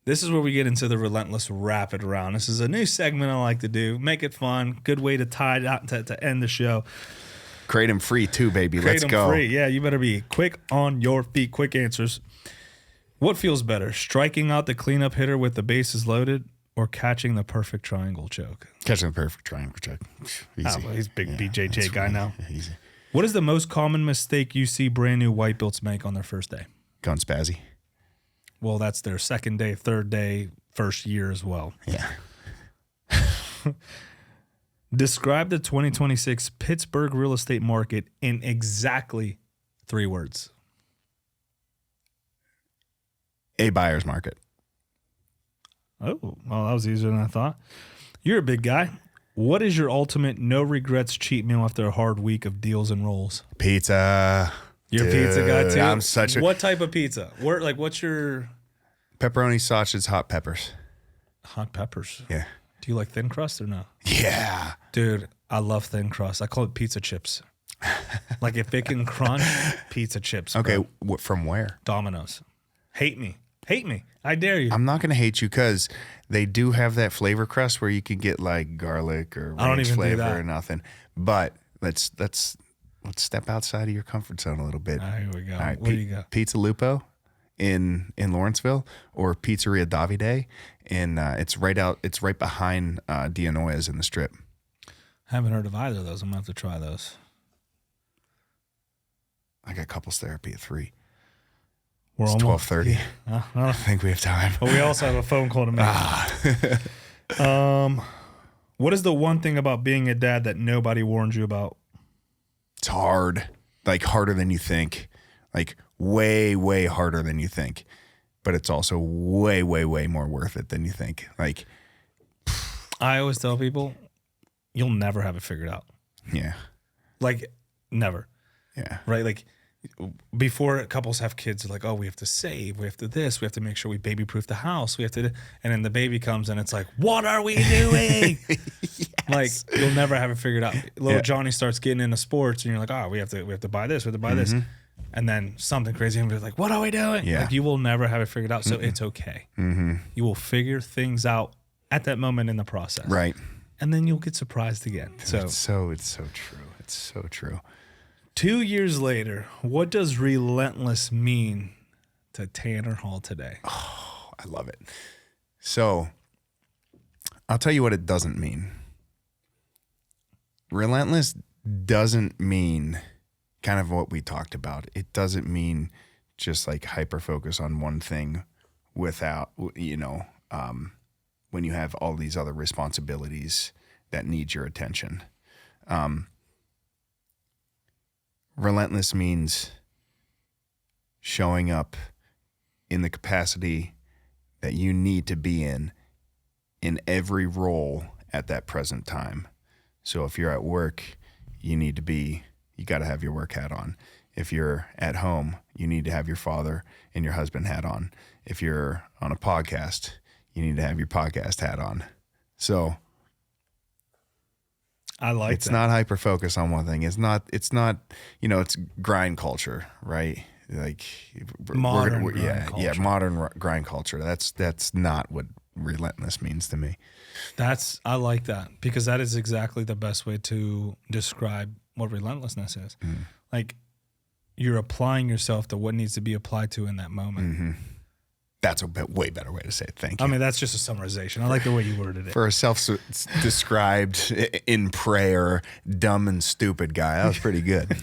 This is where we get into the Relentless Rapid Round. This is a new segment I like to do. Make it fun. Good way to tie it out to end the show. Kratom free too, baby. Let's go. Kratom free. Yeah, you better be quick on your feet. Quick answers. What feels better, striking out the cleanup hitter with the bases loaded, or catching the perfect triangle choke? Catching the perfect triangle choke. Easy. Well, he's a big BJJ guy now. Easy. What is the most common mistake you see brand new white belts make on their first day? Going spazzy. Well, that's their second day, third day, first year as well. Yeah. Describe the 2026 Pittsburgh real estate market in exactly 3 words. A buyer's market. Oh, well, that was easier than I thought. You're a big guy. What is your ultimate no regrets cheat meal after a hard week of deals and rolls? Pizza. You're a pizza guy too? I'm such a... What type of pizza? What's your... Pepperoni, sausage, hot peppers. Hot peppers. Yeah. Do you like thin crust or no? Yeah. Dude, I love thin crust. I call it pizza chips. Like if it can crunch, pizza chips. Okay, Bro. from where? Domino's. Hate me. Hate me. I dare you. I'm not going to hate you because they do have that flavor crust where you can get like garlic or ranch flavor or nothing. But let's step outside of your comfort zone a little bit. Here we go. All right, Where do you go? Pizza Lupo in Lawrenceville or Pizzeria Davide, and it's right behind Dianoia's in the Strip. Haven't heard of either of those. I'm gonna have to try those. I got couples therapy at 3. We're It's almost 12:30. I don't think we have time. But we also have a phone call to make. What is the one thing about being a dad that nobody warned you about? It's hard, like harder than you think, like way, way harder than you think. But it's also way, way, way more worth it than you think. Like, I always tell people, you'll never have it figured out. yeah, Like, never. yeah, Right? Like, before couples have kids, they're like, oh, we have to save, we have to this, we have to make sure we baby-proof the house, we have to, and then the baby comes and it's like, what are we doing? Yes. Like, you'll never have it figured out. Little Johnny starts getting into sports and you're like, oh, we have to buy this, we have to buy this. And then something crazy and be like, what are we doing? Yeah. Like, you will never have it figured out. So it's okay. You will figure things out at that moment in the process. right. And then you'll get surprised again. So It's so true. It's so true. 2 years later, what does relentless mean to Tanner Hall today? Oh, I love it. So I'll tell you what it doesn't mean. Relentless doesn't mean kind of what we talked about. It doesn't mean just like hyper focus on one thing without, when you have all these other responsibilities that need your attention. Relentless means showing up in the capacity that you need to be in every role at that present time. So if you're at work, you got to have your work hat on. If you're at home, you need to have your father and your husband hat on. If you're on a podcast, you need to have your podcast hat on. So I like it's not hyper focus on one thing. It's not, it's grind culture, right? Like modern grind culture. Yeah, modern grind culture. That's not what relentless means to me. I like that because that is exactly the best way to describe what relentlessness is. Like, you're applying yourself to what needs to be applied to in that moment. That's a way better way to say it. Thank you. I mean, that's just a summarization. I like the way you worded it. For a self-described in prayer, dumb and stupid guy, that was pretty good.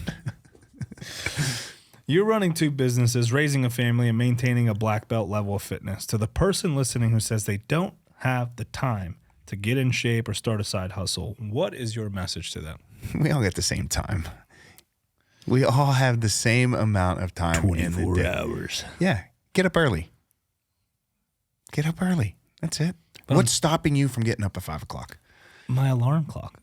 You're running 2 businesses, raising a family, and maintaining a black belt level of fitness. To the person listening who says they don't have the time to get in shape or start a side hustle, what is your message to them? We all get the same time. We all have the same amount of time. 24 hours. Yeah. Get up early. Get up early. That's it. What's stopping you from getting up at 5 o'clock? My alarm clock.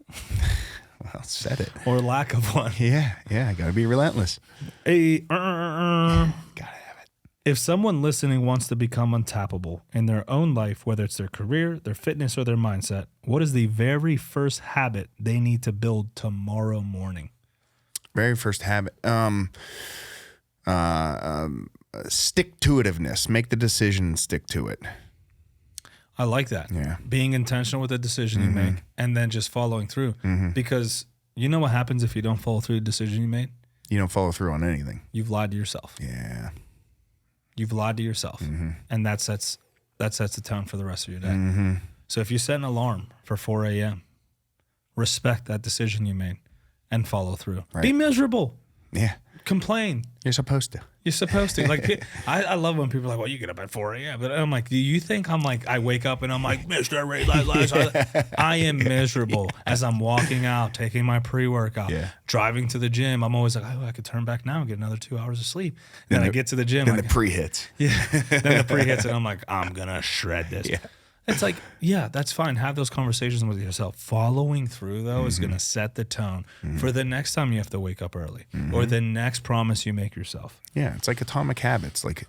Well, set it. Or lack of one. Yeah. I got to be relentless. Gotta have it. If someone listening wants to become untappable in their own life, whether it's their career, their fitness, or their mindset, what is the very first habit they need to build tomorrow morning? Very first habit. Stick-to-itiveness. Make the decision and stick to it. I like that. Yeah. Being intentional with the decision you make and then just following through. Because you know what happens if you don't follow through the decision you made? You don't follow through on anything. You've lied to yourself. Yeah. You've lied to yourself. And that sets the tone for the rest of your day. So if you set an alarm for 4 a.m., respect that decision you made and follow through. Right. Be miserable. Yeah. Complain. You're supposed to. You're supposed to. Like, I love when people are like, well, you get up at 4 a.m. But I'm like, do you think I'm like, I wake up and I'm like, Mr. Relentless. I am miserable as I'm walking out, taking my pre-workout, driving to the gym. I'm always like, oh, I could turn back now and get another 2 hours of sleep. Then I get to the gym. Then the pre hits. Yeah. Then the pre hits and I'm like, I'm going to shred this. Yeah. It's like, yeah, that's fine. Have those conversations with yourself. Following through, though, is going to set the tone for the next time you have to wake up early or the next promise you make yourself. Yeah, it's like atomic habits, like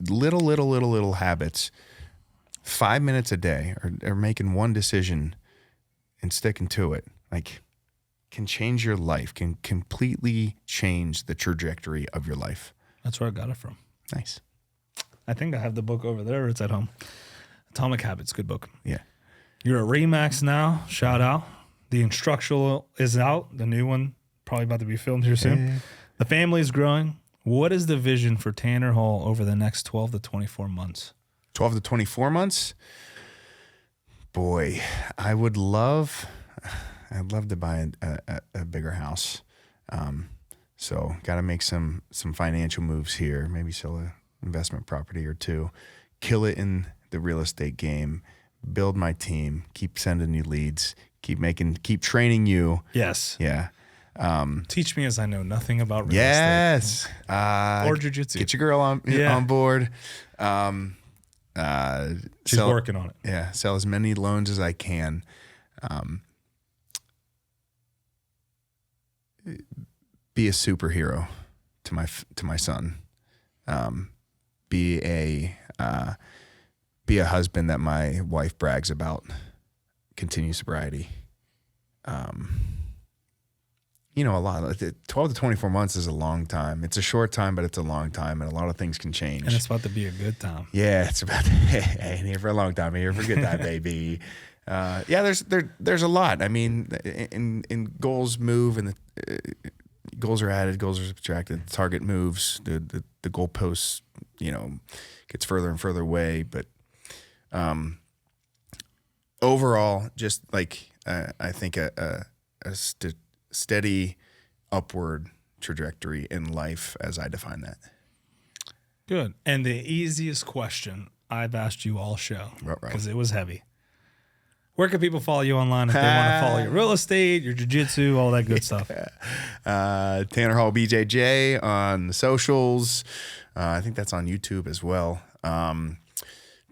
little habits. 5 minutes a day or making one decision and sticking to it, like, can change your life, can completely change the trajectory of your life. That's where I got it from. Nice. I think I have the book over there. It's at home. Atomic Habits, good book. Yeah. You're at Remax now. Shout out. The instructional is out. The new one probably about to be filmed here soon. Yeah. The family is growing. What is the vision for Tanner Hall over the next 12 to 24 months? 12 to 24 months? Boy, I'd love to buy a bigger house. So got to make some financial moves here. Maybe sell an investment property or two. Kill it in the real estate game, build my team, keep sending you leads, keep training you. Yes. Yeah. Teach me as I know nothing about real yes. estate. Or jiu-jitsu. Get your girl on board. She's working on it. Yeah. Sell as many loans as I can. Be a superhero to my son. Be a husband that my wife brags about. Continue sobriety. A lot. 12 to 24 months is a long time. It's a short time, but it's a long time, and a lot of things can change. And it's about to be a good time. Yeah, it's about hey, here for a long time, here for a good time, baby. There's a lot. I mean, in goals move, and the goals are added, goals are subtracted. The target moves, the goalposts, gets further and further away, but. Overall, just like I think a steady upward trajectory in life as I define that. Good. And the easiest question I've asked you all show, because it was heavy. Where can people follow you online if they want to follow your real estate, your jiu-jitsu, all that good stuff? Tanner Hall BJJ on the socials. I think that's on YouTube as well.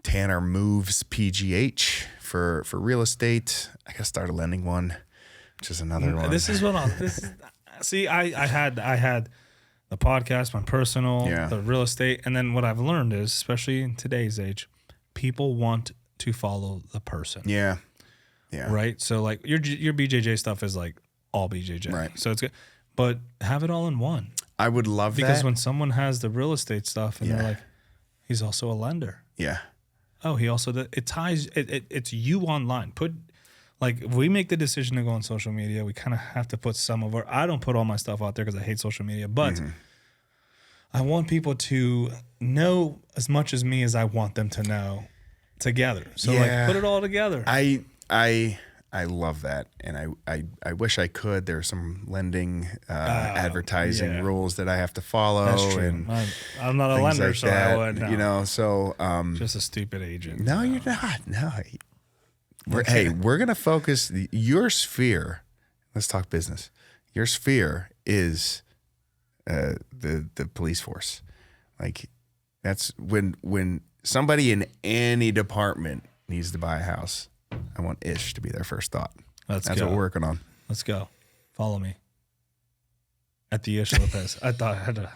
Tanner Moves PGH for real estate. I gotta start a lending one, which is another one. This is what see. I had the podcast, my personal, the real estate, and then what I've learned is, especially in today's age, people want to follow the person. Yeah. Right. So like your BJJ stuff is like all BJJ. Right. So it's good, but have it all in one. I would love that, because when someone has the real estate stuff and they're like, he's also a lender. Yeah. Oh, he also it ties it's you online. If we make the decision to go on social media, we kind of have to put some of I don't put all my stuff out there because I hate social media, but I want people to know as much as me as I want them to know together. So put it all together. I love that, and I wish I could. There's some lending advertising rules that I have to follow. That's true. And I'm not a lender, like so that, I wouldn't know. So just a stupid agent. No, you're not. No, we're gonna focus your sphere. Let's talk business. Your sphere is the police force. Like that's when somebody in any department needs to buy a house. I want Ish to be their first thought. That's what we're working on. Let's go. Follow me. At the Ish Lopez. I thought I had to.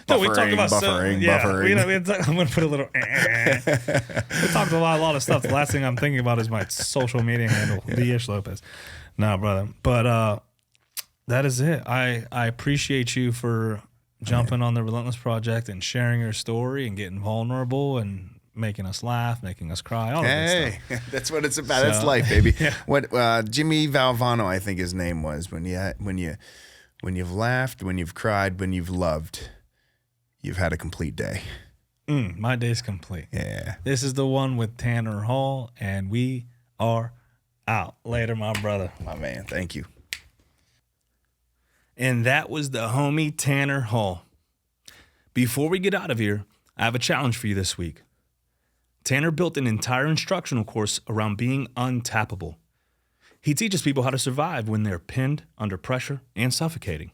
No, we talked about buffering. I'm going to put a little. We talked a lot of stuff. The last thing I'm thinking about is my social media handle, the Ish Lopez. No, brother. But that is it. I appreciate you for jumping on the Relentless project and sharing your story and getting vulnerable and making us laugh, making us cry, all that good stuff. That's what it's about. That's life, baby. What Jimmy Valvano, I think his name was, when you've laughed, when you've cried, when you've loved, you've had a complete day. My day's complete. Yeah. This is the one with Tanner Hall, and we are out. Later, my brother. My man, thank you. And that was the homie Tanner Hall. Before we get out of here, I have a challenge for you this week. Tanner built an entire instructional course around being untappable. He teaches people how to survive when they're pinned, under pressure, and suffocating.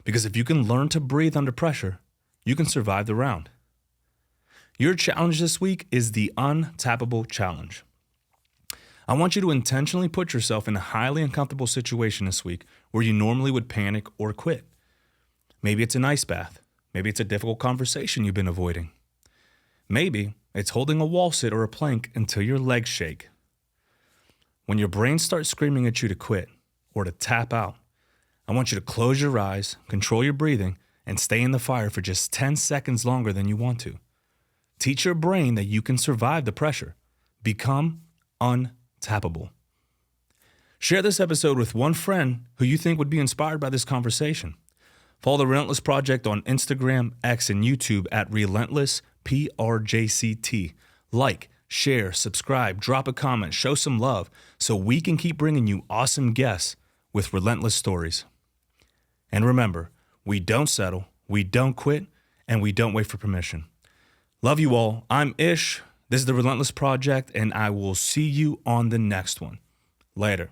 Because if you can learn to breathe under pressure, you can survive the round. Your challenge this week is the Untappable Challenge. I want you to intentionally put yourself in a highly uncomfortable situation this week where you normally would panic or quit. Maybe it's an ice bath. Maybe it's a difficult conversation you've been avoiding. Maybe it's holding a wall sit or a plank until your legs shake. When your brain starts screaming at you to quit or to tap out, I want you to close your eyes, control your breathing, and stay in the fire for just 10 seconds longer than you want to. Teach your brain that you can survive the pressure. Become untappable. Share this episode with one friend who you think would be inspired by this conversation. Follow the Relentless Project on Instagram, X, and YouTube at Relentless PRJCT. Like, share, subscribe, drop a comment, show some love so we can keep bringing you awesome guests with relentless stories. And remember, we don't settle, we don't quit, and we don't wait for permission. Love you all. I'm Ish. This is the Relentless Project, and I will see you on the next one. Later.